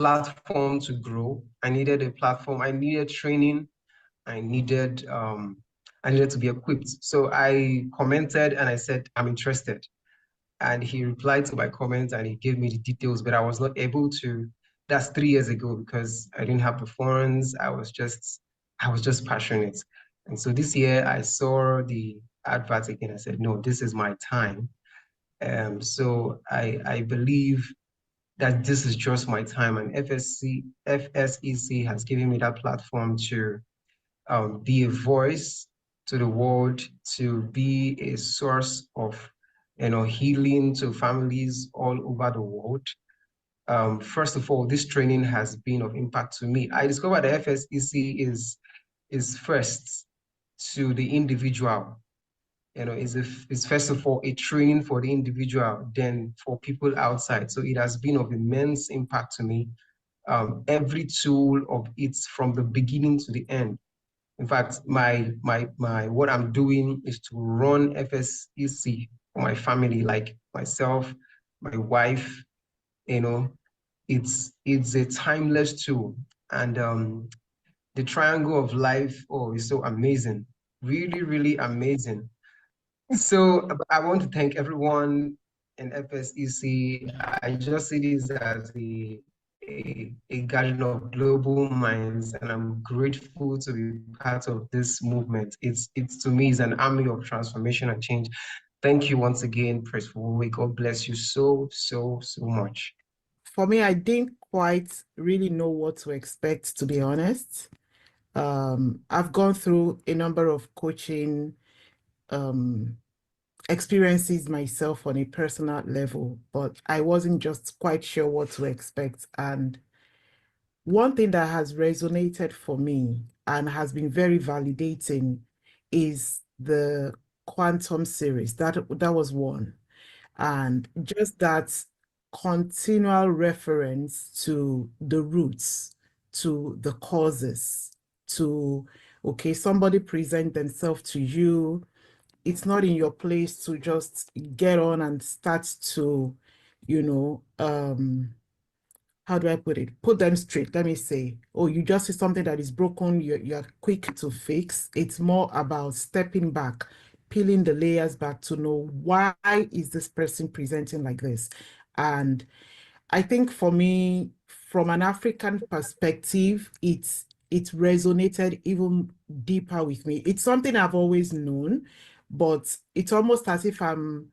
platform to grow. I needed a platform. I needed training. I needed to be equipped. So I commented and I said, I'm interested. And he replied to my comment and he gave me the details, but I was not able to. That's 3 years ago because I didn't have the funds. I was just passionate. And so this year I saw the advert again. I said, no, this is my time. So I believe that this is just my time. And FSEC has given me that platform to be a voice to the world, to be a source of healing to families all over the world. First of all, this training has been of impact to me. I discovered that FSEC is first to the individual. Is first of all a training for the individual, then for people outside. So it has been of immense impact to me. Every tool of it from the beginning to the end. In fact, my what I'm doing is to run FSEC for my family, like myself, my wife. You know, it's a timeless tool, and the triangle of life. Oh, is so amazing, really, really amazing. So I want to thank everyone in FSEC. I just see this as a gathering of global minds, and I'm grateful to be part of this movement. It's to me is an army of transformation and change. Thank you once again, Prince Fuwe. God bless you so, so, so much. For me, I didn't quite really know what to expect, to be honest. I've gone through a number of coaching experiences myself on a personal level, but I wasn't just quite sure what to expect. And one thing that has resonated for me and has been very validating is the quantum series. That was one. And just that continual reference to the roots, to the causes, to, okay, somebody present themselves to you. It's not in your place to just get on and start to, how do I put it? Put them straight. Let me say, oh, you just see something that is broken, you're quick to fix. It's more about stepping back, peeling the layers back to know why is this person presenting like this. And I think for me, from an African perspective, it resonated even deeper with me. It's something I've always known, but it's almost as if I'm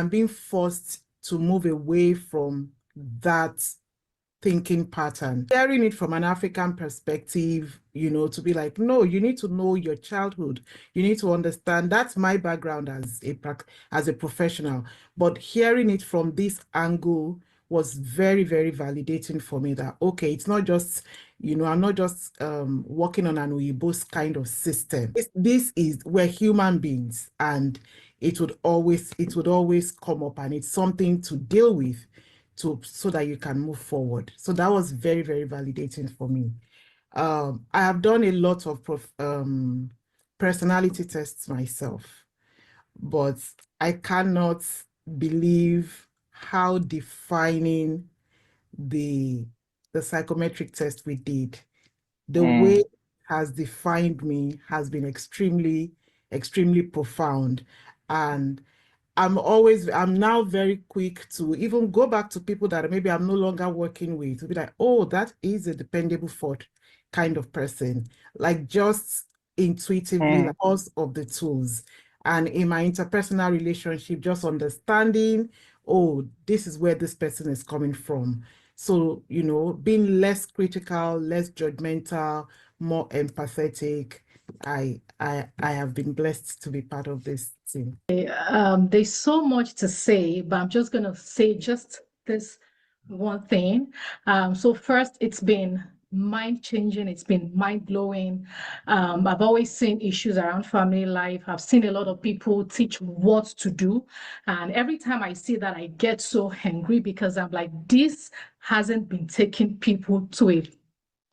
being forced to move away from that thinking pattern. Hearing it from an African perspective, to be like, no, you need to know your childhood. You need to understand. That's my background as a professional. But hearing it from this angle was very, very validating for me that, okay, it's not just, I'm not just working on an Uyibos kind of system. We're human beings, and it would always come up, and it's something to deal with so that you can move forward. So that was very, very validating for me. I have done a lot of personality tests myself, but I cannot believe how defining the psychometric test we did. The way it has defined me has been extremely, extremely profound. And I'm now very quick to even go back to people that maybe I'm no longer working with, to be like, oh, that is a dependable Ford kind of person, like just intuitively, because of the tools. And in my interpersonal relationship, just understanding, oh, this is where this person is coming from. So, being less critical, less judgmental, more empathetic. I have been blessed to be part of this team. There's so much to say, but I'm just going to say just this one thing. So first, it's been mind-changing. It's been mind-blowing. I've always seen issues around family life. I've seen a lot of people teach what to do. And every time I see that, I get so angry because I'm like, this hasn't been taking people to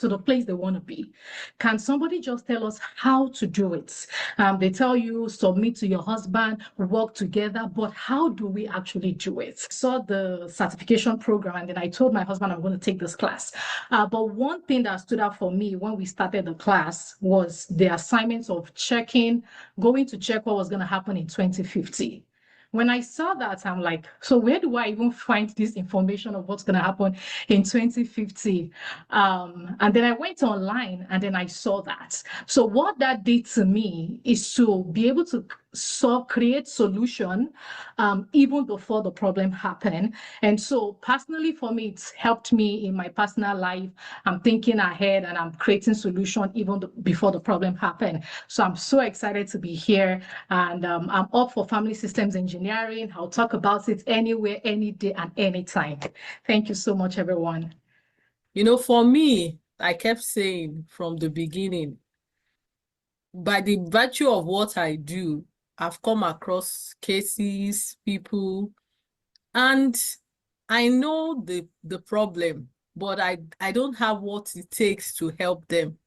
to the place they want to be? Can somebody just tell us how to do it? They tell you submit to your husband, work together, but how do we actually do it? Saw the certification program and then I told my husband I'm going to take this class. But one thing that stood out for me when we started the class was the assignments of going to check what was going to happen in 2050. When I saw that, I'm like, so where do I even find this information of what's going to happen in 2050? And then I went online and then I saw that. So what that did to me is to be able to create solution even before the problem happened. And so personally for me, it's helped me in my personal life. I'm thinking ahead and I'm creating solution even before the problem happened. So I'm so excited to be here, and I'm up for family systems engineering. I'll talk about it anywhere, any day and anytime. Thank you so much, everyone. You know, for me, I kept saying from the beginning, by the virtue of what I do, I've come across cases, people, and I know the problem, but I don't have what it takes to help them.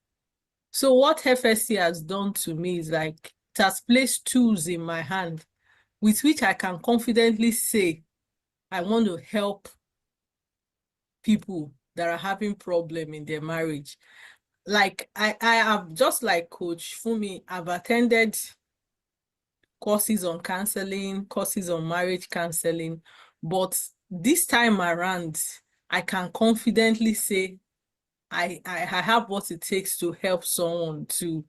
So what FSC has done to me is like, it has placed tools in my hand with which I can confidently say, I want to help people that are having problem in their marriage. Like I have, just like Coach Fumi, I've attended courses on counseling, courses on marriage counseling, but this time around, I can confidently say I have what it takes to help someone to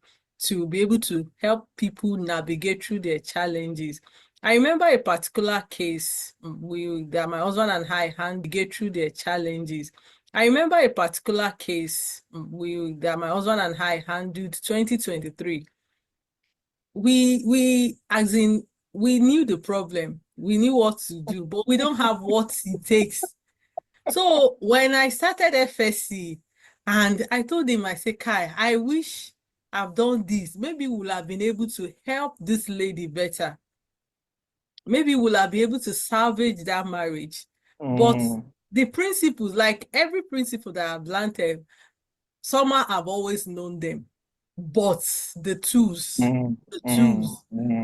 be able to help people navigate through their challenges. I remember a particular case that my husband and I navigate through their challenges. I remember a particular case that my husband and I handled 2023. We knew the problem, we knew what to do, but we don't have what it takes. So when I started FSC, and I told him, I said, Kai, I wish I've done this. Maybe we'll have been able to help this lady better. Maybe we'll have been able to salvage that marriage. But the principles, like every principle that I've learned, somehow I've always known them. But the tools, and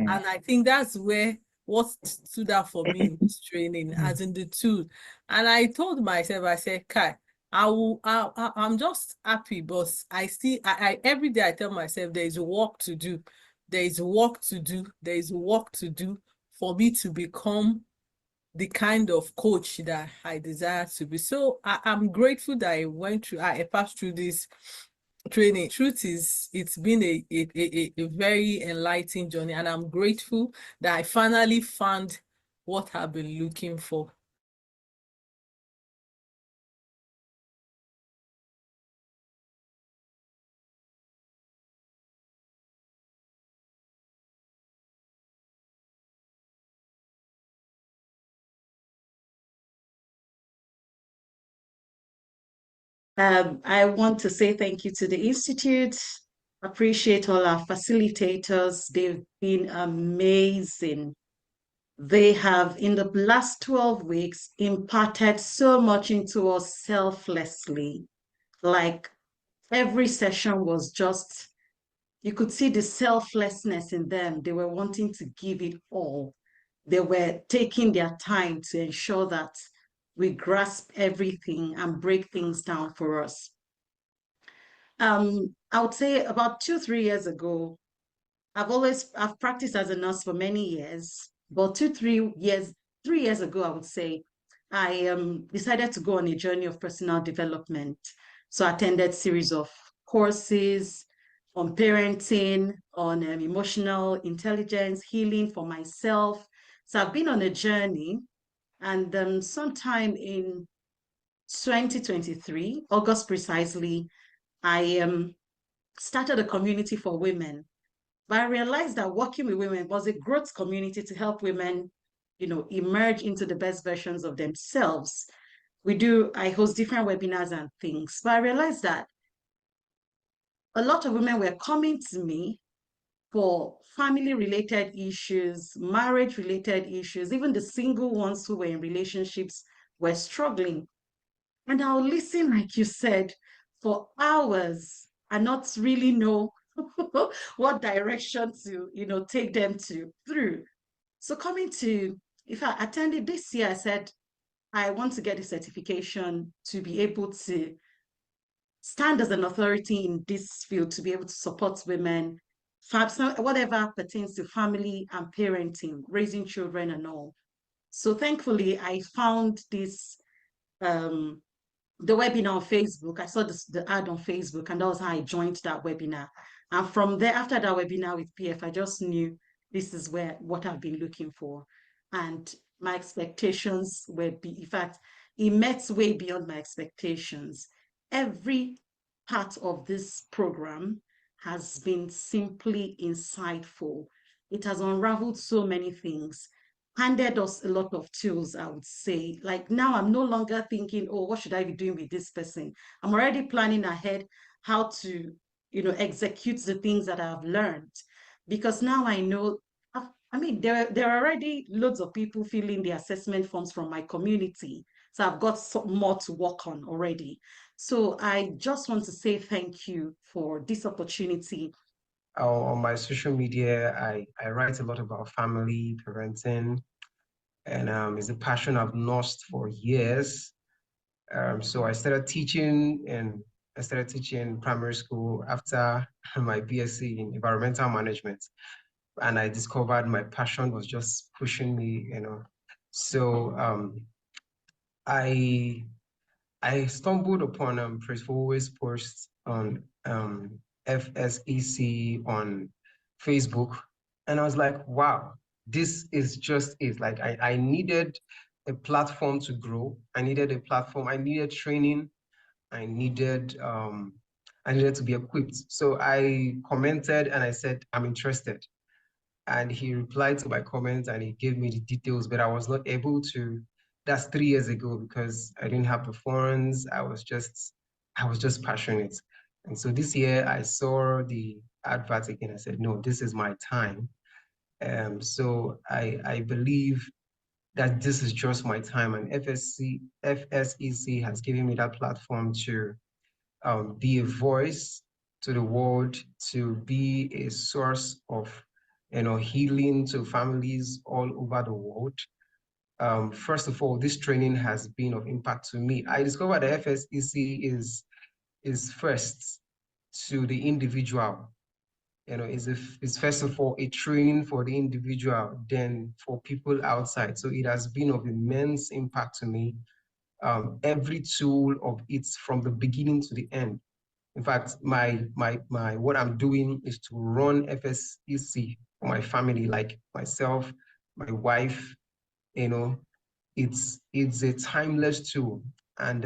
I think that's where what stood out for me in this training, as in the tools. And I told myself, I said, Kai, I'm just happy, but I every day I tell myself there is work to do. There is work to do. There is work to do for me to become the kind of coach that I desire to be. So I'm grateful that I passed through this training. Truth is, it's been a very enlightening journey, and I'm grateful that I finally found what I've been looking for. I want to say thank you to the Institute. Appreciate all our facilitators. They've been amazing. They have, in the last 12 weeks, imparted so much into us selflessly. Like every session was just, you could see the selflessness in them. They were wanting to give it all. They were taking their time to ensure that we grasp everything and break things down for us. I would say about 2-3 years ago, I've practiced as a nurse for many years, but 3 years ago, I would say, I decided to go on a journey of personal development. So I attended a series of courses on parenting, on emotional intelligence, healing for myself. So I've been on a journey, and sometime in 2023, August precisely, I started a community for women. But I realized that working with women was a growth community to help women, emerge into the best versions of themselves. I host different webinars and things, but I realized that a lot of women were coming to me for family-related issues, marriage-related issues, even the single ones who were in relationships were struggling. And I'll listen, like you said, for hours and not really know what direction to, take them through. So coming to, if I attended this year, I said, I want to get a certification to be able to stand as an authority in this field, to be able to support women, whatever pertains to family and parenting, raising children and all. So thankfully, I found this, the webinar on Facebook. I saw the ad on Facebook, and that was how I joined that webinar. And from there, after that webinar with PF, I just knew this is what I've been looking for. And my expectations were, in fact, it met way beyond my expectations. Every part of this program has been simply insightful. It has unraveled so many things, handed us a lot of tools, I would say. Like now, I'm no longer thinking, oh, what should I be doing with this person? I'm already planning ahead how to, execute the things that I've learned. Because now I know, there are already loads of people filling the assessment forms from my community. So I've got more to work on already. So I just want to say thank you for this opportunity. On my social media, I write a lot about family, parenting, and it's a passion I've nursed for years. So I started teaching primary school after my BSc in environmental management. And I discovered my passion was just pushing me, So I stumbled upon Prince Fowowe's post on FSEC on Facebook, and I was like, wow, this is just it. Like I needed a platform to grow. I needed a platform. I needed training. I needed to be equipped. So I commented and I said, I'm interested. And he replied to my comments and he gave me the details, but I was not able to. That's 3 years ago because I didn't have the funds. I was just passionate. And so this year I saw the advert again. I said, no, this is my time. So I believe that this is just my time, and FSEC has given me that platform to be a voice to the world, to be a source of healing to families all over the world. First of all, this training has been of impact to me. I discovered that FSEC is first to the individual. It's first of all a training for the individual, then for people outside. So it has been of immense impact to me. Every tool of it from the beginning to the end. In fact, my what I'm doing is to run FSEC for my family, like myself, my wife. It's a timeless tool, and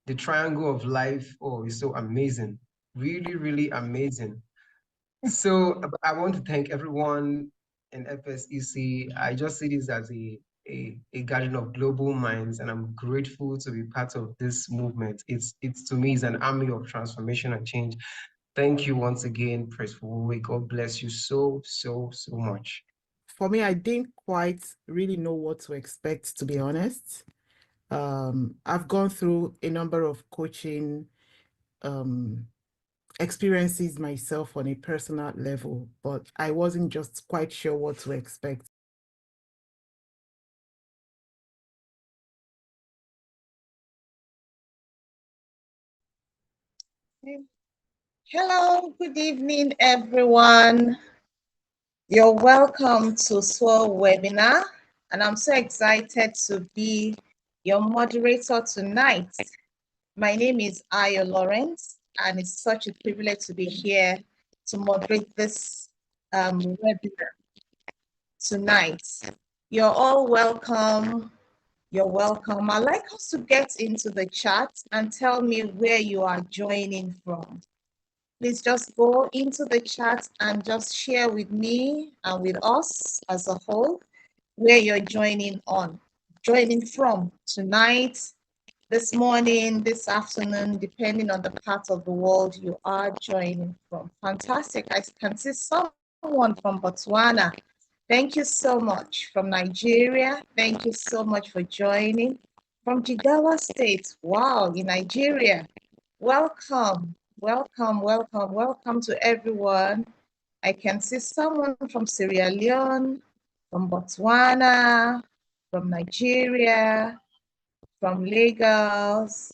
the triangle of life, is so amazing, really, really amazing. So I want to thank everyone in FSEC. I just see this as a garden of global minds, and I'm grateful to be part of this movement. It's to me, it's an army of transformation and change. Thank you once again, Prince Fowowe. God bless you so, so, so much. For me, I didn't quite really know what to expect, to be honest. I've gone through a number of coaching experiences myself on a personal level, but I wasn't just quite sure what to expect. Hello, good evening, everyone. You're welcome to SWOL webinar, and I'm so excited to be your moderator tonight. My name is Ayo Lawrence, and it's such a privilege to be here to moderate this webinar tonight. You're all welcome. You're welcome. I'd like us to get into the chat and tell me where you are joining from. Please just go into the chat and just share with me and with us as a whole where you're joining from tonight, this morning, this afternoon, depending on the part of the world you are joining from. Fantastic. I can see someone from Botswana. Thank you so much. From Nigeria, thank you so much for joining. From Jigawa State, wow, in Nigeria. Welcome, welcome, welcome, welcome to everyone. I can see someone from Sierra Leone, from Botswana, from Nigeria, from Lagos,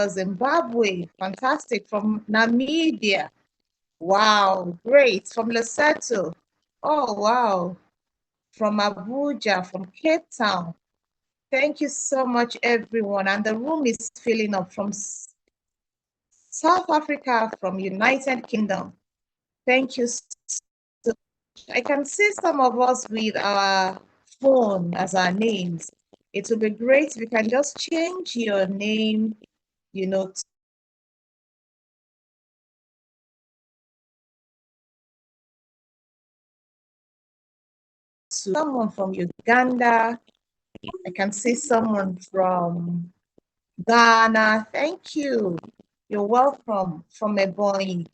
Zimbabwe, fantastic, from Namibia. Wow, great, from Lesotho. Oh, wow, from Abuja, from Cape Town. Thank you so much, everyone. And the room is filling up from South Africa, from United Kingdom. Thank you so much. I can see some of us with our phone as our names. It would be great if you can just change your name, you know, to someone from Uganda. I can see someone from Ghana. Thank you. You're welcome. From Ebonyi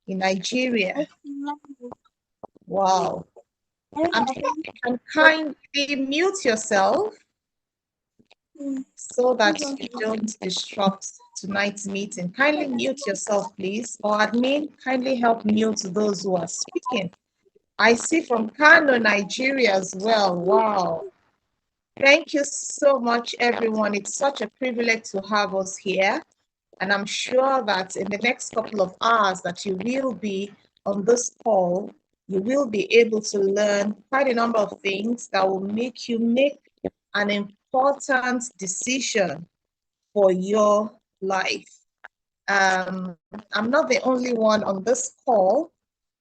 in Nigeria. Wow. I'm sure you can kindly mute yourself so that you don't disrupt tonight's meeting. Kindly mute yourself, please. Or admin, kindly help mute those who are speaking. I see from Kano, Nigeria as well. Wow. Thank you so much, everyone. It's such a privilege to have us here. And I'm sure that in the next couple of hours that you will be on this call, you will be able to learn quite a number of things that will make you make an important decision for your life. I'm not the only one on this call,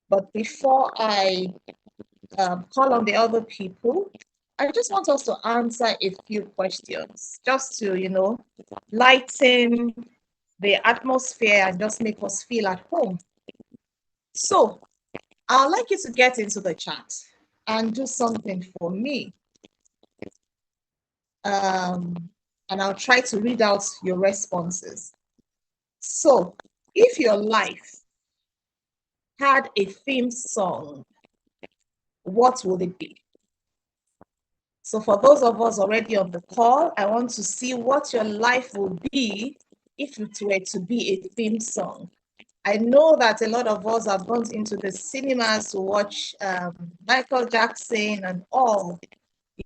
but before I call on the other people, I just want us to answer a few questions, just to, you know, lighten the atmosphere and just make us feel at home. So I'd like you to get into the chat and do something for me. And I'll try to read out your responses. So if your life had a theme song, what would it be? So for those of us already on the call, I want to see what your life would be if it were to be a theme song. I know that a lot of us have gone into the cinemas to watch Michael Jackson and all,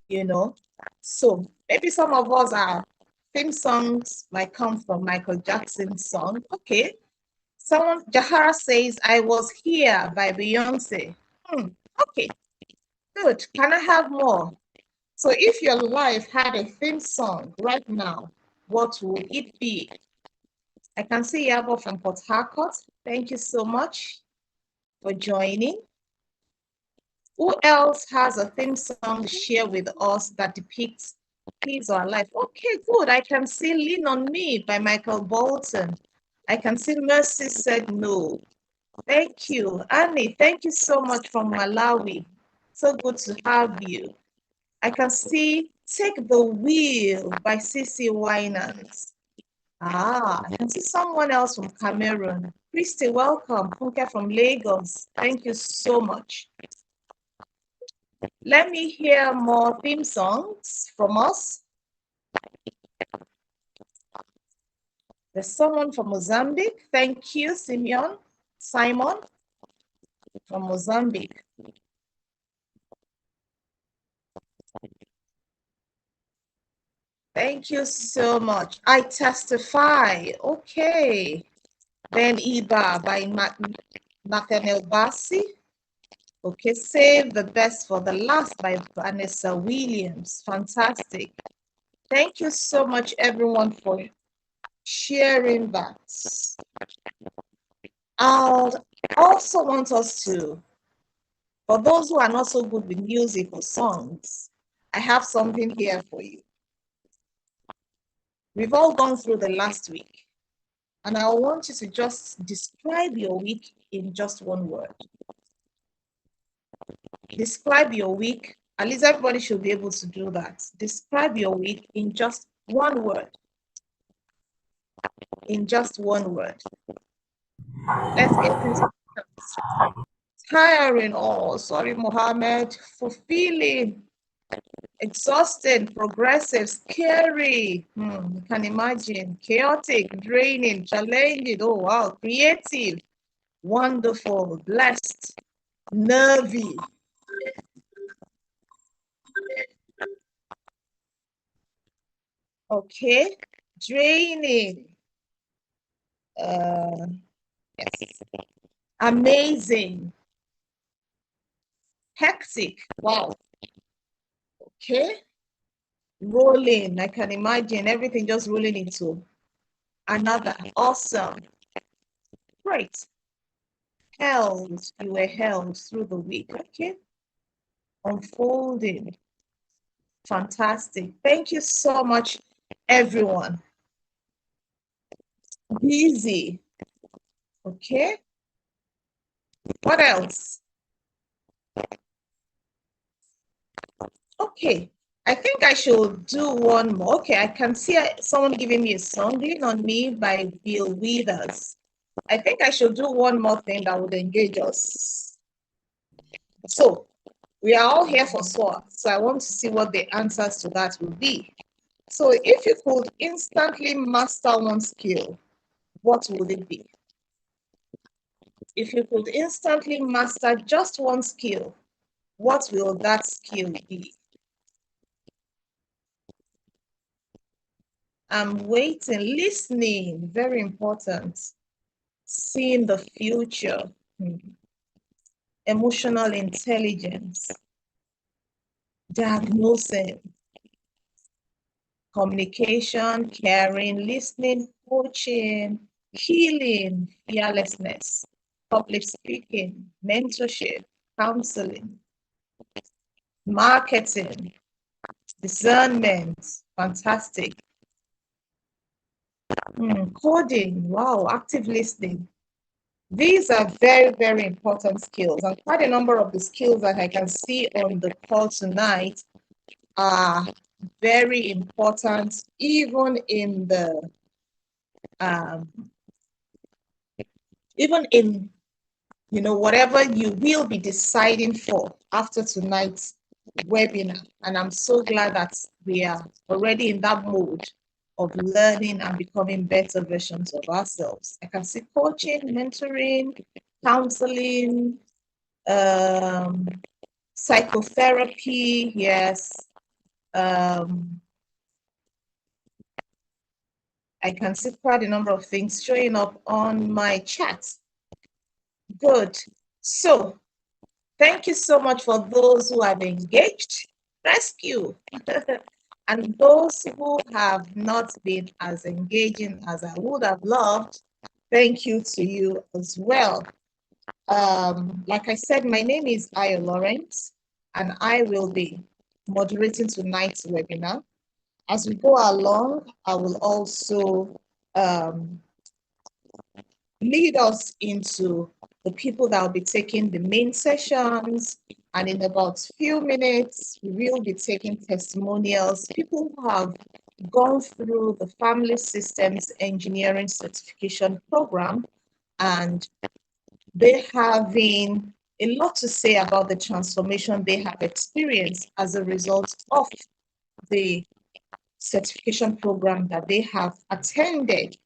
you know. So maybe some of us are theme songs might come from Michael Jackson's song. Okay. Someone, Jahara says, I Was Here by Beyonce. Okay, good. Can I have more? So if your life had a theme song right now, what would it be? I can see Yabo from Port Harcourt. Thank you so much for joining. Who else has a theme song to share with us that depicts his or her life? Okay, good. I can see Lean on Me by Michael Bolton. I can see Mercy Said No. Thank you. Annie, thank you so much from Malawi. So good to have you. I can see Take the Wheel by CC Winans. I can see someone else from Cameroon. Christy, welcome. Funke from Lagos. Thank you so much. Let me hear more theme songs from us. There's someone from Mozambique. Thank you, Simon from Mozambique. Thank you so much. I Testify. Okay. Ben Iba by Nathaniel Bassi. Okay. Save the Best for the Last by Vanessa Williams. Fantastic. Thank you so much, everyone, for sharing that. I also want us to, for those who are not so good with music or songs, I have something here for you. We've all gone through the last week, and I want you to just describe your week in just one word. Describe your week. At least everybody should be able to do that. Describe your week in just one word. In just one word. Let's get into it. Tiring, oh, sorry, Mohammed. Fulfilling, exhausting, progressive, scary. You can imagine. Chaotic, draining, challenging. Oh, wow. Creative, wonderful, blessed, nervy. Okay. Draining. Yes. Amazing. Hectic. Wow. Okay. Rolling. I can imagine everything just rolling into another. Awesome. Great. Held. You were held through the week. Okay. Unfolding. Fantastic. Thank you so much, everyone. Busy. Okay. What else? Okay. I think I should do one more. Okay, I can see someone giving me a song, Lean on Me by Bill Withers. I think I should do one more thing that would engage us. So, we are all here for SWOT, so I want to see what the answers to that will be. So, if you could instantly master one skill, what would it be? If you could instantly master just one skill, what will that skill be? I'm waiting, listening, very important. Seeing the future, emotional intelligence, diagnosing, communication, caring, listening, coaching, healing, fearlessness, public speaking, mentorship, counseling, marketing, discernment, fantastic. Coding, wow, active listening. These are very, very important skills, and quite a number of the skills that I can see on the call tonight are very important, even in the whatever you will be deciding for after tonight's webinar. And I'm so glad that we are already in that mode of learning and becoming better versions of ourselves. I can see coaching, mentoring, counseling, psychotherapy, yes. I can see quite a number of things showing up on my chat. Good. So, thank you so much for those who have engaged. Rescue. And those who have not been as engaging as I would have loved, thank you to you as well. Like I said, my name is Ayo Lawrence, and I will be moderating tonight's webinar. As we go along, I will also lead us into the people that will be taking the main sessions. And in about a few minutes, we will be taking testimonials, people who have gone through the Family Systems Engineering Certification Program, and they're having a lot to say about the transformation they have experienced as a result of the certification program that they have attended.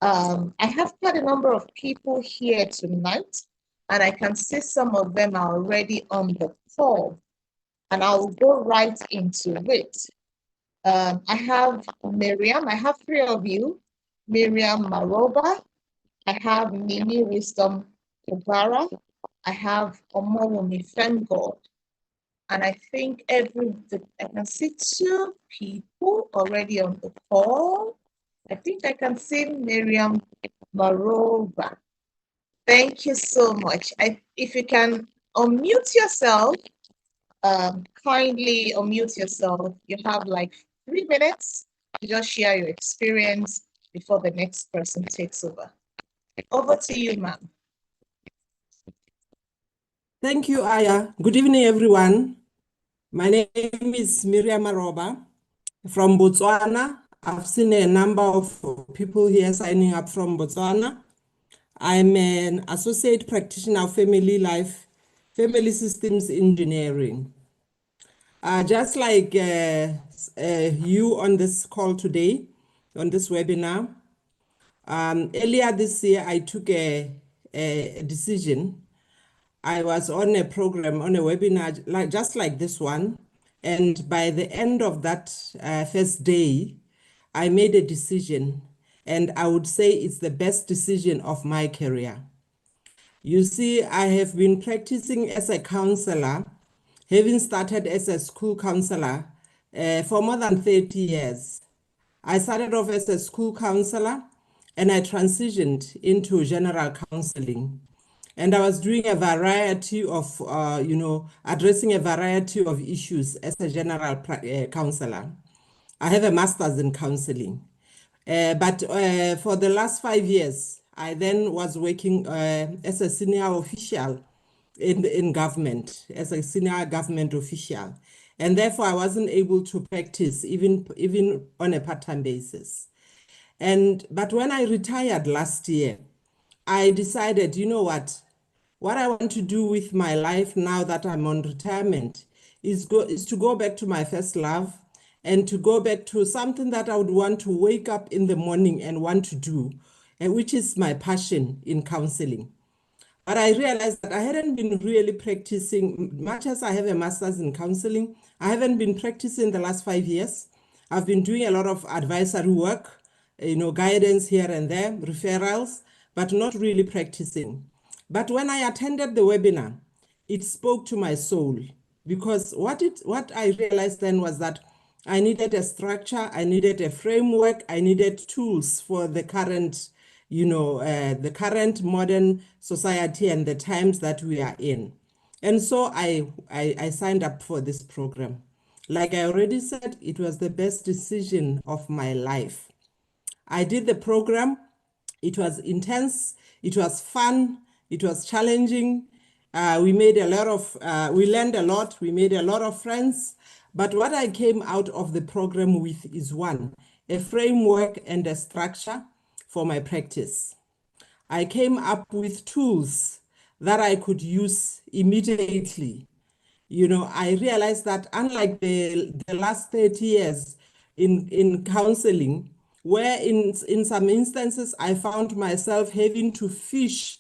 I have quite a number of people here tonight, and I can see some of them are already on the call, and I'll go right into it. I have Miriam. I have three of you. Miriam Maroba. I have Mimi Wisdom Obara. I have Omowumi Fengod. And I think I can see two people already on the call. I think I can see Miriam Maroba. Thank you so much. If you can unmute yourself, kindly unmute yourself. You have like 3 minutes to just share your experience before the next person takes over. Over to you, ma'am. Thank you, Aya. Good evening, everyone. My name is Miriam Maroba from Botswana. I've seen a number of people here signing up from Botswana. I'm an associate practitioner of family systems engineering. Just like you on this call today, on this webinar, earlier this year, I took a decision. I was on a program, on a webinar, just like this one. And by the end of that first day, I made a decision. And I would say it's the best decision of my career. You see, I have been practicing as a counselor, having started as a school counselor for more than 30 years. I started off as a school counselor and I transitioned into general counseling. And I was doing a variety of, addressing a variety of issues as a general counselor. I have a master's in counseling. But for the last 5 years, I then was working as a senior official in government, as a senior government official. And therefore, I wasn't able to practice even on a part-time basis. But when I retired last year, I decided, you know what I want to do with my life now that I'm on retirement is to go back to my first love and to go back to something that I would want to wake up in the morning and want to do, which is my passion in counseling. But I realized that I hadn't been really practicing, much as I have a master's in counseling, I haven't been practicing the last 5 years. I've been doing a lot of advisory work, guidance here and there, referrals, but not really practicing. But when I attended the webinar, it spoke to my soul, because what I realized then was that I needed a structure, I needed a framework, I needed tools for the current, the current modern society and the times that we are in. And so I signed up for this program. Like I already said, it was the best decision of my life. I did the program. It was intense. It was fun. It was challenging. We made a lot of, we learned a lot. We made a lot of friends. But what I came out of the program with is one, a framework and a structure for my practice. I came up with tools that I could use immediately. I realized that unlike the last 30 years in counseling, where in some instances I found myself having to fish,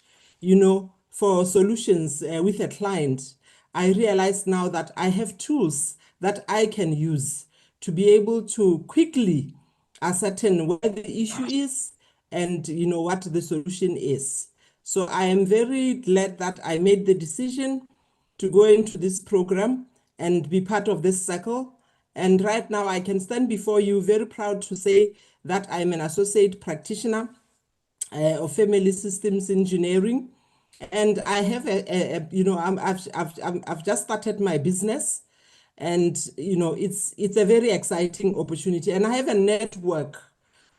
for solutions with a client, I realize now that I have tools that I can use to be able to quickly ascertain where the issue is and what the solution is. So I am very glad that I made the decision to go into this program and be part of this circle. And right now I can stand before you very proud to say that I'm an associate practitioner of family systems engineering. And I have I've just started my business, and it's a very exciting opportunity. And I have a network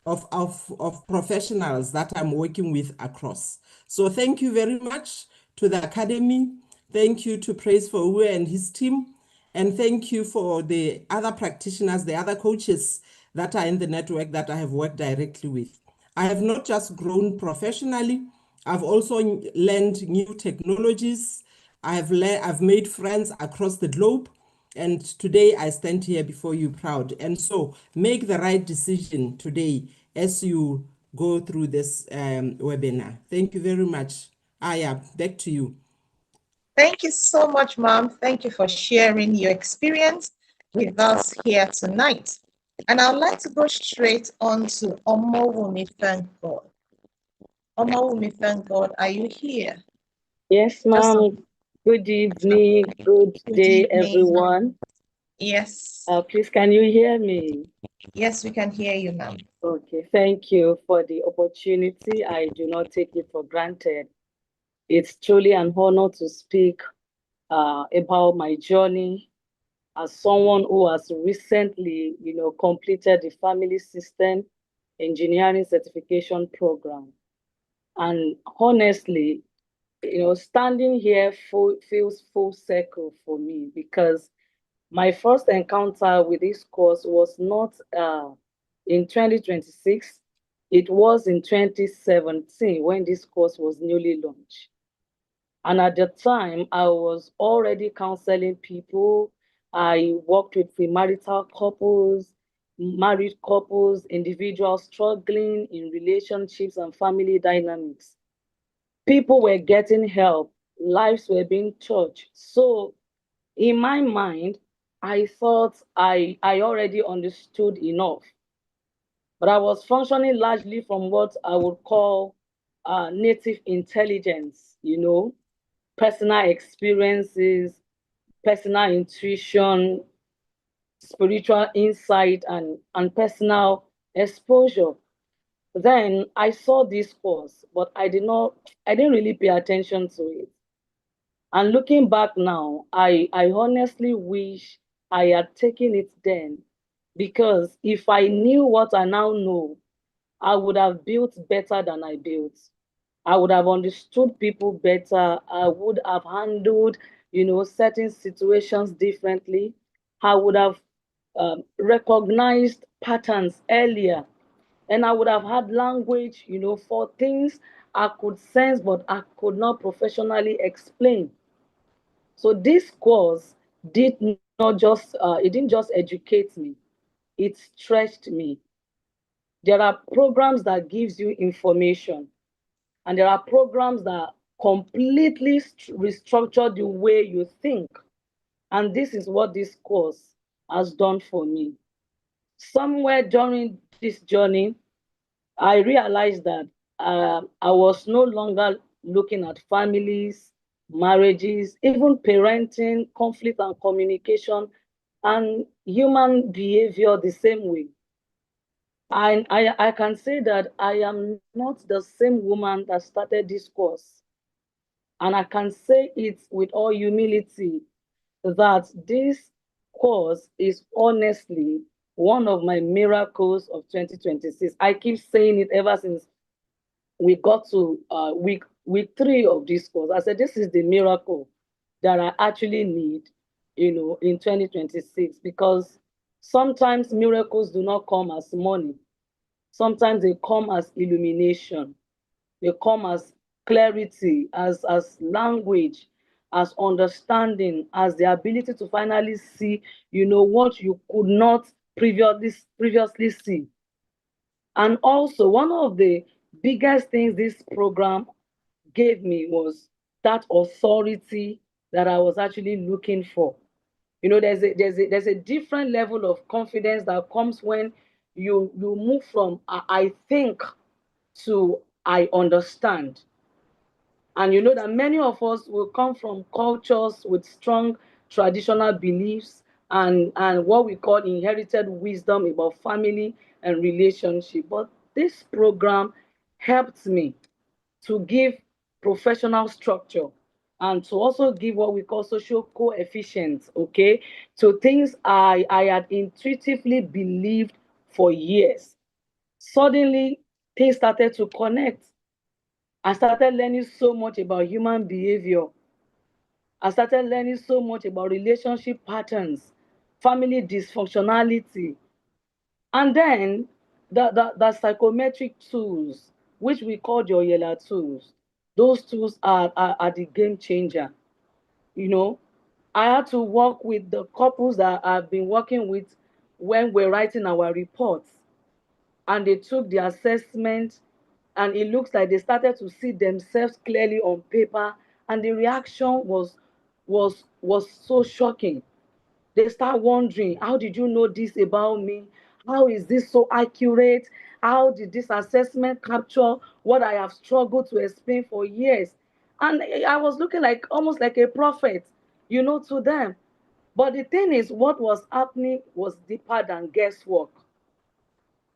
of professionals that I'm working with across. So thank you very much to the Academy. Thank you to Praise for Uwe and his team. And thank you for the other practitioners, the other coaches that are in the network that I have worked directly with. I have not just grown professionally, I've also learned new technologies. I've made friends across the globe. And today I stand here before you proud. And so make the right decision today as you go through this webinar. Thank you very much. Aya, back to you. Thank you so much, Mom. Thank you for sharing your experience with us here tonight. And I would like to go straight on to Omowumi, thank God. Omowumi, thank God, are you here? Yes, ma'am. Good evening, good day, evening. everyone. Yes. Please, can you hear me? Yes, we can hear you, ma'am. Okay, thank you for the opportunity. I do not take it for granted. It's truly an honor to speak about my journey as someone who has recently, completed the Family System Engineering Certification Program. And honestly, standing here feels full circle for me, because my first encounter with this course was not in 2026. It was in 2017 when this course was newly launched. And at the time, I was already counseling people I worked with premarital couples, married couples, individuals struggling in relationships and family dynamics. People were getting help, lives were being touched. So in my mind, I thought I already understood enough. But I was functioning largely from what I would call native intelligence, personal experiences, personal intuition, spiritual insight, and personal exposure. Then I saw this course, but I didn't really pay attention to it. And looking back now, I honestly wish I had taken it then, because if I knew what I now know, I would have built better than I built. I would have understood people better. I would have handled, certain situations differently. I would have recognized patterns earlier. And I would have had language, for things I could sense, but I could not professionally explain. So this course did not just, it didn't just educate me, it stretched me. There are programs that gives you information, and there are programs that completely restructure the way you think. And this is what this course has done for me. Somewhere during this journey, I realized that I was no longer looking at families, marriages, even parenting, conflict and communication, and human behavior the same way. I can say that I am not the same woman that started this course. And I can say it with all humility that this course is honestly one of my miracles of 2026. I keep saying it ever since we got to week 3 of this course. I said, this is the miracle that I actually need, in 2026, because sometimes miracles do not come as money. Sometimes they come as illumination. They come as clarity, as language, as understanding, as the ability to finally see, what you could not previously see. And also, one of the biggest things this program gave me was that authority that I was actually looking for. There's a different level of confidence that comes when you move from I think to I understand. And you know that many of us will come from cultures with strong traditional beliefs and what we call inherited wisdom about family and relationship. But this program helped me to give professional structure and to also give what we call social coefficients, okay, to things I had intuitively believed for years. Suddenly, things started to connect. I started learning so much about human behavior. I started learning so much about relationship patterns, family dysfunctionality, and then the psychometric tools, which we call your Yella tools. Those tools are the game changer. I had to work with the couples that I've been working with when we're writing our reports, and they took the assessment, and it looks like they started to see themselves clearly on paper, and the reaction was so shocking. They start wondering, how did you know this about me? How is this so accurate? How did this assessment capture what I have struggled to explain for years? And I was looking like almost like a prophet, to them. But the thing is, what was happening was deeper than guesswork.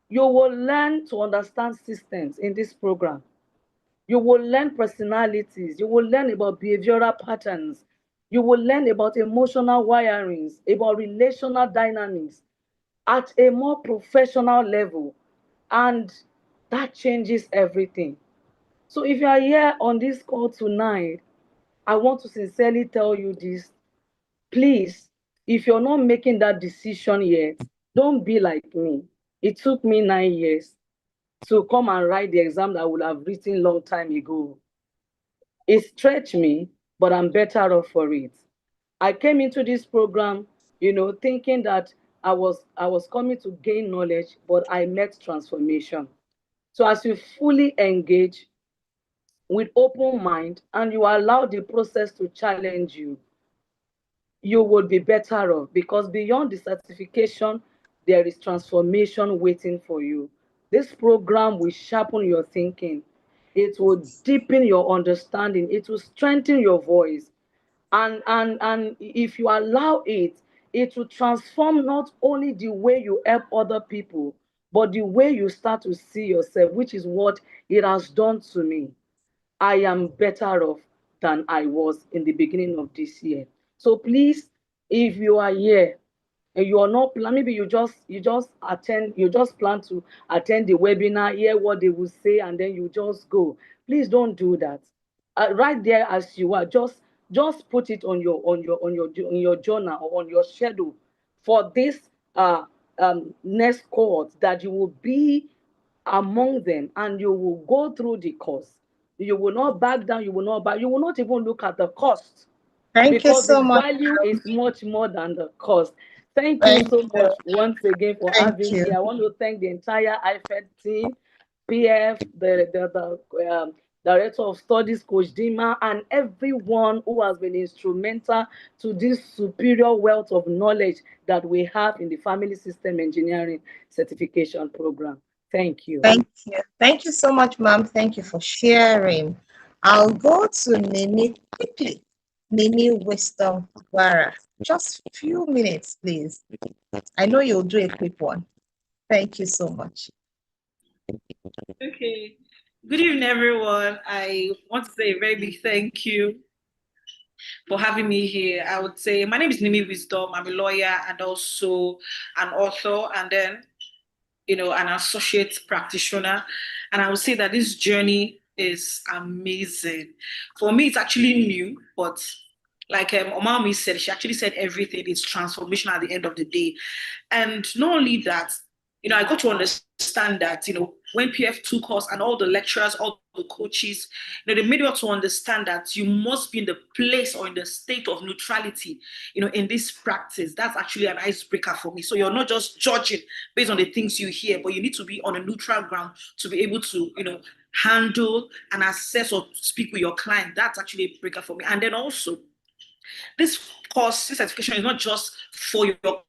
You will learn to understand systems in this program. You will learn personalities. You will learn about behavioral patterns. You will learn about emotional wirings, about relational dynamics at a more professional level. And that changes everything. So if you are here on this call tonight, I want to sincerely tell you this. Please, if you're not making that decision yet, don't be like me. It took me 9 years to come and write the exam that I would have written long time ago. It stretched me, but I'm better off for it. I came into this program, thinking that I was coming to gain knowledge, but I met transformation. So as you fully engage with open mind and you allow the process to challenge you, you would be better off, because beyond the certification, there is transformation waiting for you. This program will sharpen your thinking. It will deepen your understanding. It will strengthen your voice. And if you allow it, it will transform not only the way you help other people, but the way you start to see yourself, which is what it has done to me. I am better off than I was in the beginning of this year. So please, if you are here and you are not plan, maybe you just plan to attend the webinar, hear what they will say, and then you just go. Please don't do that. Right there as you are, just put it on your journal or on your schedule for this next cohort, that you will be among them and you will go through the course. You will not back down, you will not even look at the cost, Thank you because so the much. value is much more than the cost. Thank you so much once again for having me. I want to thank the entire IFED team, PF, the Director of Studies, Coach Dima, and everyone who has been instrumental to this superior wealth of knowledge that we have in the Family System Engineering Certification Program. Thank you. Thank you. Thank you so much, ma'am. Thank you for sharing. I'll go to Nini quickly. Nini Wisdom Gwara. Just a few minutes, please. I know you'll do a quick one. Thank you so much. Okay. Good evening, everyone. I want to say a very big thank you for having me here. I would say my name is Nimi Wisdom. I'm a lawyer and also an author, and then an associate practitioner. And I would say that this journey is amazing. For me, it's actually new, but like Omami said, she actually said everything is transformational at the end of the day. And not only that, I got to understand that, when PF took us and all the lecturers, all the coaches, they made us to understand that you must be in the place or in the state of neutrality, in this practice. That's actually an icebreaker for me. So you're not just judging based on the things you hear, but you need to be on a neutral ground to be able to, handle and assess or speak with your client. That's actually a breaker for me. And then also, this course, this certification is not just for your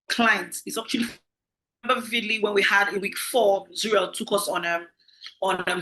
clients. It's actually, I remember vividly when we had in week 4, Zuriel took us on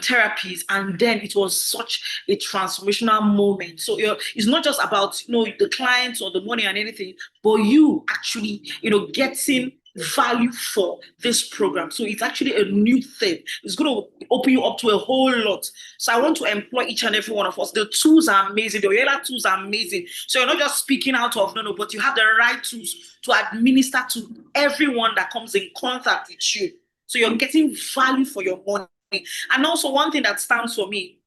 therapies, and then it was such a transformational moment. So it's not just about the clients or the money and anything, but you actually getting value for this program. So it's actually a new thing. It's going to open you up to a whole lot. So I want to employ each and every one of us. The tools are amazing. The Oyela tools are amazing. So you're not just speaking out of no, but you have the right tools to administer to everyone that comes in contact with you. So you're getting value for your money. And also one thing that stands for me,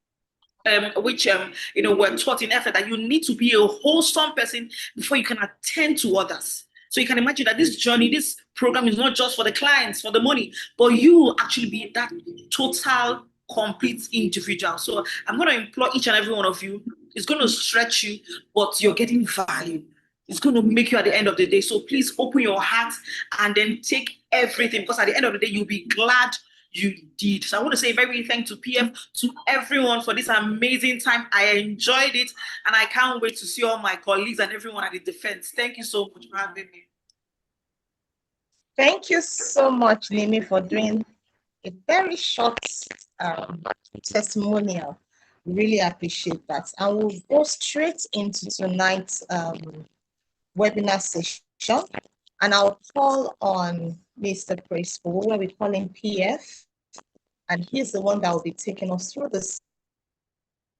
which we're taught in effort, that you need to be a wholesome person before you can attend to others. So you can imagine that this journey, this program is not just for the clients, for the money, but you actually be that total, complete individual. So I'm going to employ each and every one of you. It's going to stretch you, but you're getting value. It's going to make you at the end of the day. So please open your heart and then take everything, because at the end of the day, you'll be glad you did. So I want to say a very big thank you to PF, to everyone for this amazing time. I enjoyed it, and I can't wait to see all my colleagues and everyone at the defense. Thank you so much for having me. Thank you so much, Nimi, for doing a very short testimonial. Really appreciate that. And we'll go straight into tonight's webinar session. And I'll call on Mr. Prespo, where we call him PF. And he's the one that will be taking us through the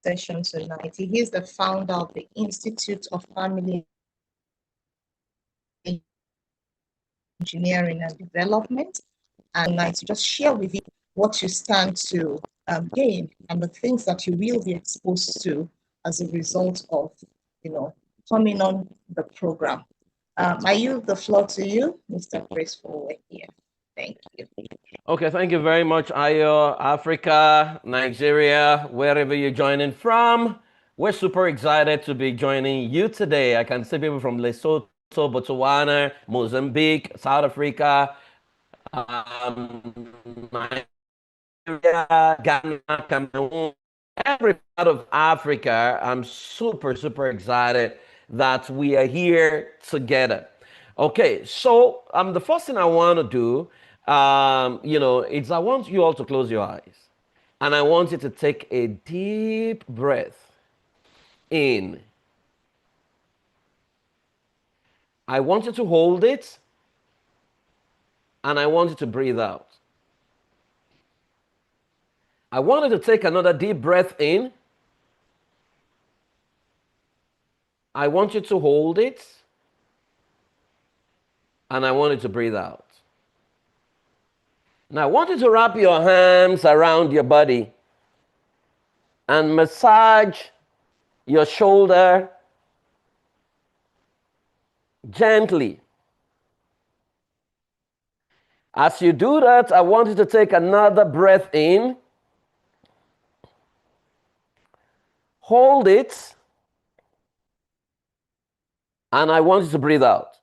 session tonight. He is the founder of the Institute of Family Engineering and Development. And tonight to just share with you what you stand to gain and the things that you will be exposed to as a result of, coming on the program. I yield the floor to you, Mr. Prespo here. Thank you. Okay, thank you very much, Ayo. Africa, Nigeria, wherever you're joining from. We're super excited to be joining you today. I can see people from Lesotho, Botswana, Mozambique, South Africa, Nigeria, Ghana, Cameroon, every part of Africa. I'm super, super excited that we are here together. Okay, so the first thing I want to do, is I want you all to close your eyes. And I want you to take a deep breath in. I want you to hold it. And I want you to breathe out. I want you to take another deep breath in. I want you to hold it. And I want you to breathe out. Now I want you to wrap your hands around your body and massage your shoulder gently. As you do that, I want you to take another breath in. Hold it. And I want you to breathe out.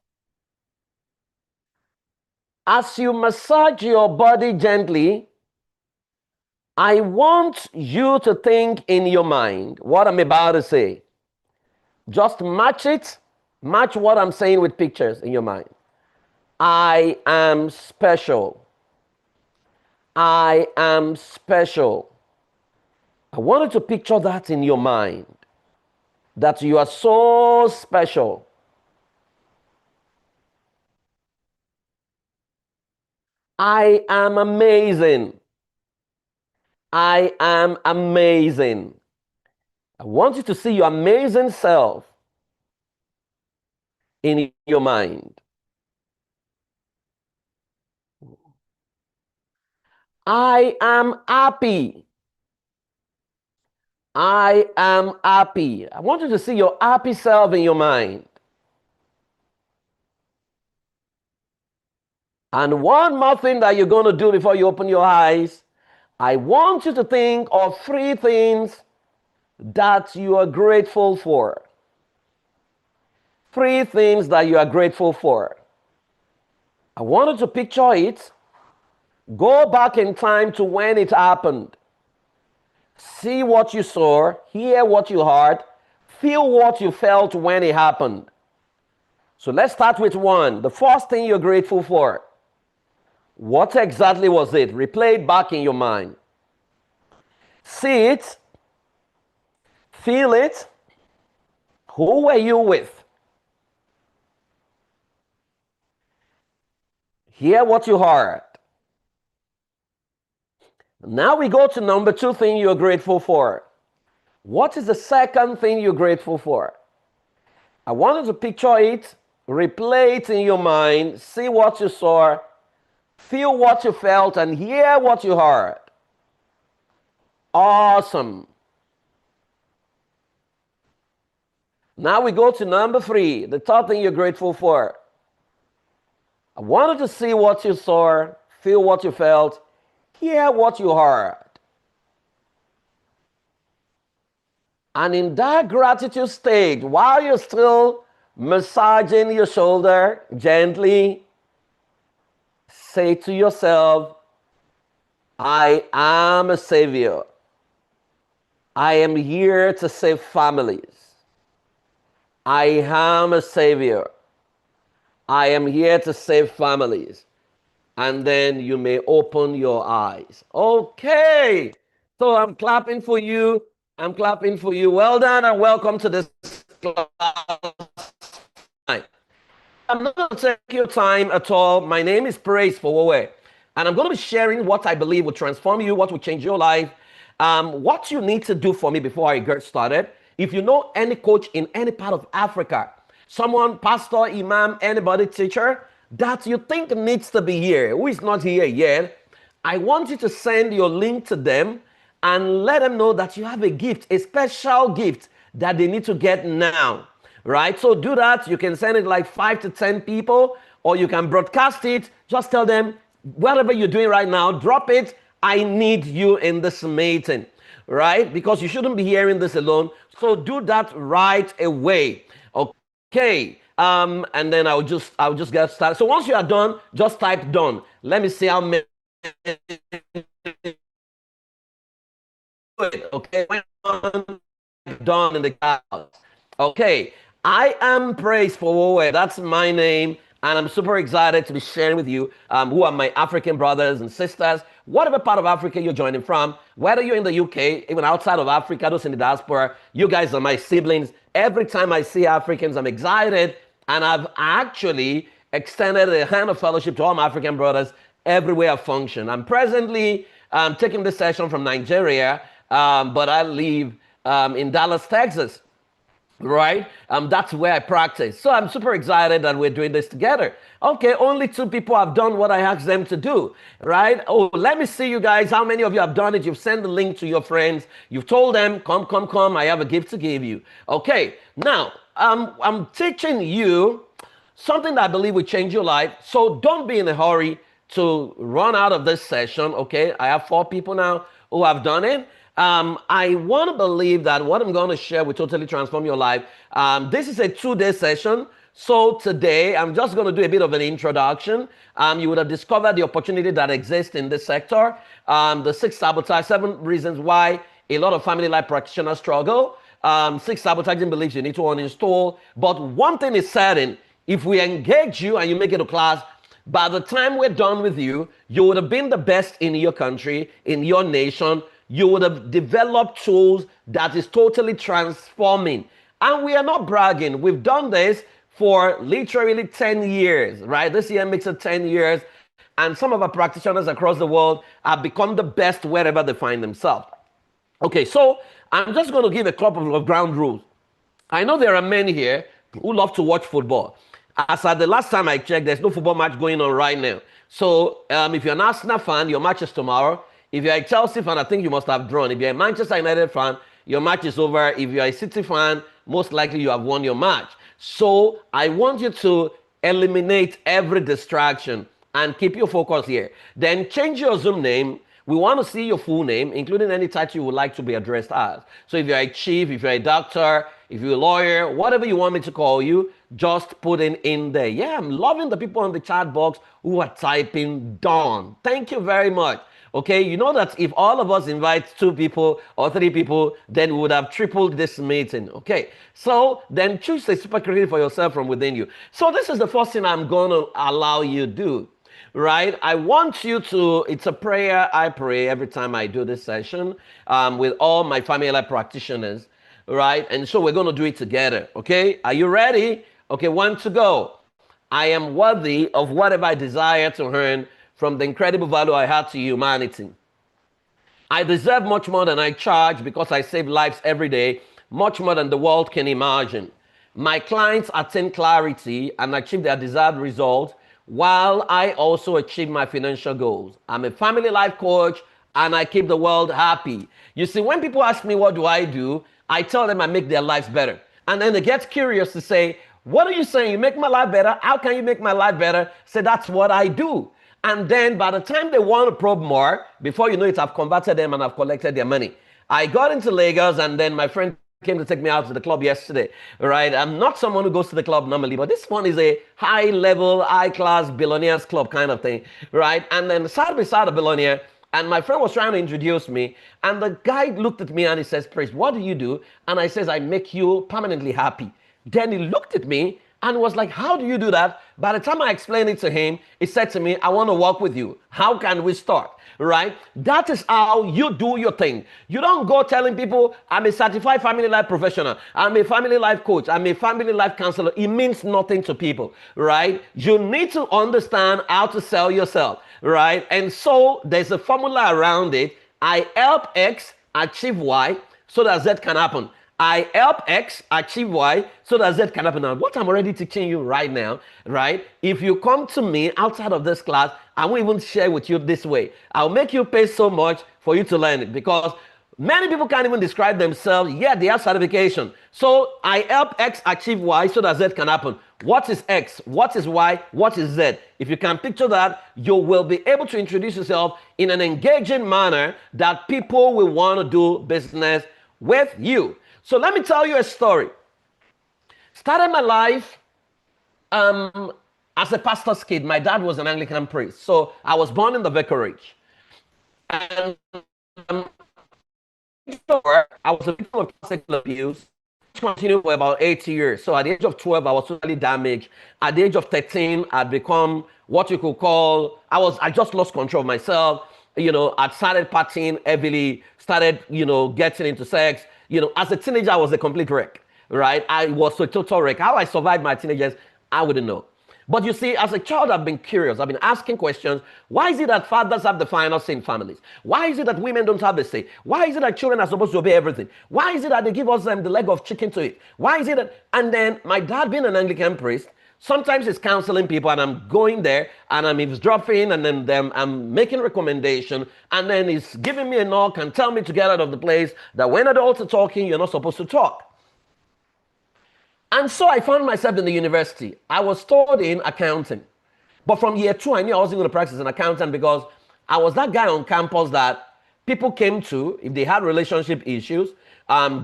As you massage your body gently, I want you to think in your mind what I'm about to say. Just match it. Match what I'm saying with pictures in your mind. I am special. I am special. I want you to picture that in your mind. That you are so special. I am amazing. I am amazing. I want you to see your amazing self in your mind. I am happy. I am happy. I want you to see your happy self in your mind. And one more thing that you're going to do before you open your eyes, I want you to think of 3 things that you are grateful for. 3 things that you are grateful for. I want you to picture it. Go back in time to when it happened. See what you saw, hear what you heard, feel what you felt when it happened. So let's start with 1. The first thing you're grateful for. What exactly was it? Replay it back in your mind. See it. Feel it. Who were you with? Hear what you heard. Now we go to number 2 thing you're grateful for. What is the second thing you're grateful for? I want you to picture it, replay it in your mind, see what you saw, feel what you felt, and hear what you heard. Awesome. Now we go to number 3, the third thing you're grateful for. I wanted to see what you saw, feel what you felt, hear what you heard. And in that gratitude state, while you're still massaging your shoulder gently, say to yourself, I am a savior. I am here to save families. I am a savior. I am here to save families. And then you may open your eyes. Okay. So I'm clapping for you. I'm clapping for you. Well done and welcome to this class. I'm not going to take your time at all. My name is Praise Fowowe. And I'm going to be sharing what I believe will transform you, what will change your life, what you need to do for me before I get started. If you know any coach in any part of Africa, someone, pastor, imam, anybody, teacher, that you think needs to be here, who is not here yet, I want you to send your link to them and let them know that you have a gift, a special gift that they need to get now, right? So do that. You can send it like 5 to 10 people, or you can broadcast it. Just tell them, whatever you're doing right now, drop it. I need you in this meeting, right? Because you shouldn't be hearing this alone. So do that right away. Okay. And then I'll just get started. So once you are done, just type done. Let me see how many. Okay, done in the clouds. Okay, I am Praise Fowowe. That's my name, and I'm super excited to be sharing with you who are my African brothers and sisters. Whatever part of Africa you're joining from, whether you're in the UK, even outside of Africa, those in the diaspora, you guys are my siblings. Every time I see Africans, I'm excited, and I've actually extended a hand of fellowship to all my African brothers everywhere I function. I'm presently taking this session from Nigeria, but I live in Dallas, Texas, right? That's where I practice. So I'm super excited that we're doing this together. Okay, only 2 people have done what I asked them to do, right? Oh, let me see you guys. How many of you have done it? You've sent the link to your friends. You've told them, come. I have a gift to give you. Okay, now I'm teaching you something that I believe will change your life. So don't be in a hurry to run out of this session, okay? I have 4 people now who have done it. I want to believe that what I'm going to share will totally transform your life. This is a 2-day session. So today, I'm just going to do a bit of an introduction. You would have discovered the opportunity that exists in this sector. The 6 sabotage, 7 reasons why a lot of family life practitioners struggle. 6 sabotaging beliefs you need to uninstall. But one thing is certain, if we engage you and you make it to class, by the time we're done with you, you would have been the best in your country, in your nation. You would have developed tools that is totally transforming. And we are not bragging. We've done this for literally 10 years, right? This year makes it 10 years. And some of our practitioners across the world have become the best wherever they find themselves. Okay, so I'm just going to give a couple of ground rules. I know there are many here who love to watch football. As at the last time I checked, there's no football match going on right now. So if you're an Arsenal fan, your match is tomorrow. If you're a Chelsea fan, I think you must have drawn. If you're a Manchester United fan, your match is over. If you're a City fan, most likely you have won your match. So I want you to eliminate every distraction and keep your focus here. Then change your Zoom name. We want to see your full name, including any title you would like to be addressed as. So if you're a chief, if you're a doctor, if you're a lawyer, whatever you want me to call you, just put it in there. Yeah, I'm loving the people on the chat box who are typing done. Thank you very much. Okay, you know that if all of us invite 2 people or 3 people, then we would have tripled this meeting. Okay, so then choose a super creative for yourself from within you. So this is the first thing I'm going to allow you to do, right? I want you to, it's a prayer I pray every time I do this session with all my family life practitioners, right? And so we're going to do it together. Okay, are you ready? Okay, 1 to go. I am worthy of whatever I desire to earn from the incredible value I had to humanity. I deserve much more than I charge because I save lives every day, much more than the world can imagine. My clients attain clarity and achieve their desired results while I also achieve my financial goals. I'm a family life coach and I keep the world happy. You see, when people ask me what do, I tell them I make their lives better. And then they get curious to say, what are you saying? You make my life better? How can you make my life better? Say, that's what I do. And then by the time they want to probe more, before you know it, I've converted them and I've collected their money. I got into Lagos and then my friend came to take me out to the club yesterday, right? I'm not someone who goes to the club normally, but this one is a high-level, high-class billionaires club kind of thing, right? And then sat beside a billionaire, and my friend was trying to introduce me, and the guy looked at me and he says, Praise, what do you do? And I says, I make you permanently happy. Then he looked at me and was like, how do you do that? By the time I explained it to him, he said to me, I want to work with you. How can we start? Right? That is how you do your thing. You don't go telling people, I'm a certified family life professional. I'm a family life coach. I'm a family life counselor. It means nothing to people, right? You need to understand how to sell yourself, right? And so there's a formula around it. I help X achieve Y so that Z can happen. I help X achieve Y so that Z can happen. Now, what I'm already teaching you right now, right? If you come to me outside of this class, I won't even share with you this way. I'll make you pay so much for you to learn it because many people can't even describe themselves, yet they have certification. So I help X achieve Y so that Z can happen. What is X? What is Y? What is Z? If you can picture that, you will be able to introduce yourself in an engaging manner that people will want to do business with you. So let me tell you a story. Started my life as a pastor's kid, my dad was an Anglican priest. So I was born in the vicarage. And I was a victim of sexual abuse, which continued for about 8 years. So at the age of 12, I was totally damaged. At the age of 13, I'd become what you could call, I just lost control of myself. You know, I'd started partying heavily, started, you know, getting into sex. You know, as a teenager, I was a complete wreck, right? I was a total wreck. How I survived my teenagers, I wouldn't know. But you see, as a child, I've been curious. I've been asking questions. Why is it that fathers have the final say in families? Why is it that women don't have the say? Why is it that children are supposed to obey everything? Why is it that they give us the leg of chicken to eat? Why is it that... And then my dad being an Anglican priest, sometimes he's counseling people and I'm going there and I'm eavesdropping and then I'm making recommendation and then he's giving me a knock and tell me to get out of the place, that when adults are talking, you're not supposed to talk. And so I found myself in the university. I was studying accounting. But from year 2, I knew I wasn't going to practice as an accountant because I was that guy on campus that people came to if they had relationship issues.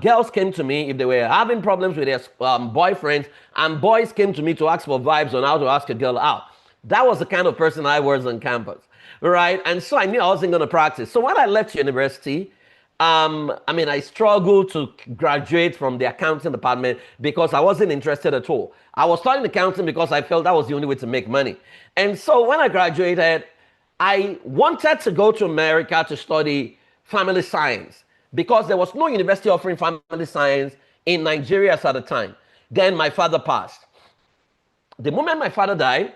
Girls came to me if they were having problems with their boyfriends, and boys came to me to ask for vibes on how to ask a girl out. That was the kind of person I was on campus, right? And so I knew I wasn't going to practice. So when I left university, I struggled to graduate from the accounting department because I wasn't interested at all. I was studying accounting because I felt that was the only way to make money. And so when I graduated, I wanted to go to America to study family science because there was no university offering family science in Nigeria at the time. Then my father passed. The moment my father died,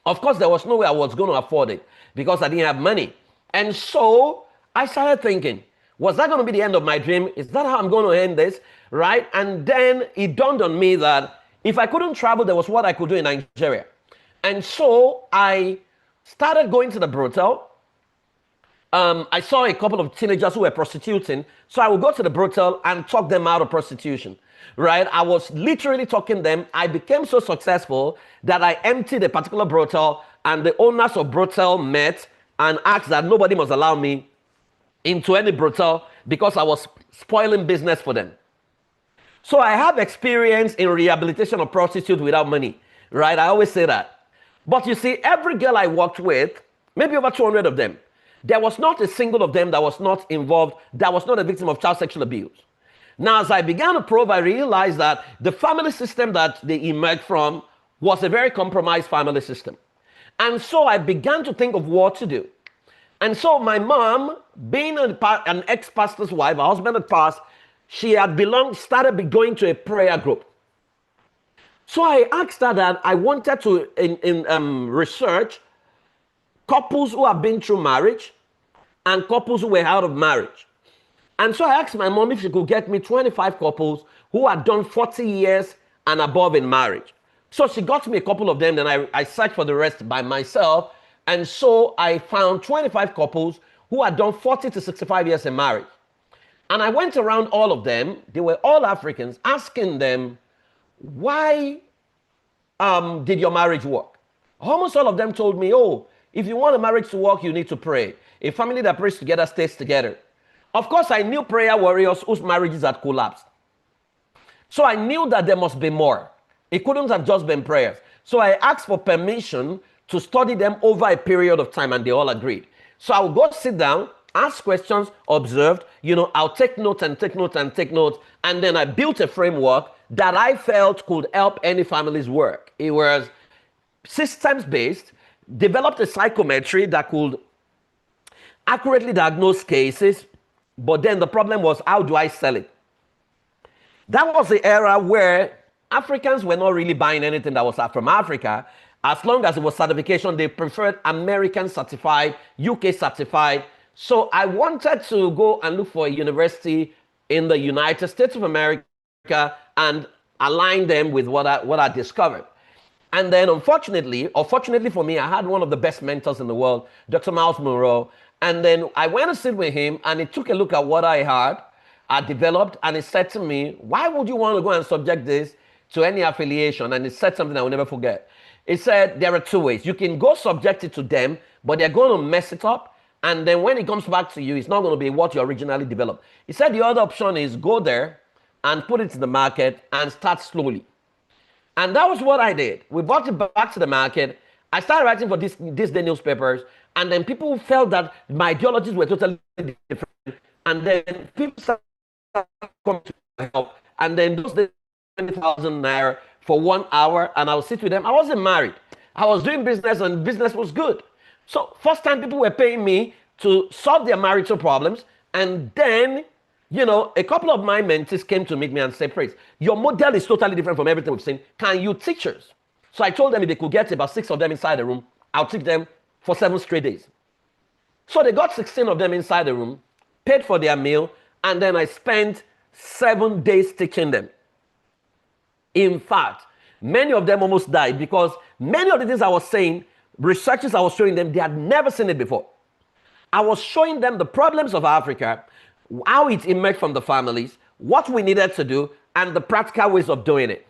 of course, there was no way I was going to afford it because I didn't have money. And so I started thinking, was that going to be the end of my dream? Is that how I'm going to end this? Right? And then it dawned on me that if I couldn't travel, there was what I could do in Nigeria. And so I started going to the brothel. I saw a couple of teenagers who were prostituting. So I would go to the brothel and talk them out of prostitution. Right? I was literally talking them. I became so successful that I emptied a particular brothel and the owners of brothel met and asked that nobody must allow me into any brothel because I was spoiling business for them. So I have experience in rehabilitation of prostitutes without money, right? I always say that. But you see, every girl I worked with, maybe over 200 of them, there was not a single of them that was not involved, that was not a victim of child sexual abuse. Now, as I began to probe, I realized that the family system that they emerged from was a very compromised family system. And so I began to think of what to do. And so my mom, being an ex-pastor's wife, her husband had passed, she had started going to a prayer group. So I asked her that I wanted to research couples who have been through marriage and couples who were out of marriage. And so I asked my mom if she could get me 25 couples who had done 40 years and above in marriage. So she got me a couple of them, then I searched for the rest by myself. And so I found 25 couples who had done 40 to 65 years in marriage. And I went around all of them, they were all Africans, asking them, why did your marriage work? Almost all of them told me, oh, if you want a marriage to work, you need to pray. A family that prays together stays together. Of course, I knew prayer warriors whose marriages had collapsed. So I knew that there must be more. It couldn't have just been prayers. So I asked for permission to study them over a period of time, and they all agreed. So I would go sit down, ask questions, observed, I'll take notes and take notes and take notes. And then I built a framework that I felt could help any family's work. It was systems-based, developed a psychometry that could accurately diagnose cases, but then the problem was, how do I sell it? That was the era where Africans were not really buying anything that was from Africa. As long as it was certification, they preferred American certified, UK certified. So I wanted to go and look for a university in the United States of America and align them with what I discovered. And then unfortunately, or fortunately for me, I had one of the best mentors in the world, Dr. Miles Monroe. And then I went to sit with him and he took a look at what I developed, and he said to me, why would you want to go and subject this to any affiliation? And he said something I will never forget. He said, there are two ways. You can go subject it to them, but they're going to mess it up. And then when it comes back to you, it's not going to be what you originally developed. He said the other option is go there and put it in the market and start slowly. And that was what I did. We brought it back to the market. I started writing for these day newspapers, and then people felt that my ideologies were totally different. And then people started coming to my help. And then those days, 20,000 naira for 1 hour, and I would sit with them. I wasn't married. I was doing business, and business was good. So first time people were paying me to solve their marital problems, and then, you know, a couple of my mentees came to meet me and said, Praise, your model is totally different from everything we've seen. Can you teach us? So I told them if they could get about 6 of them inside the room, I'll teach them for 7 straight days. So they got 16 of them inside the room, paid for their meal, and then I spent 7 days teaching them. In fact, many of them almost died because many of the things I was saying, researchers I was showing them, they had never seen it before. I was showing them the problems of Africa, how it emerged from the families, what we needed to do, and the practical ways of doing it.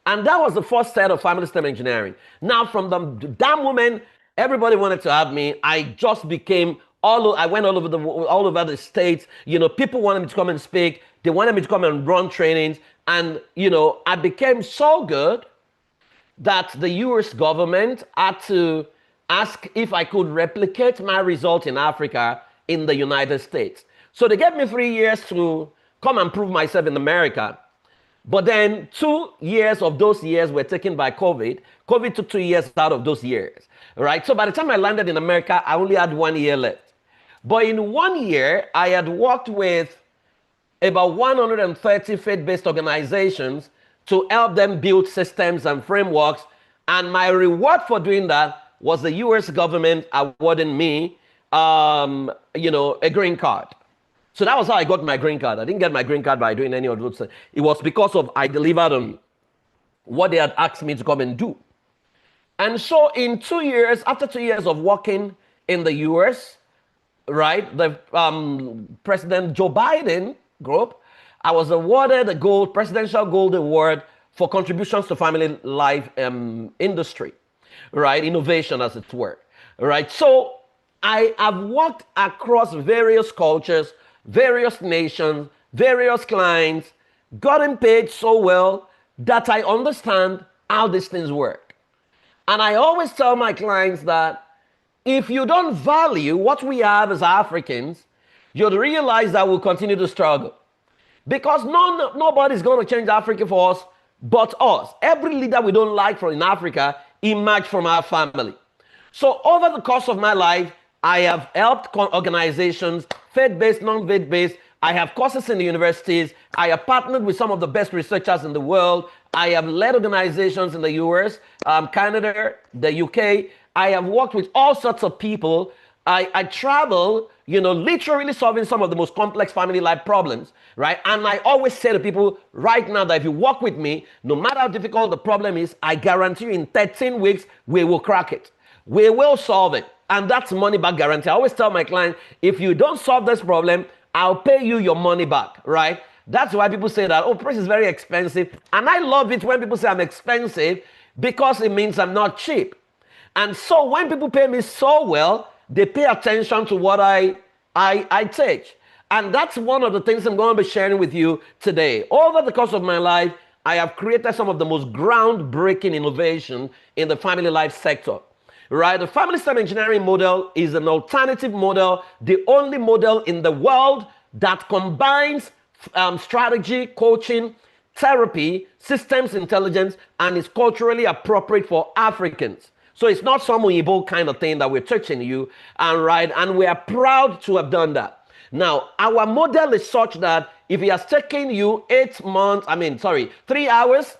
And that was the first set of family STEM engineering. Now, from that moment, everybody wanted to have me. I just became I went all over the states. You know, people wanted me to come and speak. They wanted me to come and run trainings. And, you know, I became so good that the US government had to ask if I could replicate my result in Africa in the United States. So they gave me 3 years to come and prove myself in America. But then 2 years of those years were taken by COVID. COVID took 2 years out of those years, right? So by the time I landed in America, I only had 1 year left. But in 1 year, I had worked with about 130 faith-based organizations to help them build systems and frameworks. And my reward for doing that was the US government awarding me, you know, a green card. So that was how I got my green card. I didn't get my green card by doing any of those things. It was because of I delivered on what they had asked me to come and do. And so in 2 years, after 2 years of working in the US, right, the President Joe Biden group, I was awarded a Presidential Gold Award for contributions to family life industry, right, innovation as it were, right? So I have worked across various cultures, various nations, various clients, gotten paid so well that I understand how these things work. And I always tell my clients that if you don't value what we have as Africans, you'll realize that we'll continue to struggle. Because nobody's going to change Africa for us but us. Every leader we don't like from in Africa emerged from our family. So over the course of my life, I have helped organizations, faith-based, non-faith-based. I have courses in the universities. I have partnered with some of the best researchers in the world. I have led organizations in the US, Canada, the UK. I have worked with all sorts of people. I travel, you know, literally solving some of the most complex family life problems, right? And I always say to people right now that if you work with me, no matter how difficult the problem is, I guarantee you in 13 weeks, we will crack it. We will solve it. And that's money back guarantee. I always tell my clients, if you don't solve this problem, I'll pay you your money back, right? That's why people say that, oh, price is very expensive. And I love it when people say I'm expensive because it means I'm not cheap. And so when people pay me so well, they pay attention to what I teach. And that's one of the things I'm going to be sharing with you today. Over the course of my life, I have created some of the most groundbreaking innovation in the family life sector. Right? The family STEM engineering model is an alternative model, the only model in the world that combines strategy, coaching, therapy, systems intelligence, and is culturally appropriate for Africans. So it's not some Igbo kind of thing that we're teaching you, and we are proud to have done that. Now, our model is such that if it has taken you 3 hours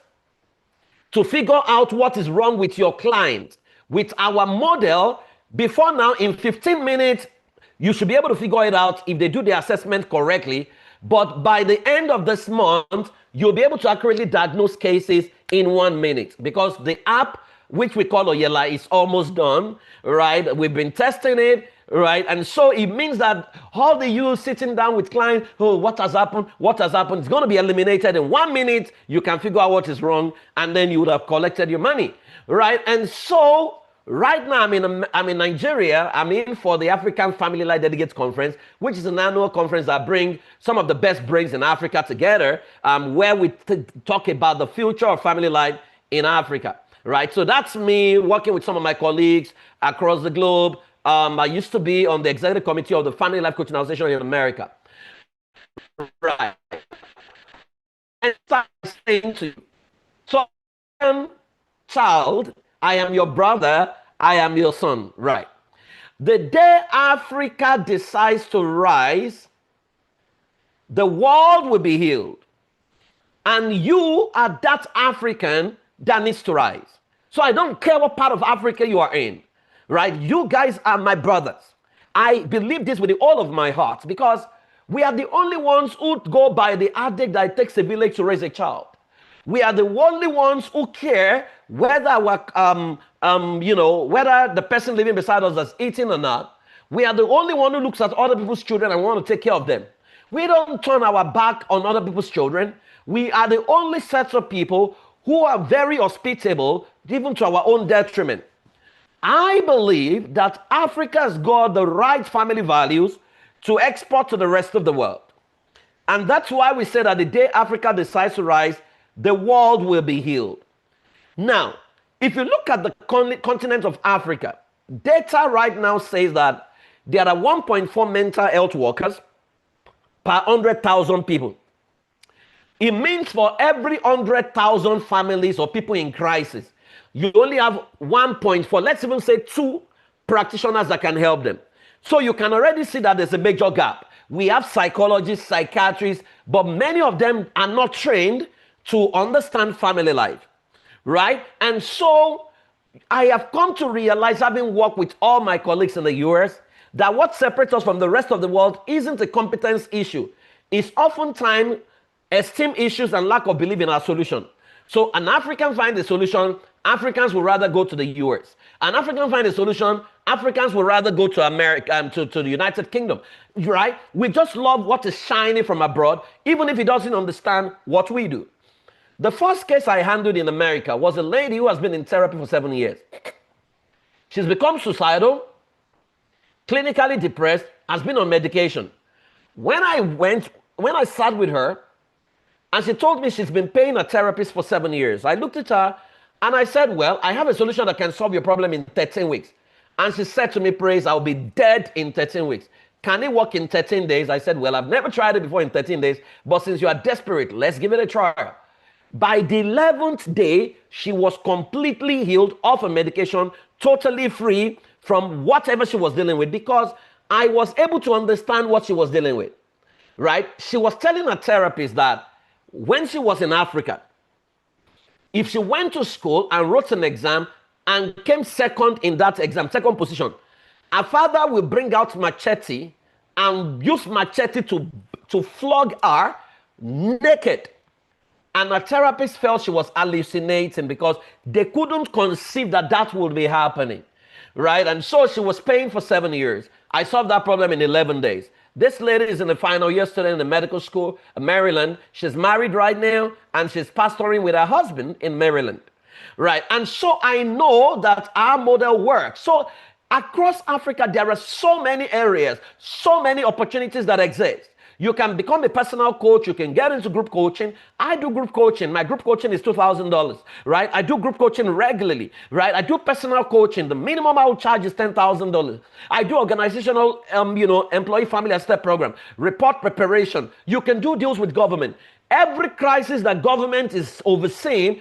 to figure out what is wrong with your client, with our model, before now, in 15 minutes, you should be able to figure it out if they do the assessment correctly. But by the end of this month, you'll be able to accurately diagnose cases in 1 minute because the app, which we call Oyela, is almost done, right? We've been testing it, right? And so it means that all the you sitting down with clients, oh, what has happened? What has happened? It's going to be eliminated in 1 minute. You can figure out what is wrong, and then you would have collected your money, right? And so right now I'm in Nigeria. I'm in for the African Family Life Delegates Conference, which is an annual conference that brings some of the best brains in Africa together, where we talk about the future of family life in Africa, right? So that's me working with some of my colleagues across the globe. I used to be on the executive committee of the Family Life Coaching Association in America, right? And so I'm saying to you, so I am child, I am your brother, I am your son, right? The day Africa decides to rise, the world will be healed. And you are that African that needs to rise. So I don't care what part of Africa you are in, right? You guys are my brothers. I believe this with all of my heart because we are the only ones who go by the adage that it takes a village to raise a child. We are the only ones who care whether whether the person living beside us is eating or not. We are the only one who looks at other people's children and want to take care of them. We don't turn our back on other people's children. We are the only set of people who are very hospitable, even to our own detriment. I believe that Africa has got the right family values to export to the rest of the world. And that's why we say that the day Africa decides to rise, the world will be healed. Now, if you look at the continent of Africa, data right now says that there are 1.4 mental health workers per 100,000 people. It means for every 100,000 families or people in crisis, you only have 1.4, let's even say 2 practitioners that can help them. So you can already see that there's a major gap. We have psychologists, psychiatrists, but many of them are not trained to understand family life, right? And so I have come to realize, having worked with all my colleagues in the US, that what separates us from the rest of the world isn't a competence issue. It's oftentimes esteem issues and lack of belief in our solution. So an African finds a solution, Africans will rather go to the US. An African finds a solution, Africans will rather go to America, to the United Kingdom, right? We just love what is shining from abroad, even if he doesn't understand what we do. The first case I handled in America was a lady who has been in therapy for 7 years. She's become suicidal, clinically depressed, has been on medication. When I sat with her, and she told me she's been paying a therapist for 7 years, I looked at her and I said, well, I have a solution that can solve your problem in 13 weeks. And she said to me, Praise, I'll be dead in 13 weeks. Can it work in 13 days? I said, well, I've never tried it before in 13 days, but since you are desperate, let's give it a try. By the 11th day, she was completely healed off of medication, totally free from whatever she was dealing with, because I was able to understand what she was dealing with, right? She was telling her therapist that when she was in Africa, if she went to school and wrote an exam and came second in that exam, second position, her father will bring out machete and use machete to flog her naked. And her therapist felt she was hallucinating because they couldn't conceive that that would be happening, right? And so she was paying for 7 years. I solved that problem in 11 days. This lady is in the final year student in the medical school in Maryland. She's married right now, and she's pastoring with her husband in Maryland, right? And so I know that our model works. So across Africa, there are so many areas, so many opportunities that exist. You can become a personal coach. You can get into group coaching. I do group coaching. My group coaching is $2,000, right? I do group coaching regularly, right? I do personal coaching. The minimum I will charge is $10,000. I do organizational, employee family assistance program, report preparation. You can do deals with government. Every crisis that government is overseeing,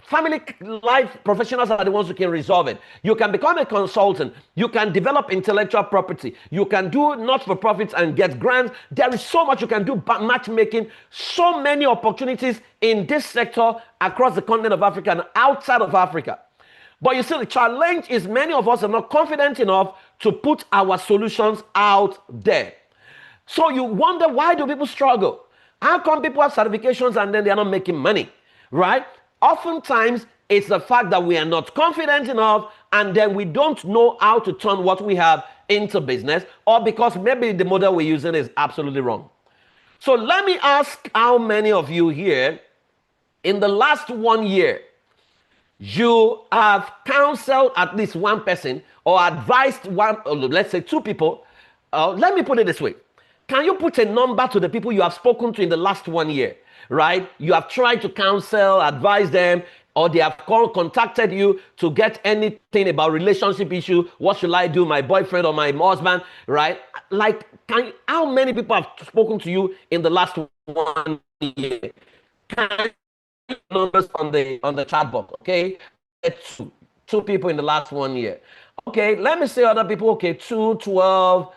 family life professionals are the ones who can resolve it. You can become a consultant. You can develop intellectual property. You can do not-for-profits and get grants. There is so much you can do, matchmaking, so many opportunities in this sector across the continent of Africa and outside of Africa. But you see, the challenge is many of us are not confident enough to put our solutions out there. So you wonder, why do people struggle? How come people have certifications and then they are not making money, right? Oftentimes, it's the fact that we are not confident enough, and then we don't know how to turn what we have into business, or because maybe the model we're using is absolutely wrong. So let me ask how many of you here, in the last 1 year, you have counseled at least one person or advised one, let's say 2 people. Let me put it this way. Can you put a number to the people you have spoken to in the last 1 year? Right? You have tried to counsel, advise them, or they have contacted you to get anything about relationship issue. What should I do, my boyfriend or my husband, right? Like, how many people have spoken to you in the last 1 year? Can you numbers on the chat box, okay? Two people in the last 1 year. Okay, let me see other people. Okay, 2, 12.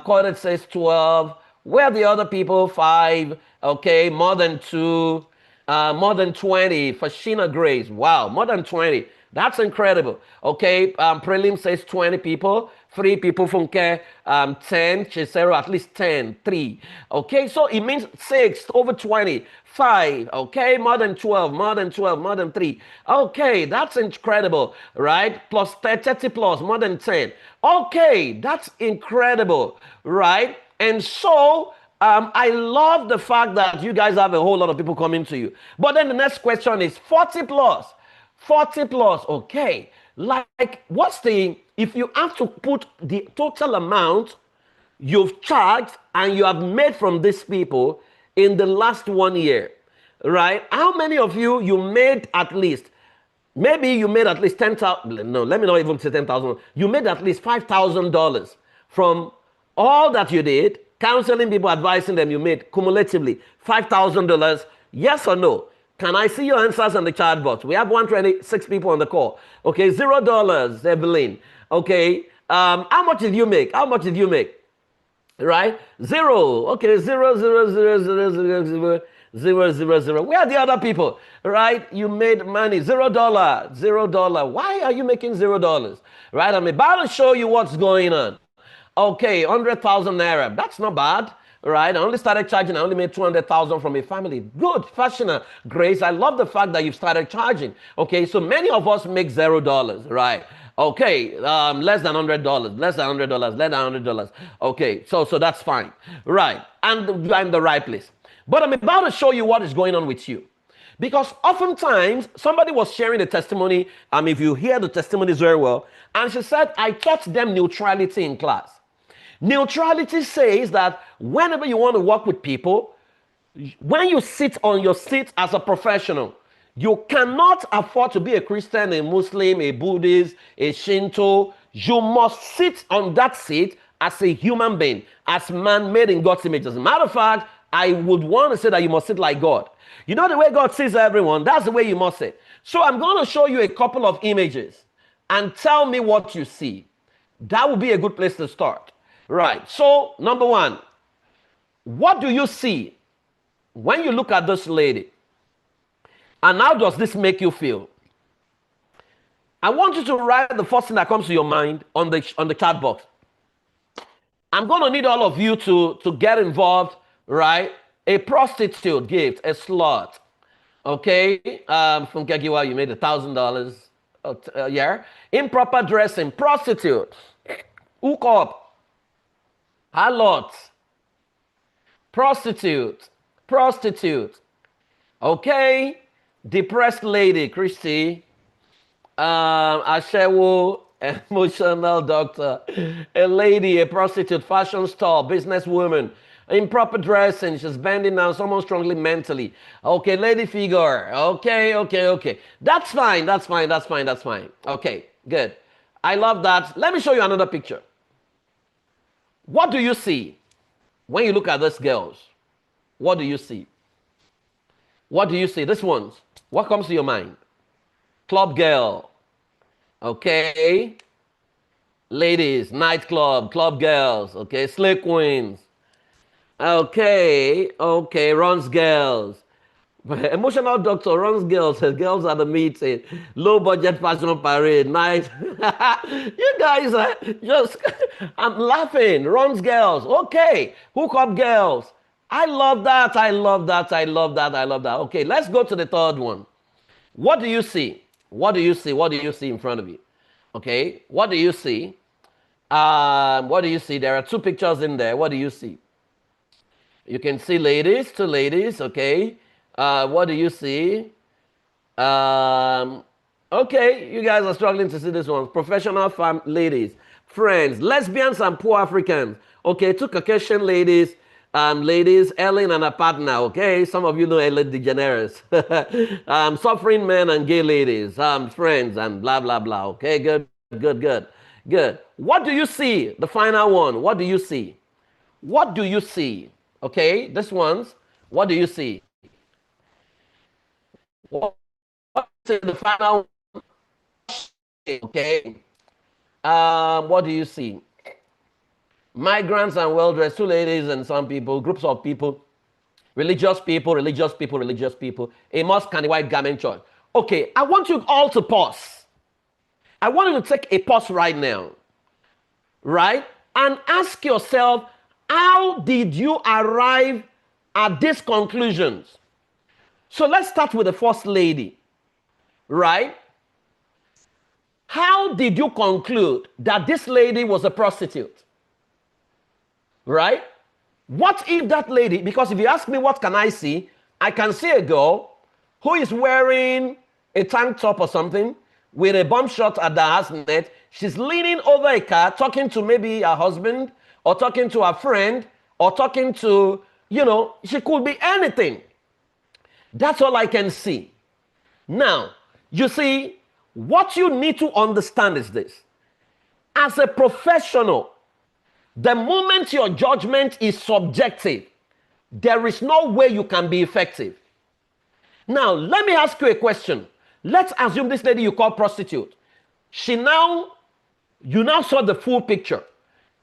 Corded says 12. Where are the other people? 5. Okay, more than 2. More than 20 for Sheena Grace. Wow, more than 20. That's incredible. Okay, Prelim says 20 people. 3 people from Care. 10. Chisero, at least 10. 3. Okay, so it means 6 over 20. 5. Okay, more than 12. More than 12. More than 3. Okay, that's incredible, right? Plus 30 plus, more than 10. Okay, that's incredible, right? And so, I love the fact that you guys have a whole lot of people coming to you. But then the next question is 40 plus. 40 plus, okay. Like, what's if you have to put the total amount you've charged and you have made from these people in the last 1 year, right? How many of you made at least, maybe you made at least 10,000, no, let me not even say 10,000. You made at least $5,000 from all that you did, counseling people, advising them, you made cumulatively $5,000, yes or no? Can I see your answers on the chat box? We have 126 people on the call. Okay, $0, Evelyn. Okay, how much did you make? How much did you make? Right? 0. Okay, 0, 0, 0, 0, 0, 0, 0, 0, 0. Where are the other people? Right? You made money. $0, $0. Why are you making $0? Right? I'm about to show you what's going on. Okay, 100,000 naira. That's not bad, right? I only started charging. I only made 200,000 from a family. Good, fashioner, Grace. I love the fact that you've started charging. Okay, so many of us make $0, right? Okay, less than $100, less than $100, less than $100. Okay, so that's fine, right? And you're in the right place. But I'm about to show you what is going on with you. Because oftentimes, somebody was sharing a testimony, if you hear the testimonies very well, and she said, I taught them neutrality in class. Neutrality says that whenever you want to work with people, when you sit on your seat as a professional, you cannot afford to be a Christian, a Muslim, a Buddhist, a Shinto. You must sit on that seat as a human being, as man made in God's image. As a matter of fact, I would want to say that you must sit like God. You know the way God sees everyone, that's the way you must sit. So I'm going to show you a couple of images and tell me what you see. That would be a good place to start. Right, so number 1, what do you see when you look at this lady? And how does this make you feel? I want you to write the first thing that comes to your mind on the chat box. I'm going to need all of you to get involved, right? A prostitute gift, a slut. Okay, from Kekiwa, you made $1,000 a year. Improper dressing, prostitute, hook up. Harlot, prostitute. Okay, depressed lady, Christy. Ashewo, emotional doctor. A lady, a prostitute, fashion store, businesswoman. Improper dressing, she's bending down, someone strongly mentally. Okay, lady figure. Okay. That's fine. Okay, good. I love that. Let me show you another picture. What do you see when you look at these girls? What do you see? What do you see? These ones. What comes to your mind? Club girl. Okay. Ladies, nightclub, club girls. Okay. Slay queens. Okay. Runs girls. Emotional doctor runs girls. Girls at the meeting. Low budget fashion parade. Night. You guys are just, I'm laughing. Runs girls. Okay. Hook up girls. I love that. Okay, let's go to the third one. What do you see? What do you see in front of you? Okay. What do you see? There are 2 pictures in there. What do you see? You can see ladies, 2 ladies. Okay. What do you see? Okay, you guys are struggling to see this one. Professional ladies, friends, lesbians and poor Africans. Okay, 2 Caucasian ladies. Ladies, Ellen and her partner, okay? Some of you know Ellen DeGeneres. Suffering men and gay ladies, friends, and blah, blah, blah. Okay, good, good, good, good. What do you see? The final one. What do you see? What do you see? Okay, this one's, what do you see? What is the final one? Okay. What do you see? Migrants and well-dressed, two ladies and some people, groups of people, religious people, religious people, religious people, a mosque and a white garment church. Okay, I want you all to pause. I want you to take a pause right now, right? And ask yourself, how did you arrive at these conclusions? So let's start with the first lady, right? How did you conclude that this lady was a prostitute? Right? What if that lady, because if you ask me what can I see, I can see a girl who is wearing a tank top or something with a bum shot at the ass net. She's leaning over a car talking to maybe her husband or talking to her friend or talking to, you know, she could be anything. That's all I can see. Now, you see, what you need to understand is this. As a professional, the moment your judgment is subjective, there is no way you can be effective. Now, let me ask you a question. Let's assume this lady you call prostitute. You now saw the full picture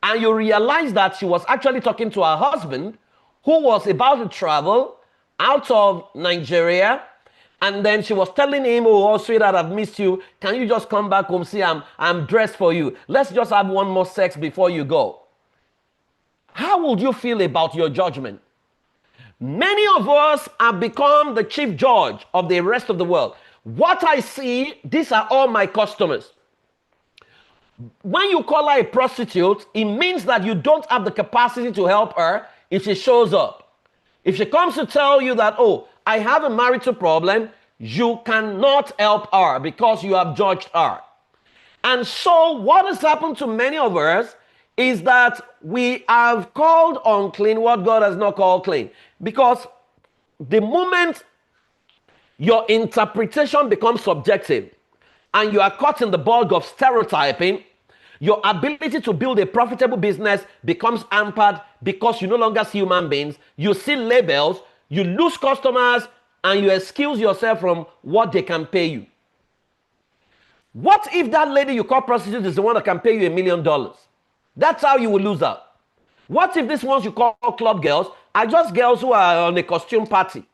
and you realize that she was actually talking to her husband who was about to travel out of Nigeria. And then she was telling him, oh, sweetheart, I've missed you. Can you just come back home? See, I'm dressed for you. Let's just have one more sex before you go. How would you feel about your judgment? Many of us have become the chief judge of the rest of the world. What I see, these are all my customers. When you call her a prostitute, it means that you don't have the capacity to help her if she shows up. If she comes to tell you that, oh, I have a marital problem, you cannot help her because you have judged her. And so what has happened to many of us is that we have called unclean what God has not called clean. Because the moment your interpretation becomes subjective and you are caught in the bog of stereotyping, your ability to build a profitable business becomes hampered because you no longer see human beings. You see labels, you lose customers, and you excuse yourself from what they can pay you. What if that lady you call prostitute is the one that can pay you $1 million? That's how you will lose out. What if these ones you call club girls are just girls who are on a costume party?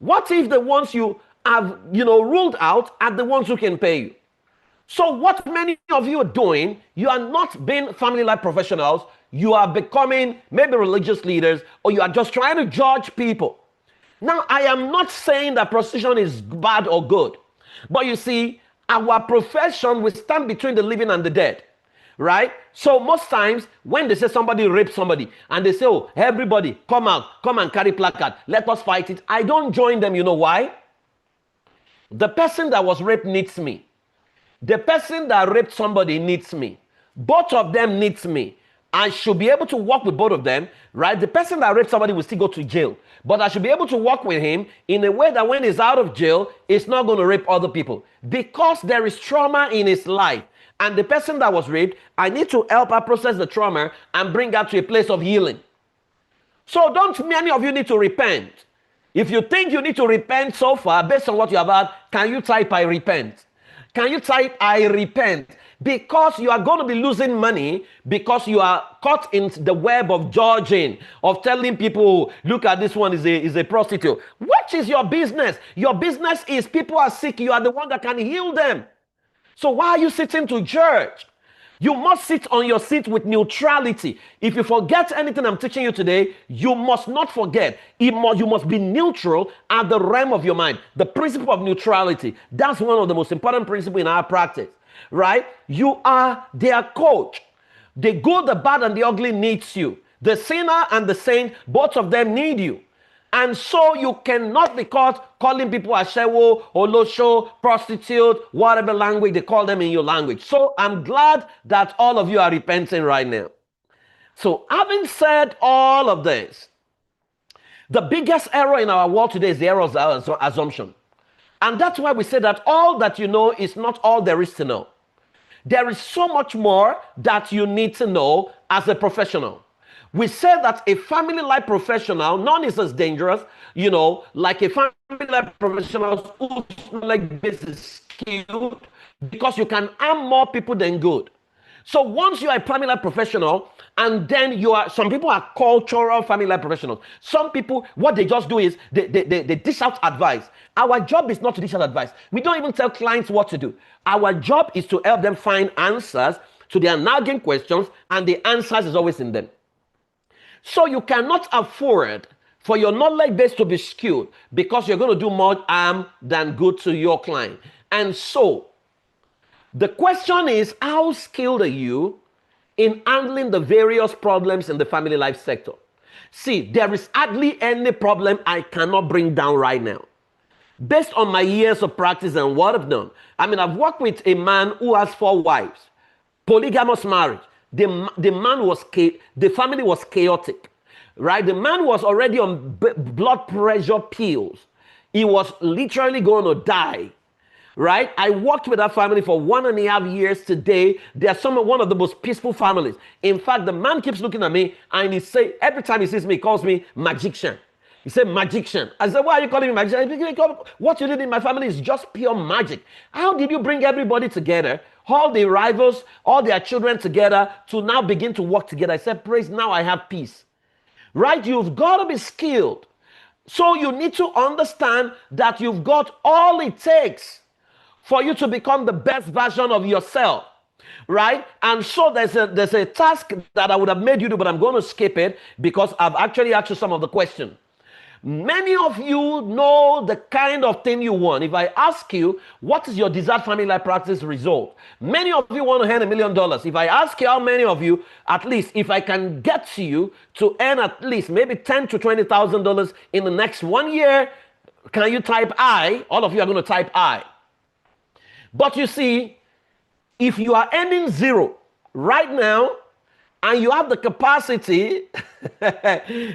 What if the ones you have, ruled out are the ones who can pay you? So what many of you are doing, you are not being family life professionals, you are becoming maybe religious leaders, or you are just trying to judge people. Now, I am not saying that prostitution is bad or good, but you see, our profession will stand between the living and the dead. Right? So most times when they say somebody raped somebody and they say, oh, everybody come out, come and carry placard, let us fight it. I don't join them. You know why? The person that was raped needs me. The person that raped somebody needs me. Both of them needs me. I should be able to work with both of them, right? The person that raped somebody will still go to jail, but I should be able to work with him in a way that when he's out of jail, he's not going to rape other people because there is trauma in his life. And the person that was raped, I need to help her process the trauma and bring her to a place of healing. So don't many of you need to repent. If you think you need to repent so far, based on what you have had, can you type I repent? Can you type I repent? Because you are going to be losing money because you are caught in the web of judging, of telling people, look at this one is a prostitute. What is your business? Your business is people are sick. You are the one that can heal them. So why are you sitting to judge? You must sit on your seat with neutrality. If you forget anything I'm teaching you today, you must not forget. You must be neutral at the realm of your mind. The principle of neutrality. That's one of the most important principles in our practice, right? You are their coach. The good, the bad, and the ugly needs you. The sinner and the saint, both of them need you. And so you cannot be caught calling people ashewo, olosho, prostitute, whatever language they call them in your language. So I'm glad that all of you are repenting right now. So having said all of this, the biggest error in our world today is the error of assumption. And that's why we say that all that you know is not all there is to know. There is so much more that you need to know as a professional. We say that a family life professional, none is as dangerous, like a family life professional whose knowledge base is skewed, because you can harm more people than good. So once you are a family life professional, and then some people are cultural family life professionals. Some people, what they just do is they dish out advice. Our job is not to dish out advice. We don't even tell clients what to do. Our job is to help them find answers to their nagging questions, and the answers is always in them. So you cannot afford for your knowledge base to be skewed, because you're going to do more harm than good to your client. And so the question is, how skilled are you in handling the various problems in the family life sector? See, there is hardly any problem I cannot bring down right now, based on my years of practice and what I've done. I mean, I've worked with a man who has 4 wives, polygamous marriage. The family was chaotic, right? The man was already on blood pressure pills. He was literally going to die. Right? I worked with that family for 1.5 years. Today, they are one of the most peaceful families. In fact, the man keeps looking at me, and every time he sees me, he calls me magician. He said, magician. I said, why are you calling me magician? What you did in my family is just pure magic. How did you bring everybody together, all the rivals, all their children together, to now begin to work together? I said, praise, now I have peace. Right? You've got to be skilled. So you need to understand that you've got all it takes for you to become the best version of yourself, right? And so there's a task that I would have made you do, but I'm going to skip it because I've actually asked you some of the questions. Many of you know the kind of thing you want. If I ask you, what is your desired family life practice result? Many of you want to earn $1 million. If I ask you how many of you, at least, if I can get you to earn at least maybe $10,000 to $20,000 in the next 1 year, can you type I? All of you are going to type I. But you see, if you are earning 0 right now, and you have the capacity,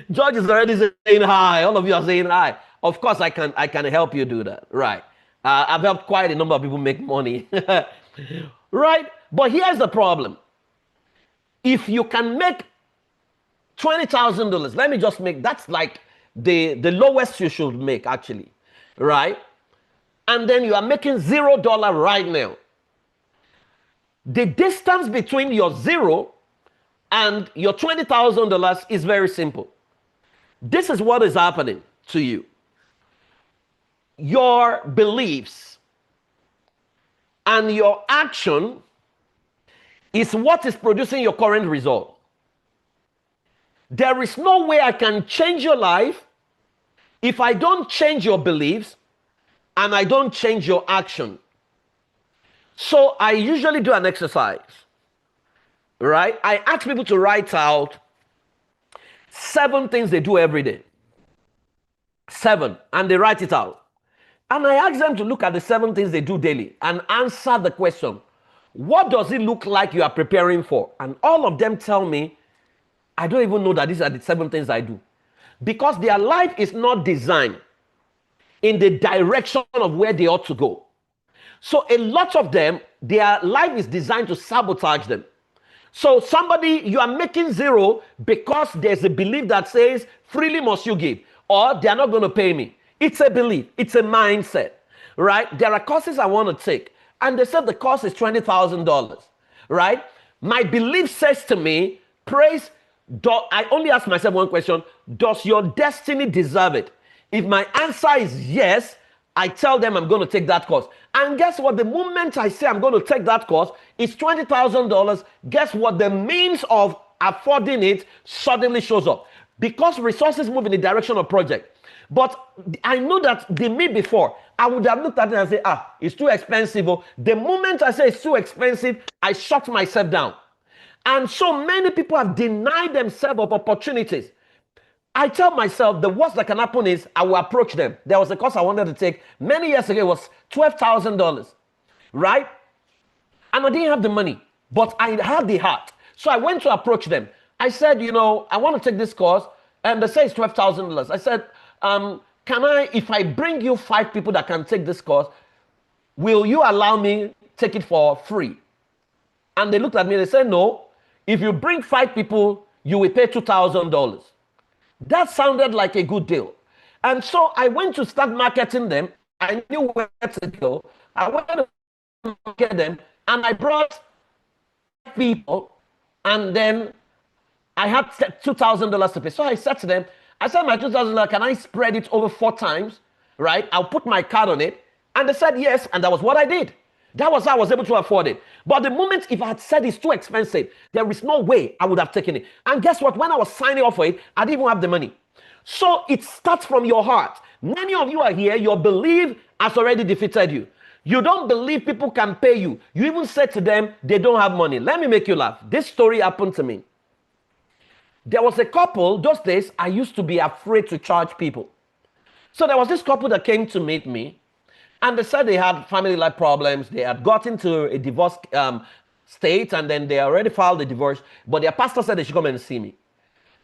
George is already saying hi. All of you are saying hi. Of course, I can help you do that. Right. I've helped quite a number of people make money. Right. But here's the problem. If you can make $20,000, let me just make, that's like the lowest you should make, actually. Right. And then you are making $0 right now. The distance between your 0 and your $20,000 is very simple. This is what is happening to you. Your beliefs and your action is what is producing your current result. There is no way I can change your life if I don't change your beliefs and I don't change your action. So I usually do an exercise, right? I ask people to write out 7 things they do every day. 7, and they write it out. And I ask them to look at the 7 things they do daily and answer the question, what does it look like you are preparing for? And all of them tell me, I don't even know that these are the 7 things I do. Because their life is not designed in the direction of where they ought to go. So a lot of them, their life is designed to sabotage them. So you are making 0 because there's a belief that says, freely must you give, or they're not going to pay me. It's a belief. It's a mindset, right? There are courses I want to take, and they said the course is $20,000, right? My belief says to me, I only ask myself one question, does your destiny deserve it? If my answer is yes, I tell them I'm going to take that course. And guess what? The moment I say I'm going to take that course, it's $20,000. Guess what? The means of affording it suddenly shows up. Because resources move in the direction of project. But I know that me before, I would have looked at it and say, it's too expensive. The moment I say it's too expensive, I shut myself down. And so many people have denied themselves of opportunities. I tell myself the worst that can happen is I will approach them. There was a course I wanted to take many years ago. It was $12,000, right? And I didn't have the money, but I had the heart. So I went to approach them. I said, you know, I want to take this course, and they say it's $12,000. I said, can I, if I bring you 5 people that can take this course, will you allow me take it for free? And they looked at me and they said, no, if you bring 5 people, you will pay $2,000. That sounded like a good deal. And so I went to start marketing them. I knew where to go. I went to market them, and I brought people, and then I had $2,000 to pay. So I said to them, I said, my $2,000, can I spread it over 4 times, right? I'll put my card on it. And they said yes, and that was what I did. That was how I was able to afford it. But the moment if I had said it's too expensive, there is no way I would have taken it. And guess what? When I was signing off for it, I didn't even have the money. So it starts from your heart. Many of you are here, your belief has already defeated you. You don't believe people can pay you. You even said to them, they don't have money. Let me make you laugh. This story happened to me. There was a couple, those days, I used to be afraid to charge people. So there was this couple that came to meet me, and they said they had family life problems. They had got into a divorce state, and then they already filed the divorce, but their pastor said they should come and see me.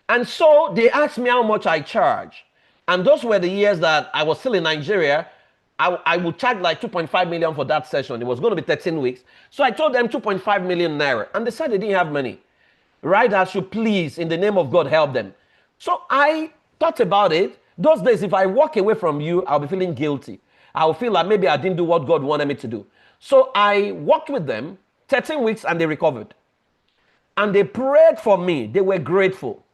And so they asked me how much I charge. And those were the years that I was still in Nigeria. I would charge like 2.5 million for that session. It was going to be 13 weeks. So I told them 2.5 million naira, and they said they didn't have money. Right? I should please, in the name of God, help them. So I thought about it. Those days, if I walk away from you, I'll be feeling guilty. I'll feel like maybe I didn't do what God wanted me to do. So I walked with them 13 weeks, and they recovered. And they prayed for me. They were grateful.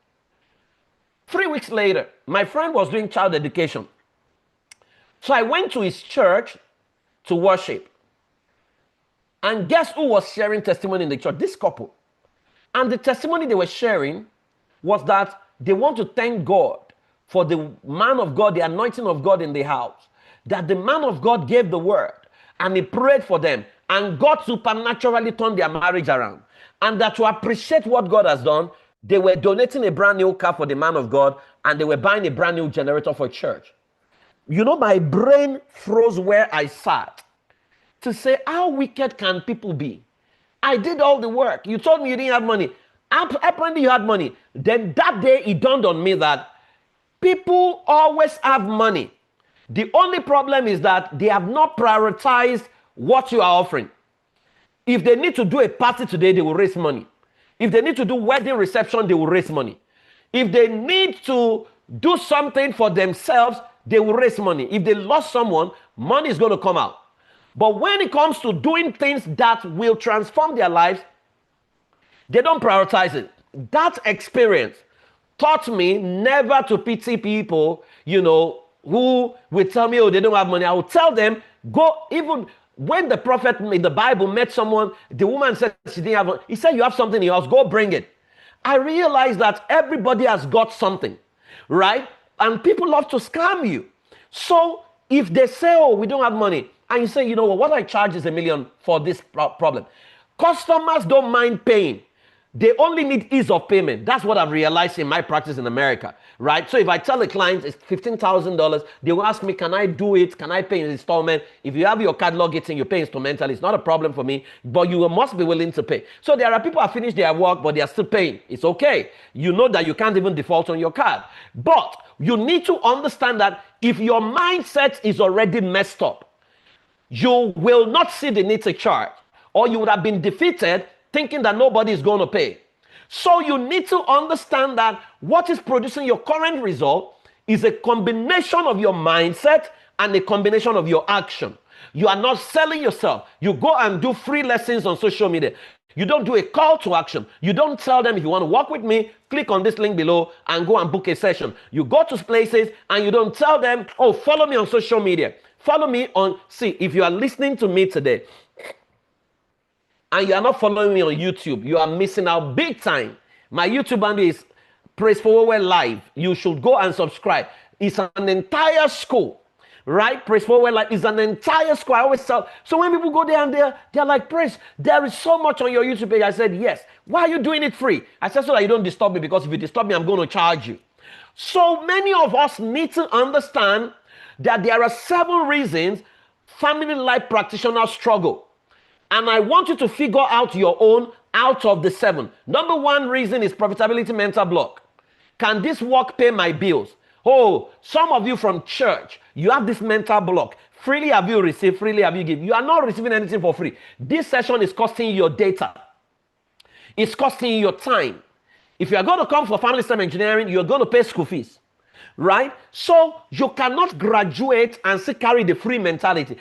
3 weeks later, my friend was doing child education. So I went to his church to worship. And guess who was sharing testimony in the church? This couple. And the testimony they were sharing was that they want to thank God for the man of God, the anointing of God in the house. That the man of God gave the word, and he prayed for them, and God supernaturally turned their marriage around. And that to appreciate what God has done, they were donating a brand new car for the man of God, and they were buying a brand new generator for church. You know, my brain froze where I sat to say, how wicked can people be? I did all the work. You told me you didn't have money. Apparently you had money. Then that day it dawned on me that people always have money. The only problem is that they have not prioritized what you are offering. If they need to do a party today, they will raise money. If they need to do wedding reception, they will raise money. If they need to do something for themselves, they will raise money. If they lost someone, money is going to come out. But when it comes to doing things that will transform their lives, they don't prioritize it. That experience taught me never to pity people, you know, who will tell me, oh, they don't have money. I will tell them, go. Even when the prophet in the Bible met someone, the woman said she didn't have money. He said, you have something in your house, go bring it. I realized that everybody has got something, right? And people love to scam you. So if they say, oh, we don't have money, and you say, you know what I charge is $1 million for this problem. Customers don't mind paying. They only need ease of payment. That's what I've realized in my practice in America, right? So if I tell a client it's $15,000, they will ask me, can I do it? Can I pay in installment? If you have your card, log it in, you pay instrumentally. It's not a problem for me, but you must be willing to pay. So there are people who have finished their work, but they are still paying. It's okay. You know that you can't even default on your card. But you need to understand that if your mindset is already messed up, you will not see the need to charge, or you would have been defeated thinking that nobody is going to pay. So you need to understand that what is producing your current result is a combination of your mindset and a combination of your action. You are not selling yourself. You go and do free lessons on social media. You don't do a call to action. You don't tell them, if you want to work with me, click on this link below and go and book a session. You go to places and you don't tell them, oh, follow me on social media. Follow me on, see, if you are listening to me today and you are not following me on YouTube, you are missing out big time. My YouTube handle is Praise Forward Live. You should go and subscribe. It's an entire school, right? Praise Forward Live is an entire school. I always tell. So when people go there and they're like, Praise, there is so much on your YouTube page. I said, yes. Why are you doing it free? I said, so that you don't disturb me, because if you disturb me, I'm going to charge you. So many of us need to understand that there are 7 reasons family life practitioners struggle. And I want you to figure out your own out of the 7. Number 1 reason is profitability mental block. Can this work pay my bills? Oh, some of you from church, you have this mental block. Freely have you received, freely have you given. You are not receiving anything for free. This session is costing you your data. It's costing you your time. If you are going to come for family STEM engineering, you're going to pay school fees, right? So you cannot graduate and still carry the free mentality.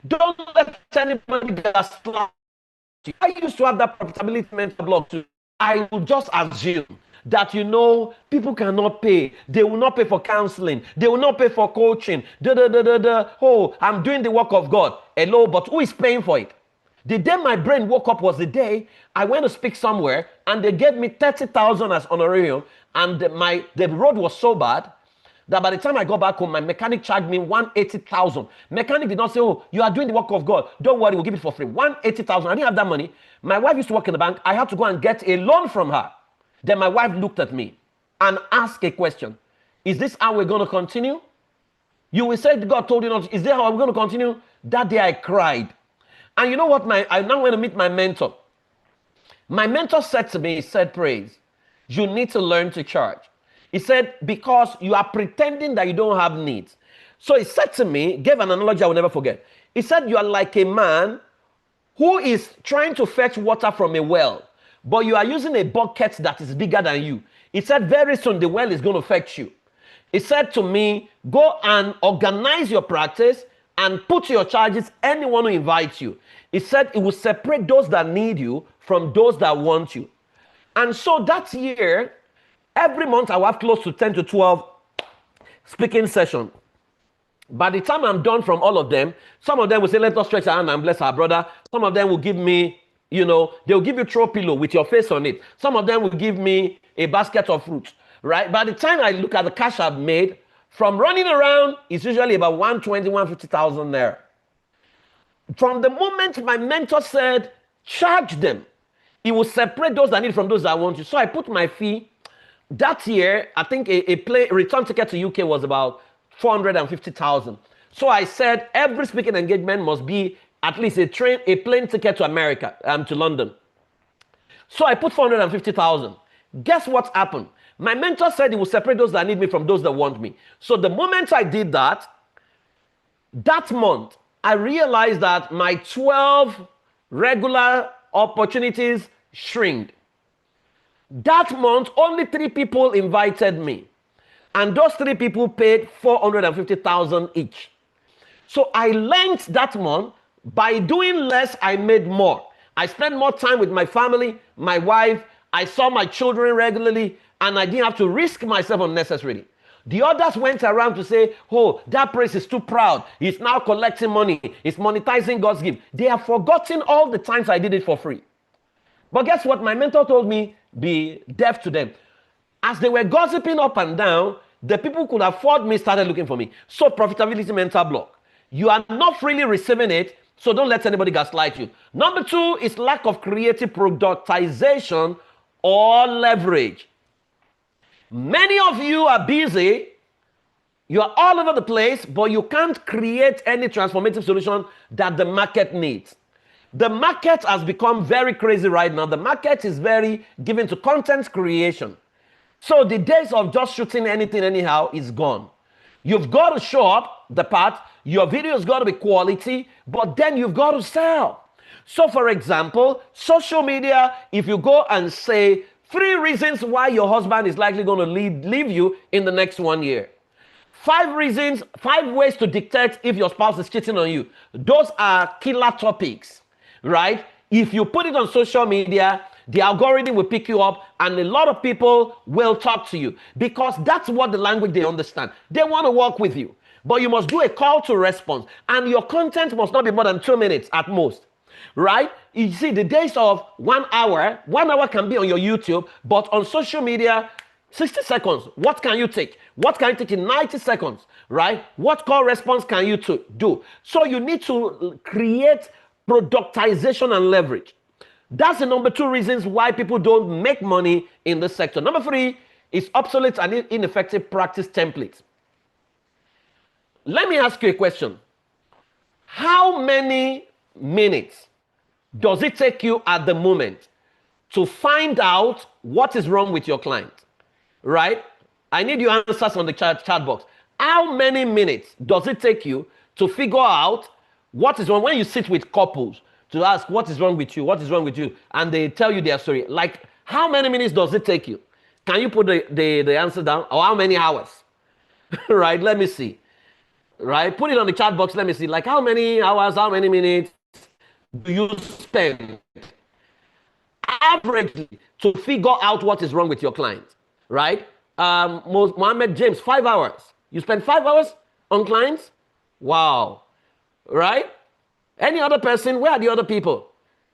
Don't let anybody gaslight you. I used to have that profitability mental block too. I will just assume that, you know, people cannot pay. They will not pay for counseling. They will not pay for coaching. Oh, I'm doing the work of God. Hello, but who is paying for it? The day my brain woke up was the day I went to speak somewhere and they gave me 30,000 as honorarium, and the road was so bad that by the time I got back home, my mechanic charged me 180,000. Mechanic did not say, oh, you are doing the work of God. Don't worry, we'll give it for free. 180,000. I didn't have that money. My wife used to work in the bank. I had to go and get a loan from her. Then my wife looked at me and asked a question. Is this how we're going to continue? You will say God told you not. Is this how I'm going to continue? That day I cried. And you know what? I now want to meet my mentor. My mentor said to me, he said, Praise, you need to learn to charge. He said, because you are pretending that you don't have needs. So he said to me, gave an analogy I will never forget. He said, you are like a man who is trying to fetch water from a well, but you are using a bucket that is bigger than you. He said, very soon the well is going to fetch you. He said to me, go and organize your practice and put your charges anyone who invites you. He said it will separate those that need you from those that want you. And so that year, every month I will have close to 10 to 12 speaking sessions. By the time I'm done from all of them, some of them will say, let us stretch our hand and bless our brother. Some of them will give me, you know, they'll give you throw pillow with your face on it. Some of them will give me a basket of fruits, right? By the time I look at the cash I've made, from running around, it's usually about 120, 150,000 there. From the moment my mentor said, charge them, it will separate those that need from those that want you. So I put my fee. That year, I think a return ticket to UK was about 450,000. So I said every speaking engagement must be at least a plane ticket to America, to London. So I put 450,000. Guess what happened? My mentor said he will separate those that need me from those that want me. So the moment I did that, that month, I realized that my 12 regular opportunities shrinked. That month, only 3 people invited me. And those 3 people paid 450,000 each. So I learned that month, by doing less, I made more. I spent more time with my family, my wife. I saw my children regularly, and I didn't have to risk myself unnecessarily. The others went around to say, oh, that priest is too proud. He's now collecting money. He's monetizing God's gift. They have forgotten all the times I did it for free. But guess what? My mentor told me, be deaf to them. As they were gossiping up and down, the people who could afford me started looking for me. So profitability mental block. You are not freely receiving it, so don't let anybody gaslight you. Number 2 is lack of creative productization or leverage. Many of you are busy. You are all over the place, but you can't create any transformative solution that the market needs. The market has become very crazy right now. The market is very given to content creation. So the days of just shooting anything anyhow is gone. You've got to show up the part. Your video's got to be quality, but then you've got to sell. So for example, social media, if you go and say 3 reasons why your husband is likely going to leave you in the next 1 year. 5 reasons, 5 ways to detect if your spouse is cheating on you. Those are killer topics, right? If you put it on social media, the algorithm will pick you up and a lot of people will talk to you because that's what the language they understand. They want to work with you, but you must do a call to response and your content must not be more than 2 minutes at most, right? You see, the days of 1 hour, 1 hour can be on your YouTube, but on social media, 60 seconds. What can you take? What can you take in 90 seconds, right? What call response can you do? So you need to create productization and leverage. That's the number 2 reasons why people don't make money in this sector. Number 3 is obsolete and ineffective practice templates. Let me ask you a question. How many minutes does it take you at the moment to find out what is wrong with your client, right? I need your answers on the chat box. How many minutes does it take you to figure out what is wrong when you sit with couples to ask what is wrong with you, what is wrong with you, and they tell you their story? Like, how many minutes does it take you? Can you put the answer down? Or how many hours? Right, let me see. Right, put it on the chat box. Let me see. Like, how many hours, how many minutes do you spend averagely to figure out what is wrong with your client? Right? Mohammed James, 5 hours. You spend 5 hours on clients? Wow. Right? Any other person? Where are the other people?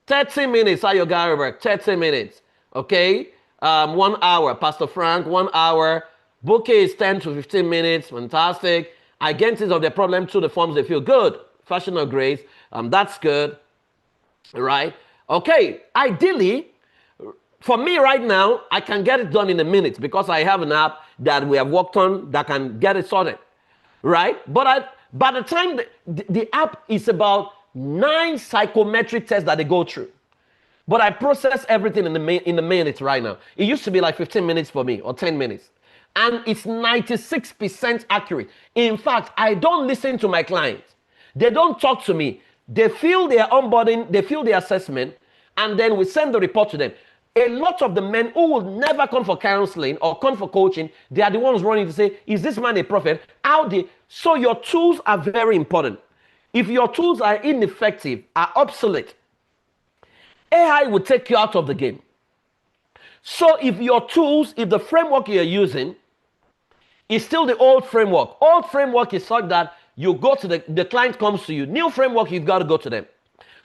30 minutes, Ayo Garberg, 30 minutes. Okay? 1 hour. Pastor Frank, 1 hour. Bouquet is 10 to 15 minutes. Fantastic. Identities of their problem through the forms they feel good. Fashion or grace. That's good. Right? Okay. Ideally, for me right now, I can get it done in a minute because I have an app that we have worked on that can get it sorted. Right? But by the time the app is about 9 psychometric tests that they go through. But I process everything in the minutes right now. It used to be like 15 minutes for me or 10 minutes. And it's 96% accurate. In fact, I don't listen to my clients. They don't talk to me. They fill their onboarding, they fill their assessment, and then we send the report to them. A lot of the men who will never come for counseling or come for coaching, they are the ones running to say, is this man a prophet? So your tools are very important. If your tools are ineffective, are obsolete, AI will take you out of the game. So if your tools, if the framework you're using is still the old framework is such that you go to the client comes to you. New framework, you've got to go to them.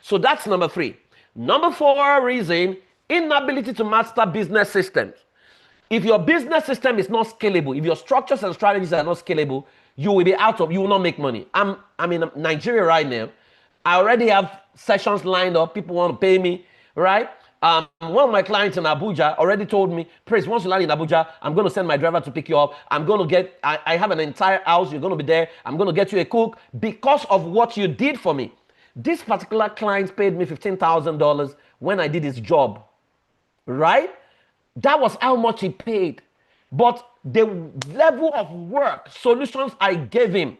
So that's number 3. Number 4 reason, inability to master business systems. If your business system is not scalable, if your structures and strategies are not scalable, you will not make money. I'm in Nigeria right now. I already have sessions lined up. People want to pay me, right? One of my clients in Abuja already told me, Praise, once you land in Abuja, I'm going to send my driver to pick you up. I have an entire house. You're going to be there. I'm going to get you a cook because of what you did for me. This particular client paid me $15,000 when I did his job, right? That was how much he paid. But the level of work, solutions I gave him,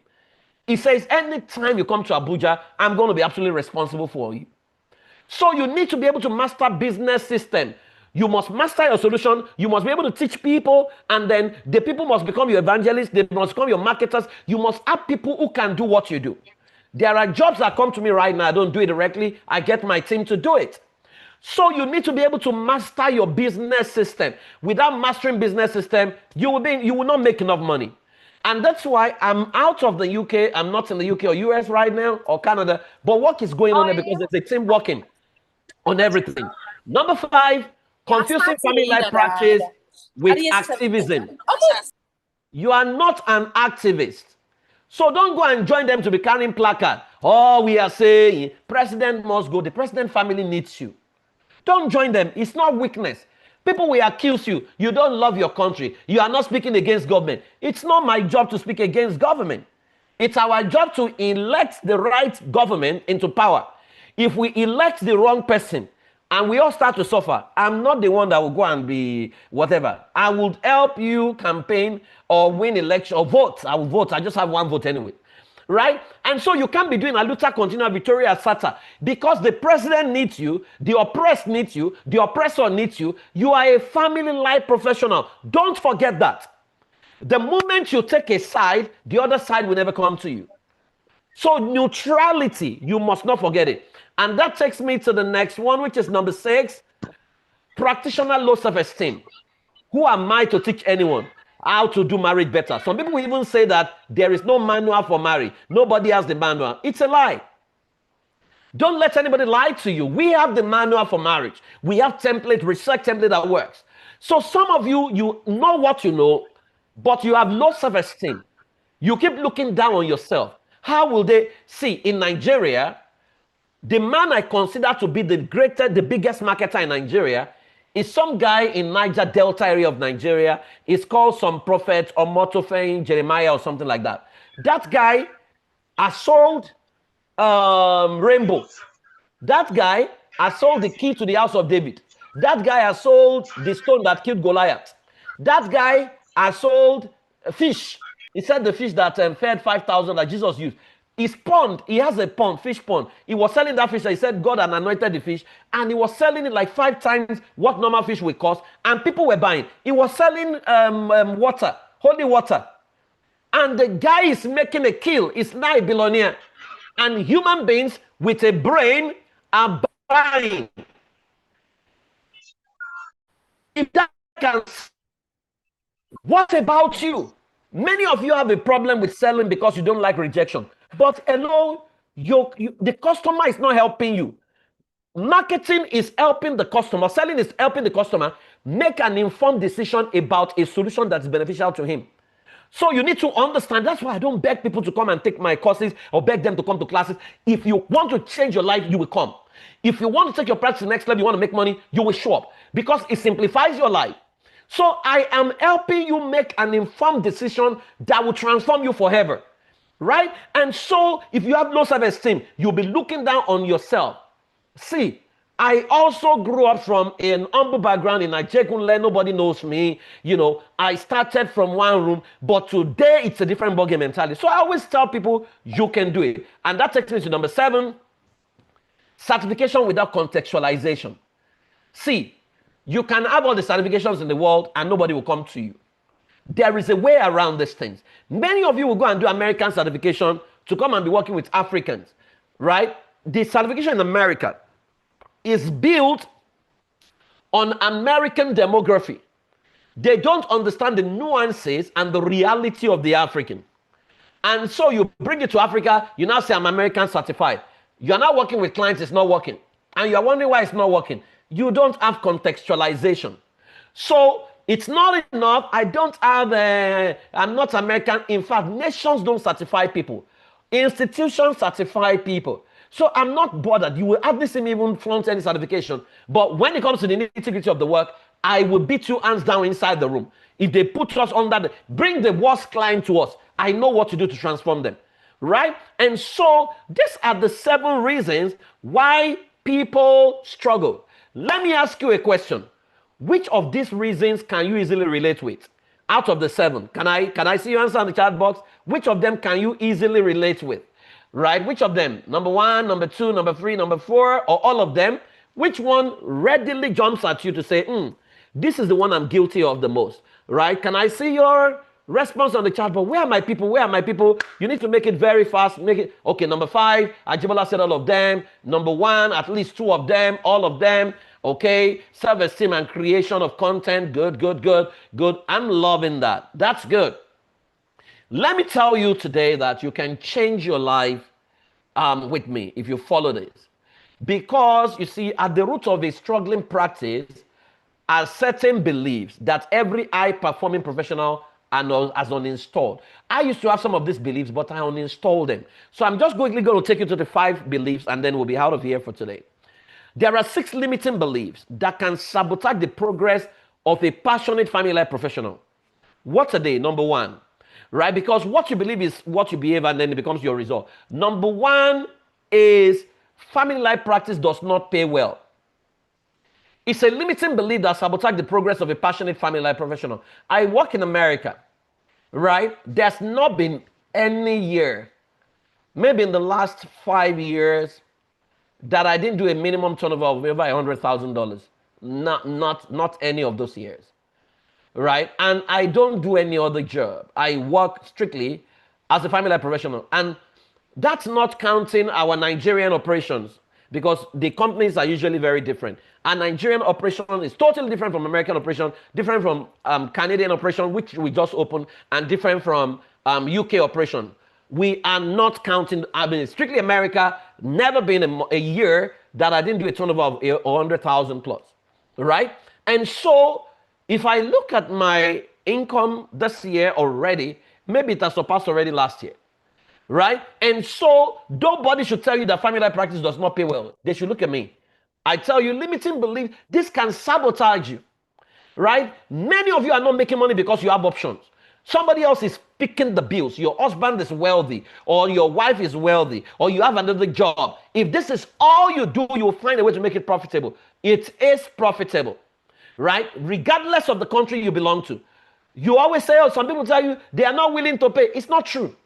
he says, anytime you come to Abuja, I'm going to be absolutely responsible for you. So you need to be able to master business system. You must master your solution. You must be able to teach people, and then the people must become your evangelists. They must become your marketers. You must have people who can do what you do. There are jobs that come to me right now. I don't do it directly. I get my team to do it. So you need to be able to master your business system. Without mastering business system, you will not make enough money. And that's why I'm out of the UK. I'm not in the UK or US right now or Canada, but work is going on there because there's a team working on everything. Number 5, confusing family life practice with activism. You are not an activist. So don't go and join them to be carrying placard. Oh, we are saying president must go. The president family needs you. Don't join them. It's not weakness. People will accuse you. You don't love your country. You are not speaking against government. It's not my job to speak against government. It's our job to elect the right government into power. If we elect the wrong person and we all start to suffer, I'm not the one that will go and be whatever. I will help you campaign or win election or vote. I will vote. I just have one vote anyway. Right? And so you can't be doing a luta continua Victoria Sata because the president needs you, the oppressed needs you, the oppressor needs you. You are a family life professional. Don't forget that. The moment you take a side, the other side will never come to you. So neutrality, you must not forget it. And that takes me to the next one, which is number 6, practitioner low self-esteem. Who am I to teach anyone how to do marriage better? Some people will even say that there is no manual for marriage. Nobody has the manual. It's a lie. Don't let anybody lie to you. We have the manual for marriage. We have template, research template that works. So some of you, you know what you know, but you have low self-esteem. You keep looking down on yourself. How will they see? In Nigeria, the man I consider to be the biggest marketer in Nigeria is some guy in Niger Delta area of Nigeria. It's called some prophet or Motofein Jeremiah or something like that. That guy has sold rainbow. That guy has sold the key to the house of David. That guy has sold the stone that killed Goliath. That guy has sold fish. He said the fish that fed 5,000 that Jesus used. His pond, he has a pond, fish pond. He was selling that fish. He said God had anointed the fish, and he was selling it like 5 times what normal fish would cost, and people were buying. He was selling water, holy water. And the guy is making a kill. He's now a billionaire. And human beings with a brain are buying. If that can, what about you? Many of you have a problem with selling because you don't like rejection. But hello, the customer is not helping you. Marketing is helping the customer. Selling is helping the customer make an informed decision about a solution that's beneficial to him. So you need to understand. That's why I don't beg people to come and take my courses or beg them to come to classes. If you want to change your life, you will come. If you want to take your practice to the next level, you want to make money, you will show up because it simplifies your life. So I am helping you make an informed decision that will transform you forever, right? And so if you have low self-esteem, you'll be looking down on yourself. See, I also grew up from an humble background in Ajegunle. Nobody knows me. You know, I started from one room, but today it's a different ballgame mentality. So I always tell people you can do it. And that takes me to number 7, certification without contextualization. See, you can have all the certifications in the world and nobody will come to you. There is a way around these things. Many of you will go and do American certification to come and be working with Africans, right? The certification in America is built on American demography. They don't understand the nuances and the reality of the African. And so you bring it to Africa, you now say I'm American certified. You're not working with clients, it's not working. And you're wondering why it's not working. You don't have contextualization. So it's not enough. I'm not American. In fact, nations don't certify people. Institutions certify people. So I'm not bothered. You will hardly see me even flaunt any certification. But when it comes to the nitty-gritty of the work, I will beat you hands down inside the room. If they put us under bring the worst client to us, I know what to do to transform them. Right? And so these are the 7 reasons why people struggle. Let me ask you a question. Which of these reasons can you easily relate with? Out of the 7, can I see your answer in the chat box? Which of them can you easily relate with? Right? Which of them? Number 1, number 2, number 3, number 4, or all of them? Which one readily jumps at you to say, this is the one I'm guilty of the most? Right? Can I see your response on the chat box? Where are my people? Where are my people? You need to make it very fast. Make it okay. Number 5, Ajibola said all of them. Number 1, at least 2 of them, all of them. Okay, self-esteem and creation of content. Good, good, good, good. I'm loving that. That's good. Let me tell you today that you can change your life with me if you follow this. Because you see, at the root of a struggling practice are certain beliefs that every high-performing professional has uninstalled. I used to have some of these beliefs, but I uninstalled them. So I'm just quickly going to take you to the 5 beliefs, and then we'll be out of here for today. There are 6 limiting beliefs that can sabotage the progress of a passionate family life professional. What are they? Number 1. Right? Because what you believe is what you behave, and then it becomes your result. Number 1 is family life practice does not pay well. It's a limiting belief that sabotages the progress of a passionate family life professional. I work in America, right? There's not been any year, maybe in the last 5 years, that I didn't do a minimum turnover of over $100,000. Not any of those years. Right? And I don't do any other job. I work strictly as a family life professional. And that's not counting our Nigerian operations, because the companies are usually very different. A Nigerian operation is totally different from American operation, different from Canadian operation, which we just opened, and different from UK operation. We are not counting, I mean, strictly America, never been a year that I didn't do a turnover of 100,000 plus. Right? And so, if I look at my income this year already, maybe it has surpassed already last year, right? And so nobody should tell you that family life practice does not pay well. They should look at me. I tell you, limiting belief, this can sabotage you, right? Many of you are not making money because you have options. Somebody else is picking the bills. Your husband is wealthy, or your wife is wealthy, or you have another job. If this is all you do, you will find a way to make it profitable. It is profitable, right? Regardless of the country you belong to. You always say, oh, some people tell you they are not willing to pay. It's not true.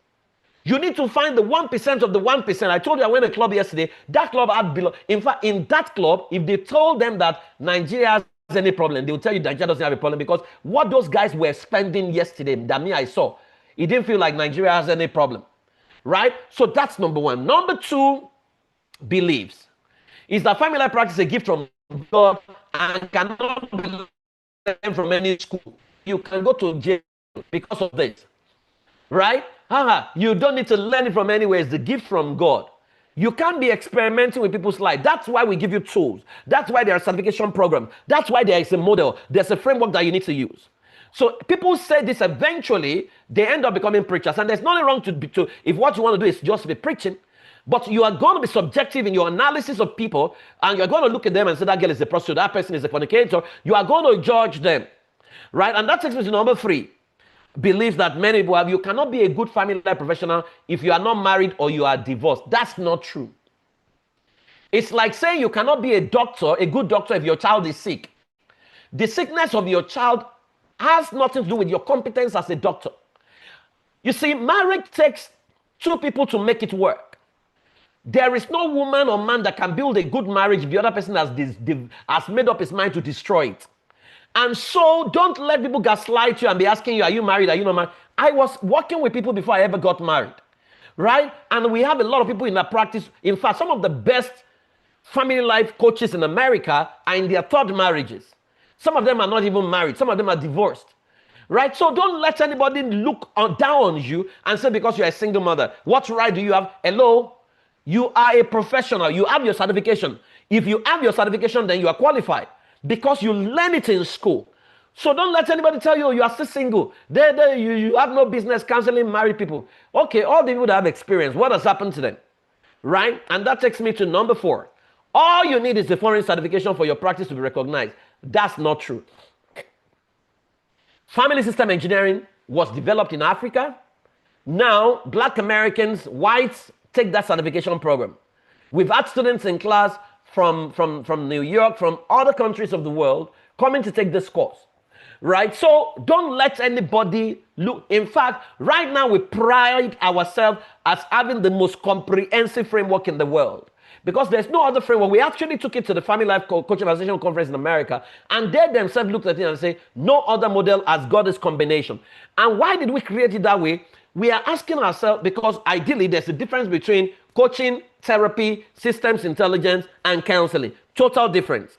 You need to find the 1% of the 1%. I told you I went to a club yesterday. That club had below. In fact, in that club, if they told them that Nigeria has any problem, they will tell you Nigeria doesn't have a problem, because what those guys were spending yesterday, that me I saw, it didn't feel like Nigeria has any problem, right? So that's number one. Number two, beliefs. Is that family life practice a gift from God and cannot be learned from any school? You can go to jail because of this, right? You don't need to learn it from anywhere. It's the gift from God. You can't be experimenting with people's life. That's why we give you tools. That's why there are certification programs. That's why there is a model. There's a framework that you need to use. So people say this, eventually they end up becoming preachers. And there's nothing wrong to if what you want to do is just be preaching, but you are going to be subjective in your analysis of people, and you're going to look at them and say that girl is a prostitute, that person is a fornicator. You are going to judge them, right? And that takes me to number three. Beliefs that many people have. You cannot be a good family life professional if you are not married or you are divorced. That's not true. It's like saying you cannot be a doctor, a good doctor, if your child is sick. The sickness of your child has nothing to do with your competence as a doctor. You see, marriage takes two people to make it work. There is no woman or man that can build a good marriage if the other person has made up his mind to destroy it. And so don't let people gaslight you and be asking you, are you married? Are you not married? I was working with people before I ever got married, right? And we have a lot of people in that practice. In fact, some of the best family life coaches in America are in their third marriages. Some of them are not even married. Some of them are divorced, right? So don't let anybody look down on you and say because you're a single mother, what right do you have? Hello? You are a professional. You have your certification. If you have your certification, then you are qualified, because you learn it in school. So don't let anybody tell you, you are still single. You have no business counseling married people. Okay, all the people that have experience, what has happened to them? Right? And that takes me to number four. All you need is the foreign certification for your practice to be recognized. That's not true. Family system engineering was developed in Africa. Now, Black Americans, whites, take that certification program. We've had students in class from New York, from other countries of the world, coming to take this course, right? So don't let anybody look. In fact, right now we pride ourselves as having the most comprehensive framework in the world, because there's no other framework. We actually took it to the Family Life Coaching Association Conference in America, and they themselves looked at it and say, no other model has got this combination. And why did we create it that way? We are asking ourselves, because ideally there's a difference between coaching, therapy, systems intelligence, and counseling. Total difference.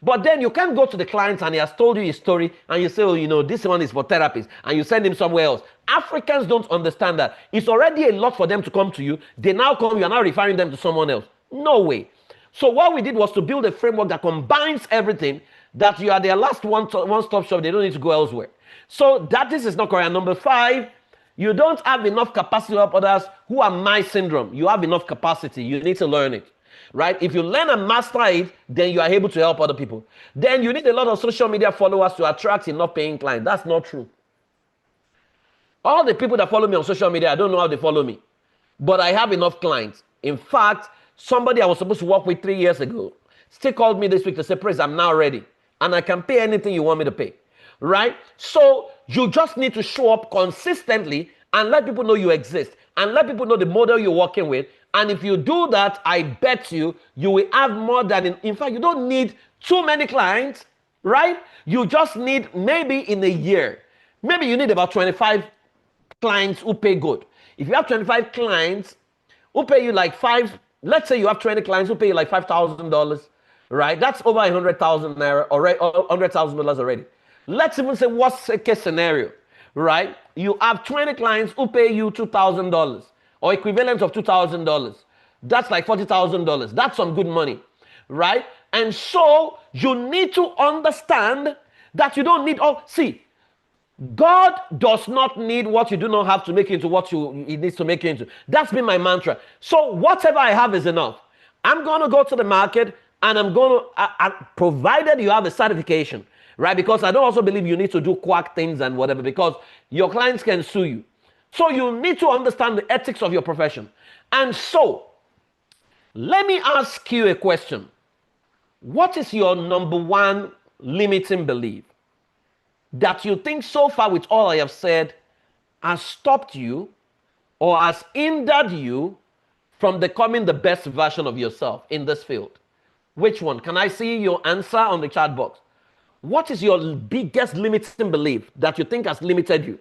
But then you can't go to the client and he has told you his story and you say, oh, you know, this one is for therapists, and you send him somewhere else. Africans don't understand that. It's already a lot for them to come to you. They now come, you are now referring them to someone else. No way. So what we did was to build a framework that combines everything, that you are their last one-stop shop. They don't need to go elsewhere. So this is not correct. And number five, you don't have enough capacity to help others who are my syndrome. You have enough capacity. You need to learn it, right? If you learn and master it, then you are able to help other people. Then you need a lot of social media followers to attract enough paying clients. That's not true. All the people that follow me on social media, I don't know how they follow me, but I have enough clients. In fact, somebody I was supposed to work with 3 years ago still called me this week to say, Praise, I'm now ready, and I can pay anything you want me to pay. Right? So you just need to show up consistently and let people know you exist, and let people know the model you're working with. And if you do that, I bet you will have more than, in fact, you don't need too many clients, right? You just need, maybe in a year, maybe you need about 25 clients who pay good. If you have 25 clients who pay you like let's say you have 20 clients who pay you like $5,000, right? That's over 100,000 naira already, $100,000 already. Let's even say worst case scenario, right? You have 20 clients who pay you $2,000 or equivalent of $2,000. That's like $40,000. That's some good money, right? And so you need to understand that you don't need see, God does not need what you do not have to make into what He needs to make you into. That's been my mantra. So whatever I have is enough. I'm going to go to the market and I'm going to, provided you have a certification, right? Because I don't also believe you need to do quack things and whatever, because your clients can sue you. So you need to understand the ethics of your profession. And so, let me ask you a question. What is your number one limiting belief that you think so far with all I have said has stopped you or has hindered you from becoming the best version of yourself in this field? Which one? Can I see your answer on the chat box? What is your biggest limiting belief that you think has limited you?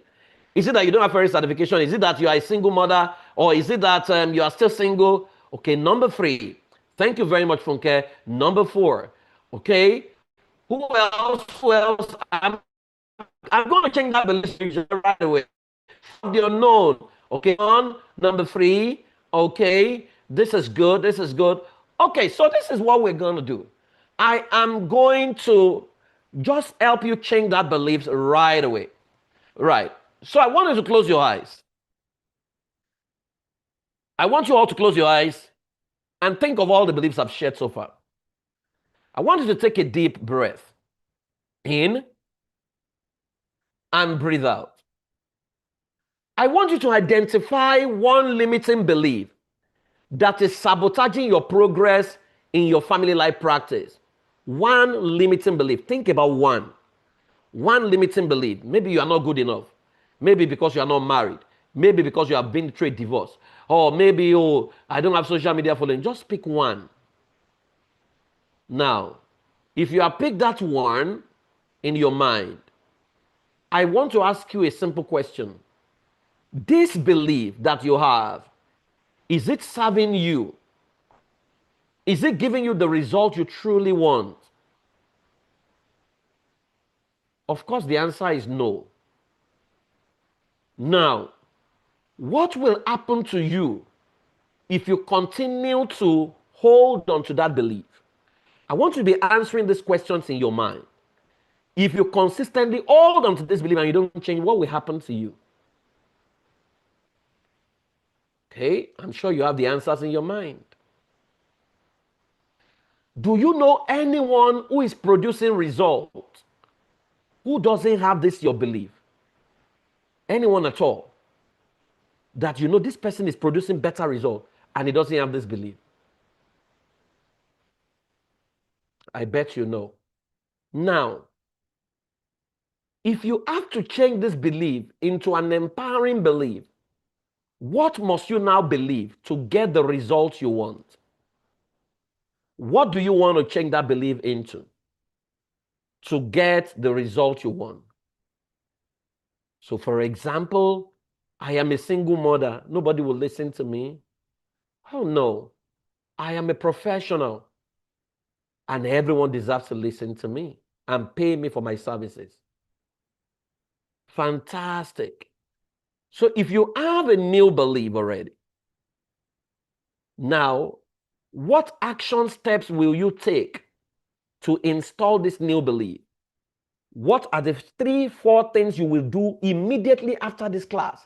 Is it that you don't have a certification? Is it that you are a single mother? Or is it that you are still single? Okay, number 3. Thank you very much, Funke. Number 4. Okay. Who else? Who else? I'm going to change that belief right away. The unknown. Okay, on number 3. Okay, this is good. This is good. Okay, so this is what we're going to do. I am going to just help you change that beliefs right away. Right. So I want you to close your eyes. I want you all to close your eyes and think of all the beliefs I've shared so far. I want you to take a deep breath in and breathe out. I want you to identify one limiting belief that is sabotaging your progress in your family life practice. One limiting belief. Think about one. One limiting belief. Maybe you are not good enough. Maybe because you are not married. Maybe because you have been through a divorce. Or maybe, oh, I don't have social media following. Just pick one. Now, if you have picked that one in your mind, I want to ask you a simple question. This belief that you have, is it serving you? Is it giving you the result you truly want? Of course, the answer is no. Now, what will happen to you if you continue to hold on to that belief? I want you to be answering these questions in your mind. If you consistently hold on to this belief and you don't change, what will happen to you? Okay, I'm sure you have the answers in your mind. Do you know anyone who is producing results who doesn't have this your belief? Anyone at all? That you know this person is producing better results and he doesn't have this belief? I bet you know. Now, if you have to change this belief into an empowering belief, what must you now believe to get the results you want? What do you want to change that belief into to get the result you want? So, for example, I am a single mother. Nobody will listen to me. Oh no, I am a professional and everyone deserves to listen to me and pay me for my services. Fantastic. So if you have a new belief already, now, what action steps will you take to install this new belief? What are the 3-4 things you will do immediately after this class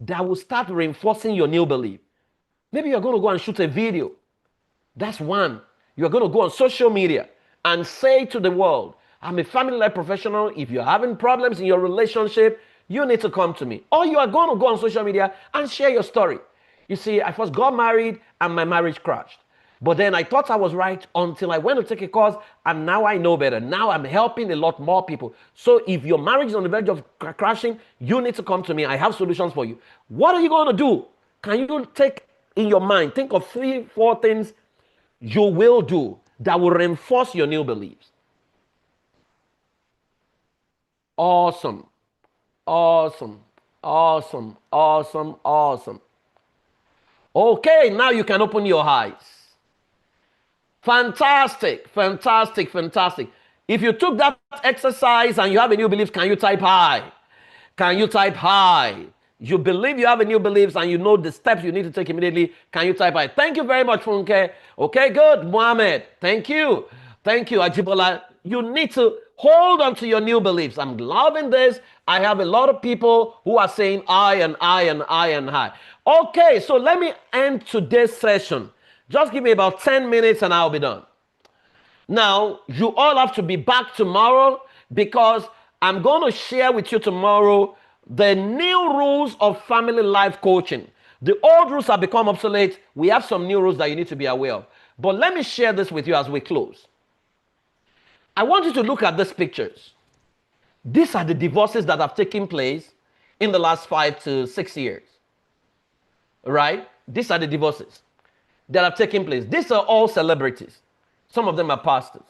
that will start reinforcing your new belief? Maybe you're going to go and shoot a video. That's one. You're going to go on social media and say to the world, I'm a family life professional. If you're having problems in your relationship, you need to come to me. Or you are going to go on social media and share your story. You see, I first got married and my marriage crashed. But then I thought I was right until I went to take a course and now I know better. Now I'm helping a lot more people. So if your marriage is on the verge of crashing, you need to come to me. I have solutions for you. What are you going to do? Can you take in your mind, think of 3-4 things you will do that will reinforce your new beliefs? Awesome. Awesome. Awesome. Awesome. Awesome. Okay, now you can open your eyes. Fantastic. Fantastic. Fantastic. If you took that exercise and you have a new belief, can you type hi? Can you type hi? You believe you have a new beliefs and you know the steps you need to take immediately. Can you type hi? Thank you very much, Funke. Okay, good. Mohammed, thank you. Thank you, Ajibola. You need to hold on to your new beliefs. I'm loving this. I have a lot of people who are saying I and I and I and I. Okay, so let me end today's session. Just give me about 10 minutes and I'll be done. Now, you all have to be back tomorrow because I'm going to share with you tomorrow the new rules of family life coaching. The old rules have become obsolete. We have some new rules that you need to be aware of. But let me share this with you as we close. I want you to look at these pictures. These are the divorces that have taken place in the last 5 to 6 years. Right? These are the divorces that have taken place. These are all celebrities. Some of them are pastors.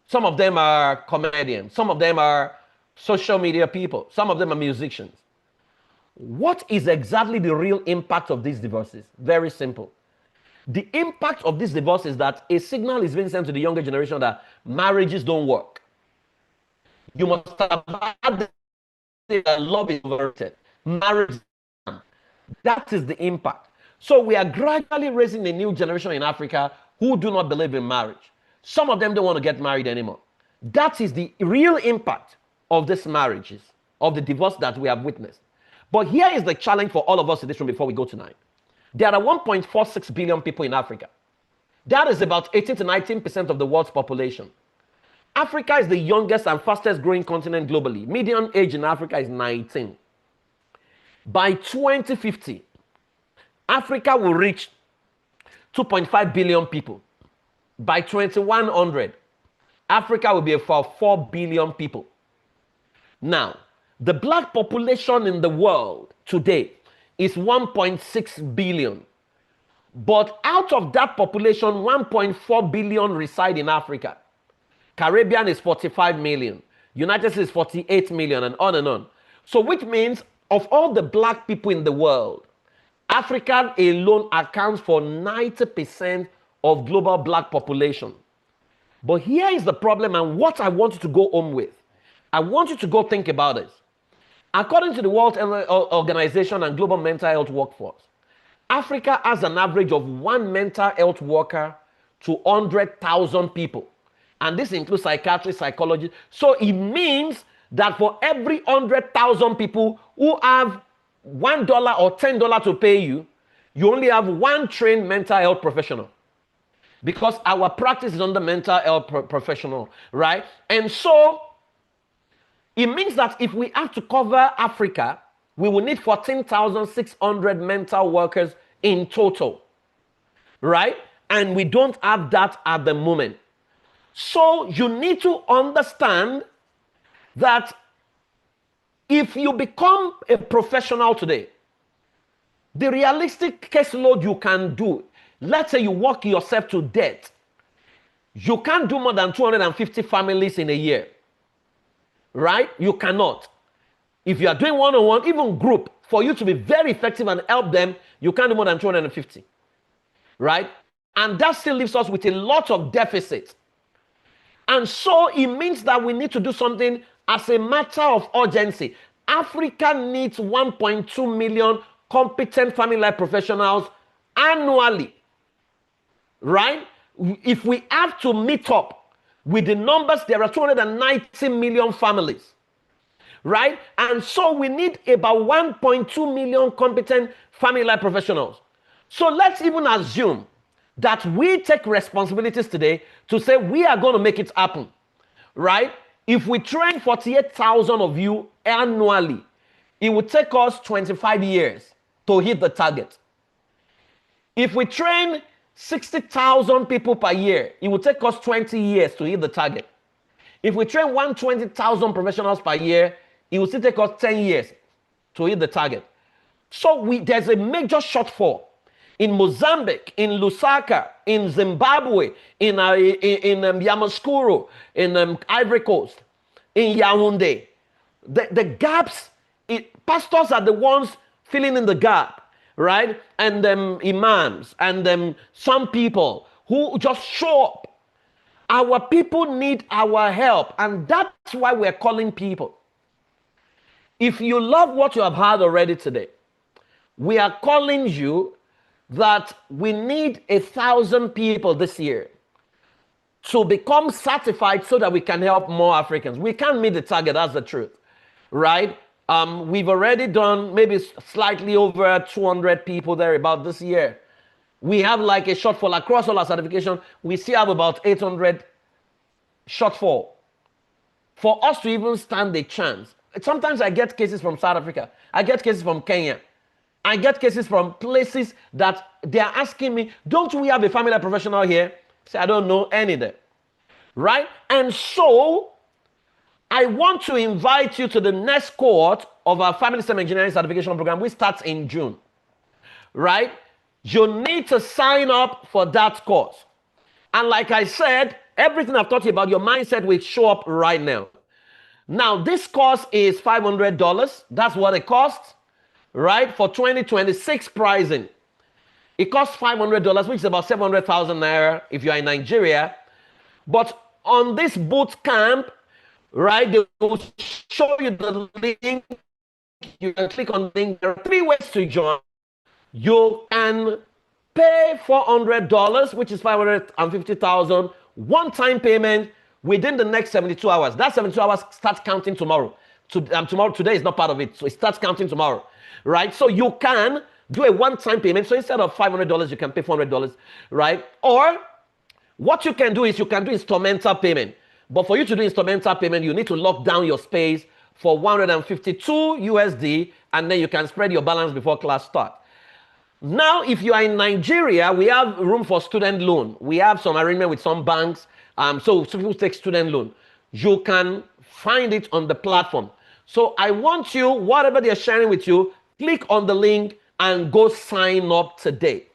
Some of them are comedians. Some of them are social media people. Some of them are musicians. What is exactly the real impact of these divorces? Very simple. The impact of this divorce is that a signal is being sent to the younger generation that marriages don't work. You must have had that love is overrated. Marriage, that is the impact. So we are gradually raising a new generation in Africa who do not believe in marriage. Some of them don't want to get married anymore. That is the real impact of these marriages, of the divorce that we have witnessed. But here is the challenge for all of us in this room before we go tonight. There are 1.46 billion people in Africa. That is about 18 to 19% of the world's population. Africa is the youngest and fastest growing continent globally. Median age in Africa is 19. By 2050, Africa will reach 2.5 billion people. By 2100, Africa will be about 4 billion people. Now, the black population in the world today is 1.6 billion. But out of that population, 1.4 billion reside in Africa. Caribbean is 45 million. United States is 48 million, and on and on. So which means of all the black people in the world, Africa alone accounts for 90% of global black population. But here is the problem, and what I want you to go home with. I want you to go think about this. According to the World Health Organization and Global Mental Health Workforce, Africa has an average of 1 mental health worker to 100,000 people. And this includes psychiatrists, psychologists. So it means that for every 100,000 people who have $1 or $10 to pay you, you only have 1 trained mental health professional. Because our practice is under mental health professional, right? And so it means that if we have to cover Africa, we will need 14,600 mental workers in total, right? And we don't have that at the moment. So you need to understand that if you become a professional today, the realistic caseload you can do, let's say you work yourself to death, you can't do more than 250 families in a year, right? You cannot. If you are doing one-on-one, even group, for you to be very effective and help them, you can't do more than 250, right? And that still leaves us with a lot of deficit. And so it means that we need to do something as a matter of urgency. Africa needs 1.2 million competent family life professionals annually, right? If we have to meet up with the numbers, there are 290 million families, right? And so we need about 1.2 million competent family life professionals. So let's even assume that we take responsibilities today to say we are going to make it happen, right? If we train 48,000 of you annually, it would take us 25 years to hit the target. If we train 60,000 people per year, it would take us 20 years to hit the target. If we train 120,000 professionals per year, it will still take us 10 years to hit the target. So there's a major shortfall in Mozambique, in Lusaka, in Zimbabwe, in Yamoussoukro, in Ivory Coast, in Yaoundé. The gaps, pastors are the ones filling in the gap, right? And imams and some people who just show up. Our people need our help, and that's why we're calling people. If you love what you have heard already today, we are calling you that we need 1,000 people this year to become certified so that we can help more Africans. We can't meet the target, that's the truth, right? We've already done maybe slightly over 200 people there about this year. We have like a shortfall across all our certification. We still have about 800 shortfall. For us to even stand a chance, sometimes I get cases from South Africa. I get cases from Kenya. I get cases from places that they are asking me, don't we have a family professional here? Say, I don't know any there. Right? And so I want to invite you to the next cohort of our Family System Engineering Certification Program, which starts in June. Right? You need to sign up for that course. And like I said, everything I've taught you about, your mindset will show up right now. Now, this course is $500. That's what it costs, right? For 2026 pricing. It costs $500, which is about 700,000 naira if you're in Nigeria. But on this boot camp, right, they will show you the link. You can click on the link. There are 3 ways to join. You can pay $400, which is 550,000, one-time payment within the next 72 hours. That 72 hours starts counting tomorrow. Today is not part of it, so it starts counting tomorrow, right? So you can do a one-time payment. So instead of $500, you can pay $400, right? Or what you can do is you can do instrumental payment. But for you to do instrumental payment, you need to lock down your space for 152 USD, and then you can spread your balance before class starts. Now, if you are in Nigeria, we have room for student loan. We have some arrangement with some banks. So people take student loan. You can find it on the platform. So I want you, whatever they're sharing with you, click on the link and go sign up today.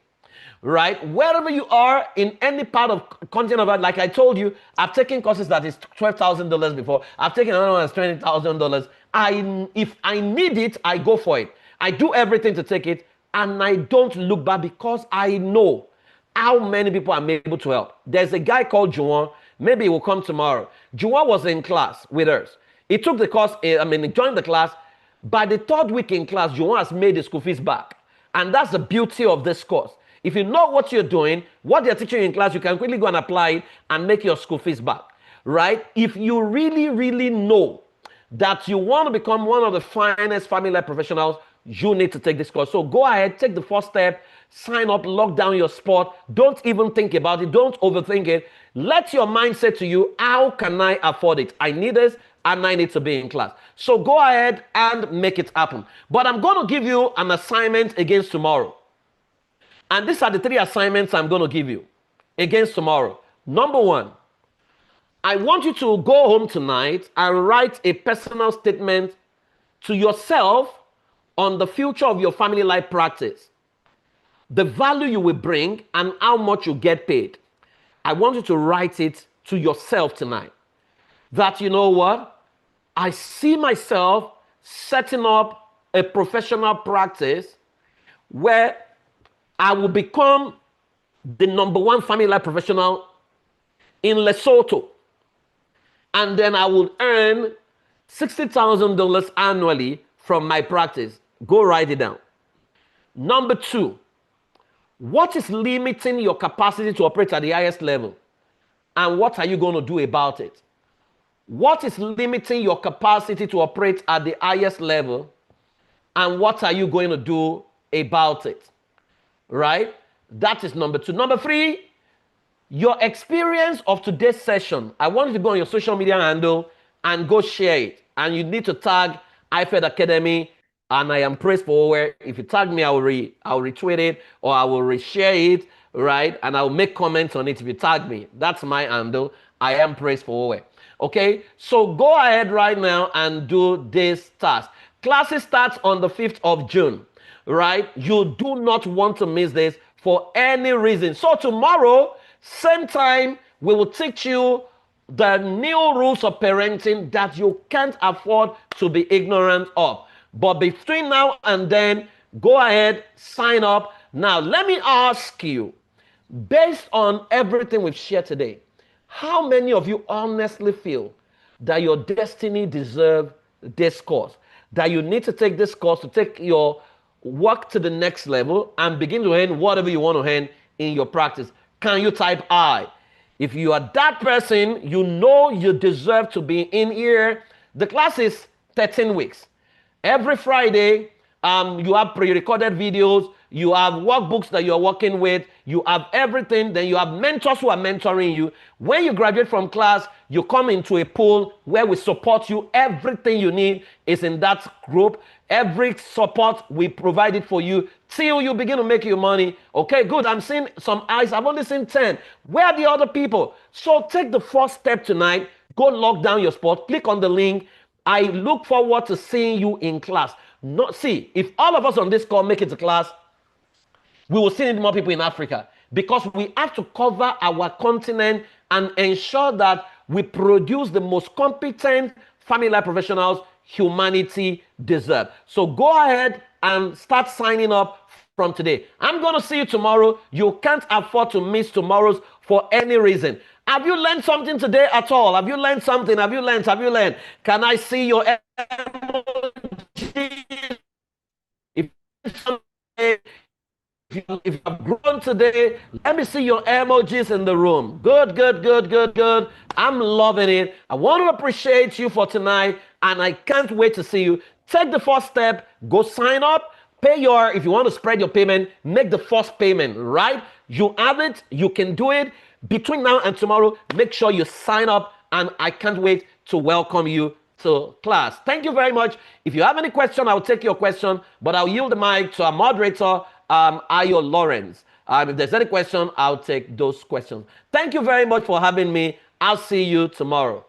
Right? Wherever you are in any part of content of it, like I told you, I've taken courses that is $12,000 before. I've taken another one that's $20,000. If I need it, I go for it. I do everything to take it, and I don't look back because I know how many people I'm able to help. There's a guy called Juwan. Maybe he will come tomorrow. Juwan was in class with us. He took the course, he joined the class. By the 3rd week in class, Juwan has made his school fees back. And that's the beauty of this course. If you know what you're doing, what they're teaching you in class, you can quickly go and apply it and make your school fees back, right? If you really, really know that you want to become one of the finest family life professionals, you need to take this course. So go ahead, take the first step, sign up, lock down your spot. Don't even think about it. Don't overthink it. Let your mind say to you, how can I afford it? I need this and I need to be in class. So go ahead and make it happen. But I'm going to give you an assignment against tomorrow. And these are the 3 assignments I'm going to give you against tomorrow. Number 1, I want you to go home tonight and write a personal statement to yourself on the future of your family life practice, the value you will bring, and how much you get paid. I want you to write it to yourself tonight. That, you know what? I see myself setting up a professional practice where I will become the #1 family life professional in Lesotho. And then I will earn $60,000 annually from my practice. Go write it down. Number 2, what is limiting your capacity to operate at the highest level? And what are you going to do about it? What is limiting your capacity to operate at the highest level? And what are you going to do about it? Right? That is number 2. Number 3, your experience of today's session. I want you to go on your social media handle and go share it. And you need to tag IFED Academy and I am Praise Forward. If you tag me, I'll retweet it or I will reshare it, right? And I'll make comments on it if you tag me. That's my handle. I am Praise Forward. Okay? So go ahead right now and do this task. Classes starts on the 5th of June. Right? You do not want to miss this for any reason. So tomorrow, same time, we will teach you the new rules of parenting that you can't afford to be ignorant of. But between now and then, go ahead, sign up. Now, let me ask you, based on everything we've shared today, how many of you honestly feel that your destiny deserves this course? That you need to take this course to take your work to the next level and begin to earn whatever you want to earn in your practice? Can you type I? If you are that person, you know you deserve to be in here. The class is 13 weeks. Every Friday, You have pre-recorded videos. You have workbooks that you're working with. You have everything. Then you have mentors who are mentoring you. When you graduate from class, you come into a pool where we support you. Everything you need is in that group. Every support, we provide it for you till you begin to make your money. Okay, good. I'm seeing some eyes. I've only seen 10. Where are the other people? So take the first step tonight. Go lock down your spot. Click on the link. I look forward to seeing you in class. See, if all of us on this call make it to class, we will see more people in Africa, because we have to cover our continent and ensure that we produce the most competent family life professionals humanity deserves. So go ahead and start signing up from today. I'm going to see you tomorrow. You can't afford to miss tomorrow's for any reason. Have you learned something today at all? Have you learned something? Have you learned? Have you learned? Can I see your emoji? If you have grown today, let me see your emojis in the room. Good, good, good, good, good. I'm loving it. I want to appreciate you for tonight, and I can't wait to see you. Take the first step. Go sign up. If you want to spread your payment, make the first payment, right? You have it. You can do it. Between now and tomorrow, make sure you sign up, and I can't wait to welcome you to class. Thank you very much. If you have any question, I'll take your question, but I'll yield the mic to our moderator, Ayo Lawrence. If there's any question, I'll take those questions. Thank you very much for having me. I'll see you tomorrow.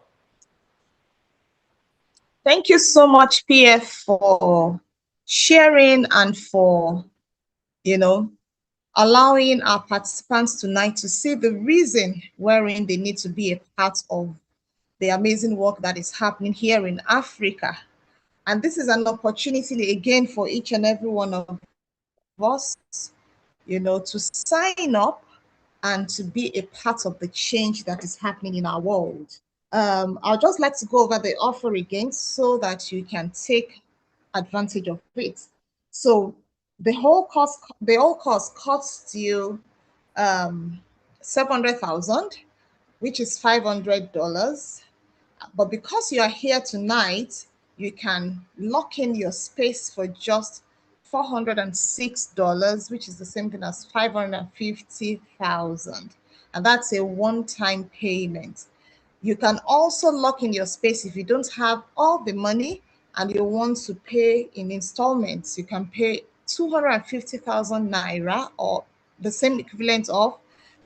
Thank you so much, PF, for sharing and for, allowing our participants tonight to see the reason wherein they need to be a part of the amazing work that is happening here in Africa. And this is an opportunity again for each and every one of us, to sign up and to be a part of the change that is happening in our world. I'll just like to go over the offer again so that you can take advantage of it. So the whole cost costs you $700,000, which is $500. But because you are here tonight, you can lock in your space for just $406, which is the same thing as $550,000. And that's a one-time payment. You can also lock in your space if you don't have all the money and you want to pay in installments. You can pay 250,000 Naira, or the same equivalent of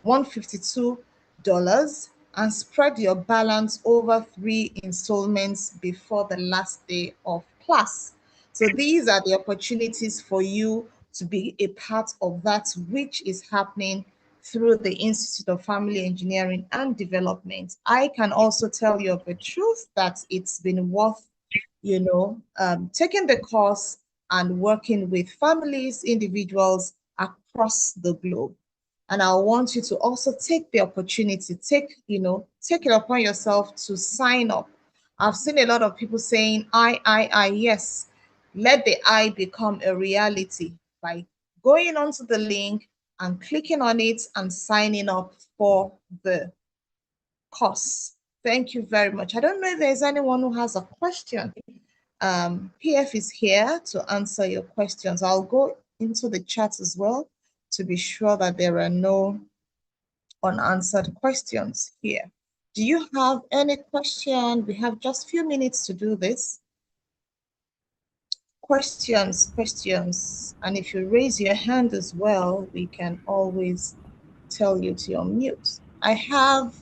$152, and spread your balance over 3 installments before the last day of class. So these are the opportunities for you to be a part of that which is happening through the Institute of Family Engineering and Development. I can also tell you of the truth that it's been worth, taking the course and working with families, individuals across the globe. And I want you to also take the opportunity, take it upon yourself to sign up. I've seen a lot of people saying, yes. Let the I become a reality by going onto the link and clicking on it and signing up for the course. Thank you very much. I don't know if there's anyone who has a question. PF is here to answer your questions. I'll go into the chat as well to be sure that there are no unanswered questions here. Do you have any question? We have just a few minutes to do this. Questions. And if you raise your hand as well, we can always tell you to unmute. I have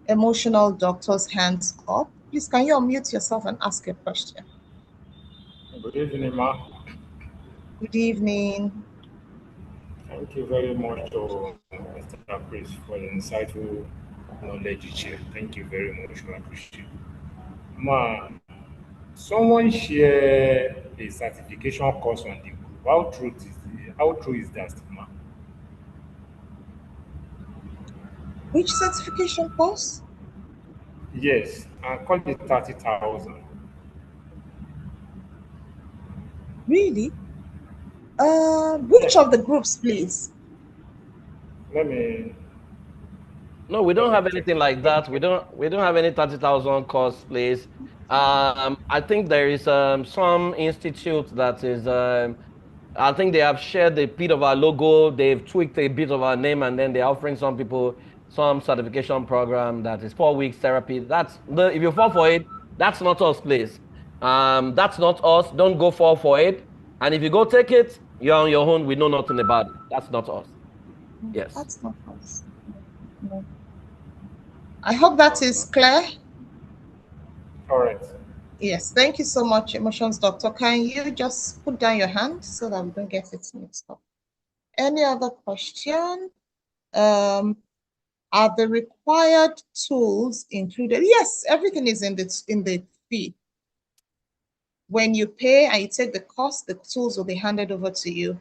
Emotional Doctor's hands up. Please, can you unmute yourself and ask a question? Good evening, Ma. Good evening. Thank you very much to Mr. Chris for the insightful knowledge you share. Thank you very much. I appreciate it. Ma, someone share a certification course on the group. How true is that, Ma? Which certification course? Yes, I call it 30,000. Really? Which of the groups, please? Let me No, we don't have Okay. anything like that. We don't have any 30,000 course, please. I think there is some institute that is I think they have shared a bit of our logo, they've tweaked a bit of our name, and then they're offering some people some certification program that is 4 weeks therapy. That's the if you fall for it, that's not us, please. That's not us. Don't go fall for it. And if you go take it, you're on your own. We know nothing about it. That's not us. Yes. That's not us. No. I hope that is clear. All right. Yes, thank you so much, Emotions Doctor. Can you just put down your hand so that we don't get it mixed up? Any other question? Are the required tools included? Yes, everything is in the fee. When you pay and you take the course, the tools will be handed over to you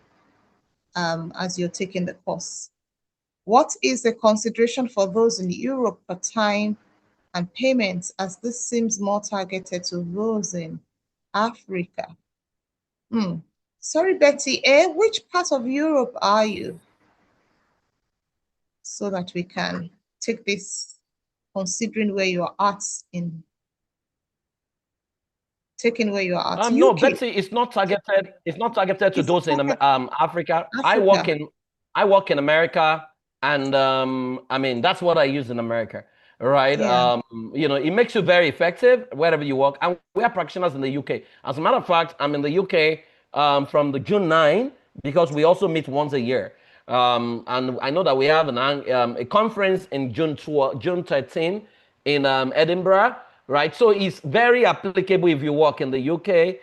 as you're taking the course. What is the consideration for those in Europe for time and payments, as this seems more targeted to those in Africa? Sorry, Betty, which part of Europe are you? So that we can take this, considering where you are at in taking where you are at. No, UK. Betsy, it's not targeted. It's not targeted to It's those in targeted- Africa. I Africa. work in America, and I mean that's what I use in America, right? Yeah. You know, it makes you very effective wherever you work. And we are practitioners in the UK. As a matter of fact, I'm in the UK from the June 9 because we also meet once a year. And I know that we have a conference in June 13 in Edinburgh, right? So it's very applicable if you work in the UK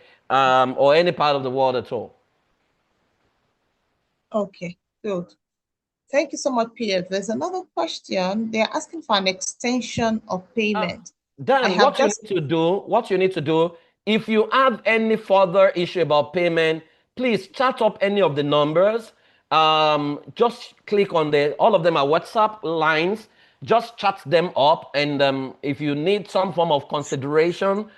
or any part of the world at all. Okay, good. Thank you so much, PF. There's another question. They're asking for an extension of payment. Dan, what you need to do, if you have any further issue about payment, please chat up any of the numbers. Just click on all of them are WhatsApp lines. Just chat them up, and if you need some form of consideration,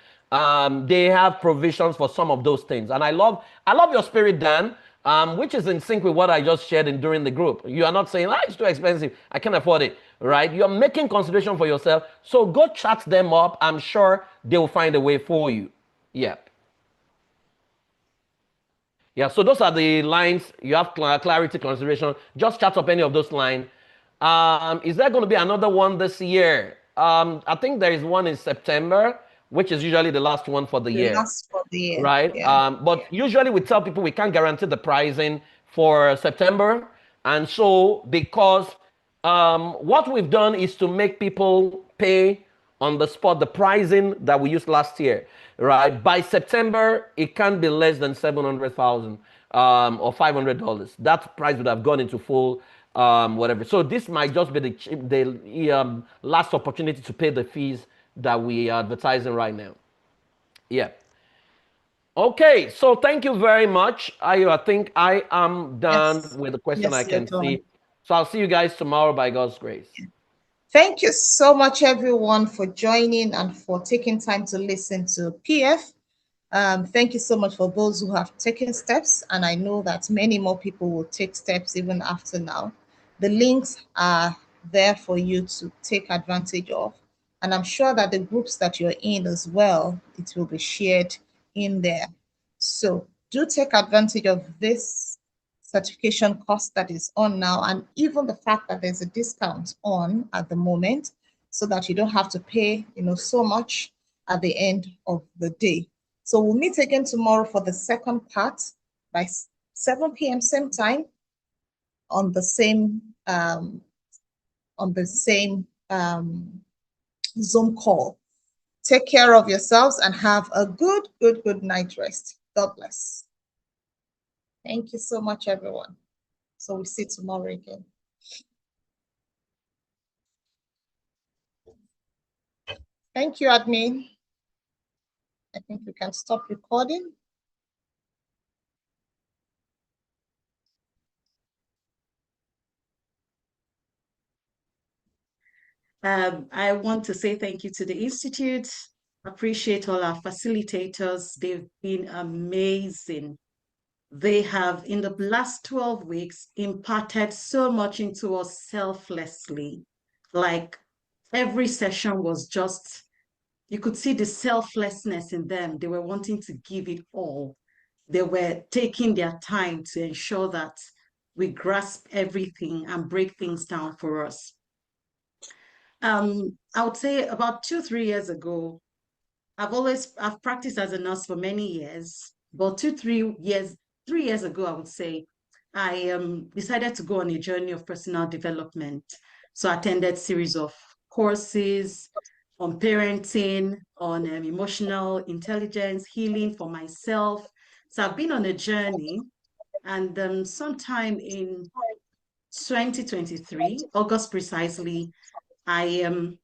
they have provisions for some of those things. And I love your spirit, Dan, which is in sync with what I just shared during the group. You are not saying, it's too expensive, I can't afford it, right? You're making consideration for yourself. So go chat them up. I'm sure they will find a way for you. Yeah. Yeah, so those are the lines. You have clarity, consideration. Just chat up any of those lines. Is there going to be another one this year? I think there is one in September, which is usually the last one for the year. Last for the year. Right? Yeah. But usually we tell people we can't guarantee the pricing for September. And so because what we've done is to make people pay on the spot the pricing that we used last year, right? By September, it can't be less than $700,000 or $500. That price would have gone into full whatever. So this might just be the last opportunity to pay the fees that we are advertising right now. Yeah. Okay, so thank you very much. I think I am done with the question I can see. So I'll see you guys tomorrow by God's grace. Thank you so much, everyone, for joining and for taking time to listen to PF. Thank you so much for those who have taken steps, and I know that many more people will take steps even after now. The links are there for you to take advantage of, and I'm sure that the groups that you're in as well, it will be shared in there. So do take advantage of this certification cost that is on now, and even the fact that there's a discount on at the moment, so that you don't have to pay so much at the end of the day. So we'll meet again tomorrow for the second part by 7 p.m. same time on the same Zoom call. Take care of yourselves and have a good night rest. God bless. Thank you so much, everyone. So we'll see you tomorrow again. Thank you, admin. I think we can stop recording. I want to say thank you to the Institute. Appreciate all our facilitators. They've been amazing. They have, in the last 12 weeks, imparted so much into us selflessly. Like every session was just, you could see the selflessness in them. They were wanting to give it all. They were taking their time to ensure that we grasp everything and break things down for us. I would say about 2-3 years ago, I've practiced as a nurse for many years, but 3 years ago, I would say, I decided to go on a journey of personal development. So I attended series of courses on parenting, on emotional intelligence, healing for myself. So I've been on a journey, and sometime in 2023, August precisely, I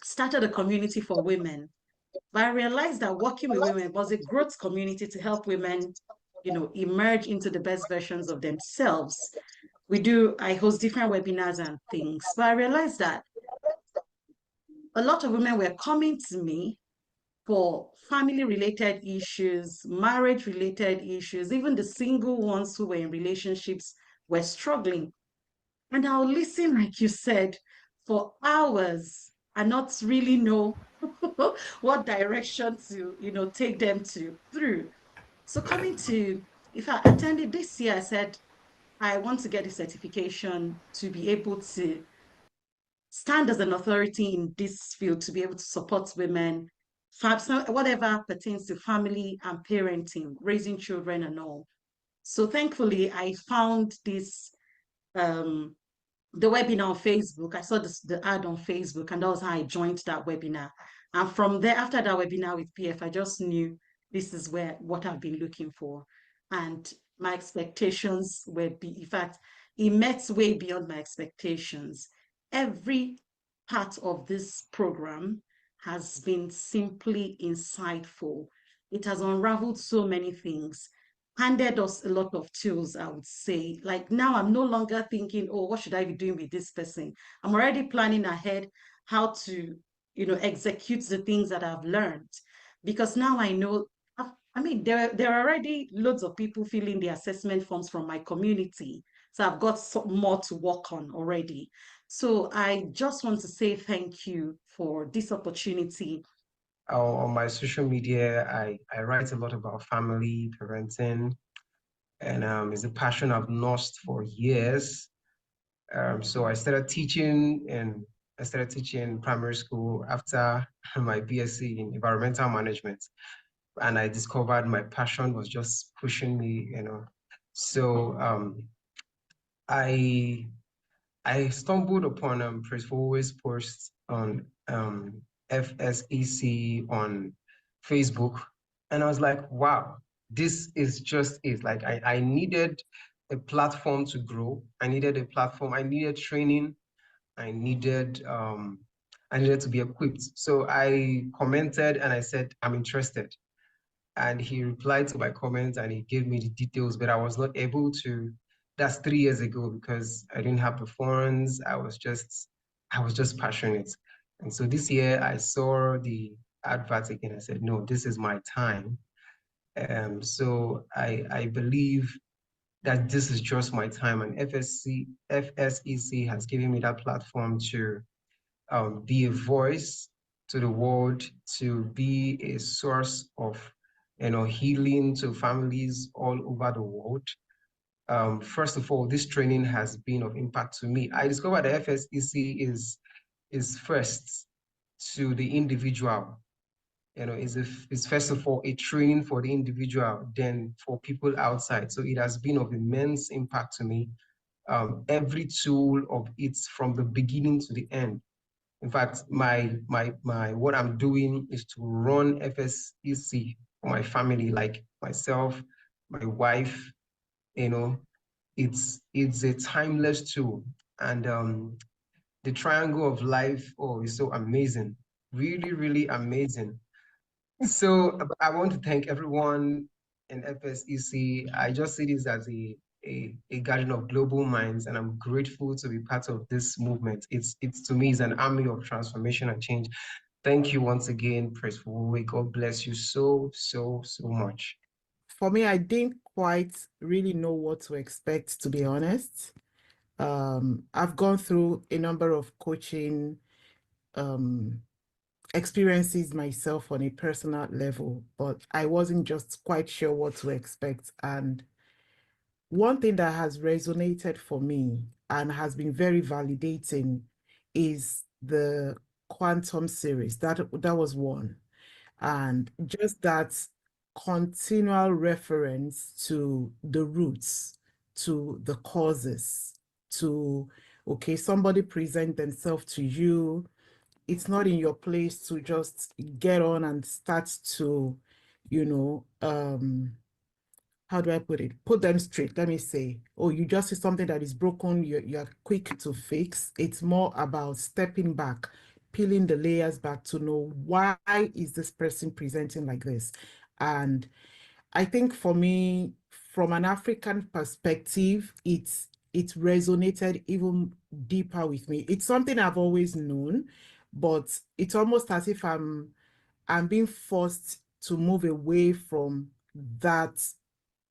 started a community for women. But I realized that working with women was a growth community to help women, emerge into the best versions of themselves. I host different webinars and things, but I realized that a lot of women were coming to me for family-related issues, marriage-related issues, even the single ones who were in relationships were struggling. And I'll listen, like you said, for hours and not really know what direction to, take them through. So if I attended this year, I said, I want to get a certification to be able to stand as an authority in this field, to be able to support women, whatever pertains to family and parenting, raising children and all. So thankfully, I found this, the webinar on Facebook. I saw the ad on Facebook, and that was how I joined that webinar. And from there, after that webinar with PF, I just knew this is what I've been looking for. And my expectations in fact, it met way beyond my expectations. Every part of this program has been simply insightful. It has unraveled so many things, handed us a lot of tools, I would say. Like now, I'm no longer thinking, oh, what should I be doing with this person? I'm already planning ahead how to, execute the things that I've learned. Because now I know, there are already loads of people filling the assessment forms from my community. So I've got more to work on already. So I just want to say thank you for this opportunity. On my social media, I write a lot about family, parenting, and it's a passion I've nursed for years. So I started teaching primary school after my BSc in environmental management. And I discovered my passion was just pushing me, So I stumbled upon Prince Fowowe's post on FSEC on Facebook, and I was like, wow, this is just it. Like I needed a platform to grow. I needed a platform. I needed training. I needed to be equipped. So I commented and I said, I'm interested. And he replied to my comment and he gave me the details, but I was not able to. That's 3 years ago because I didn't have the funds. I was just passionate. And so this year I saw the advert again. I said, no, this is my time. So I believe that this is just my time, and FSEC has given me that platform to be a voice to the world, to be a source of healing to families all over the world. First of all, this training has been of impact to me. I discovered that FSEC is first to the individual. It's first of all a training for the individual, then for people outside. So it has been of immense impact to me. Every tool of it from the beginning to the end. In fact, what I'm doing is to run FSEC for my family, like myself, my wife. It's a timeless tool, and the triangle of life, is so amazing, really, really amazing. So I want to thank everyone in FSEC. I just see this as a garden of global minds, and I'm grateful to be part of this movement. It's to me is an army of transformation and change. Thank you once again, Prince Fowowe. God bless you so much. For me, I didn't quite really know what to expect, to be honest. I've gone through a number of coaching experiences myself on a personal level, but I wasn't just quite sure what to expect. And one thing that has resonated for me and has been very validating is the Quantum series. That was one. And just that continual reference to the roots, to the causes, to, okay, somebody present themselves to you. It's not in your place to just get on and start to, you know, how do I put it? Put them straight. Let me say, oh, you just see something that is broken, you're quick to fix. It's more about stepping back, peeling the layers back to know why is this person presenting like this. And I think for me, from an African perspective, it resonated even deeper with me. It's something I've always known, but it's almost as if I'm being forced to move away from that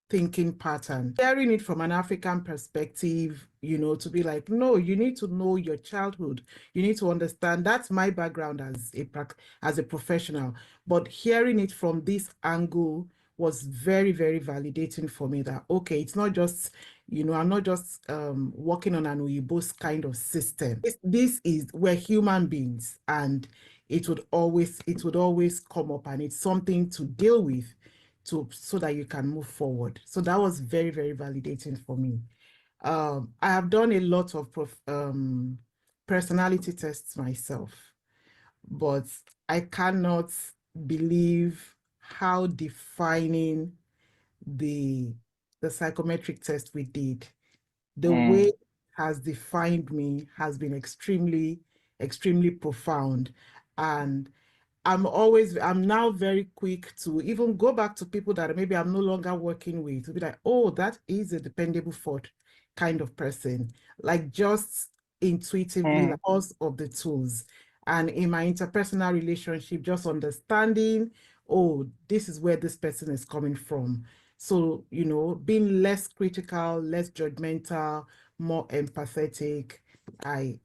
thinking pattern. Hearing it from an African perspective, you know, to be like, no, you need to know your childhood. You need to understand. That's my background as a professional. But hearing it from this angle was very, very validating for me that, okay, it's not just, you know, I'm not just working on an Uyibos kind of system. We're human beings, and it would always come up, and it's something to deal with so that you can move forward. So that was very, very validating for me. I have done a lot of personality tests myself, but I cannot believe how defining the psychometric test we did. The way it has defined me has been extremely, extremely profound. And I'm now very quick to even go back to people that maybe I'm no longer working with, to be like, oh, that is a dependable Ford kind of person, like just intuitively, because of the tools. And in my interpersonal relationship, just understanding, oh, this is where this person is coming from. So, you know, being less critical, less judgmental, more empathetic. I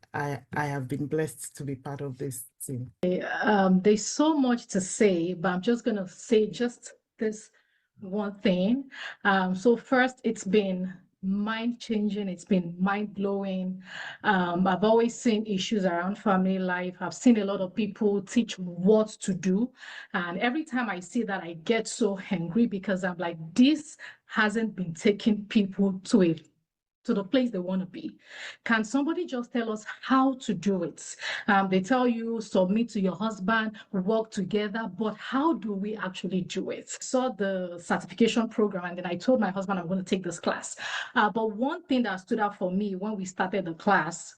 have been blessed to be part of this team. There's so much to say, but I'm just going to say just this one thing. So first, it's been mind-changing. It's been mind-blowing. I've always seen issues around family life. I've seen a lot of people teach what to do. And every time I see that, I get so angry because I'm like, this hasn't been taking people to the place they want to be. Can somebody just tell us how to do it? They tell you submit to your husband, work together, but how do we actually do it? Saw the certification program, and then I told my husband I'm going to take this class. But one thing that stood out for me when we started the class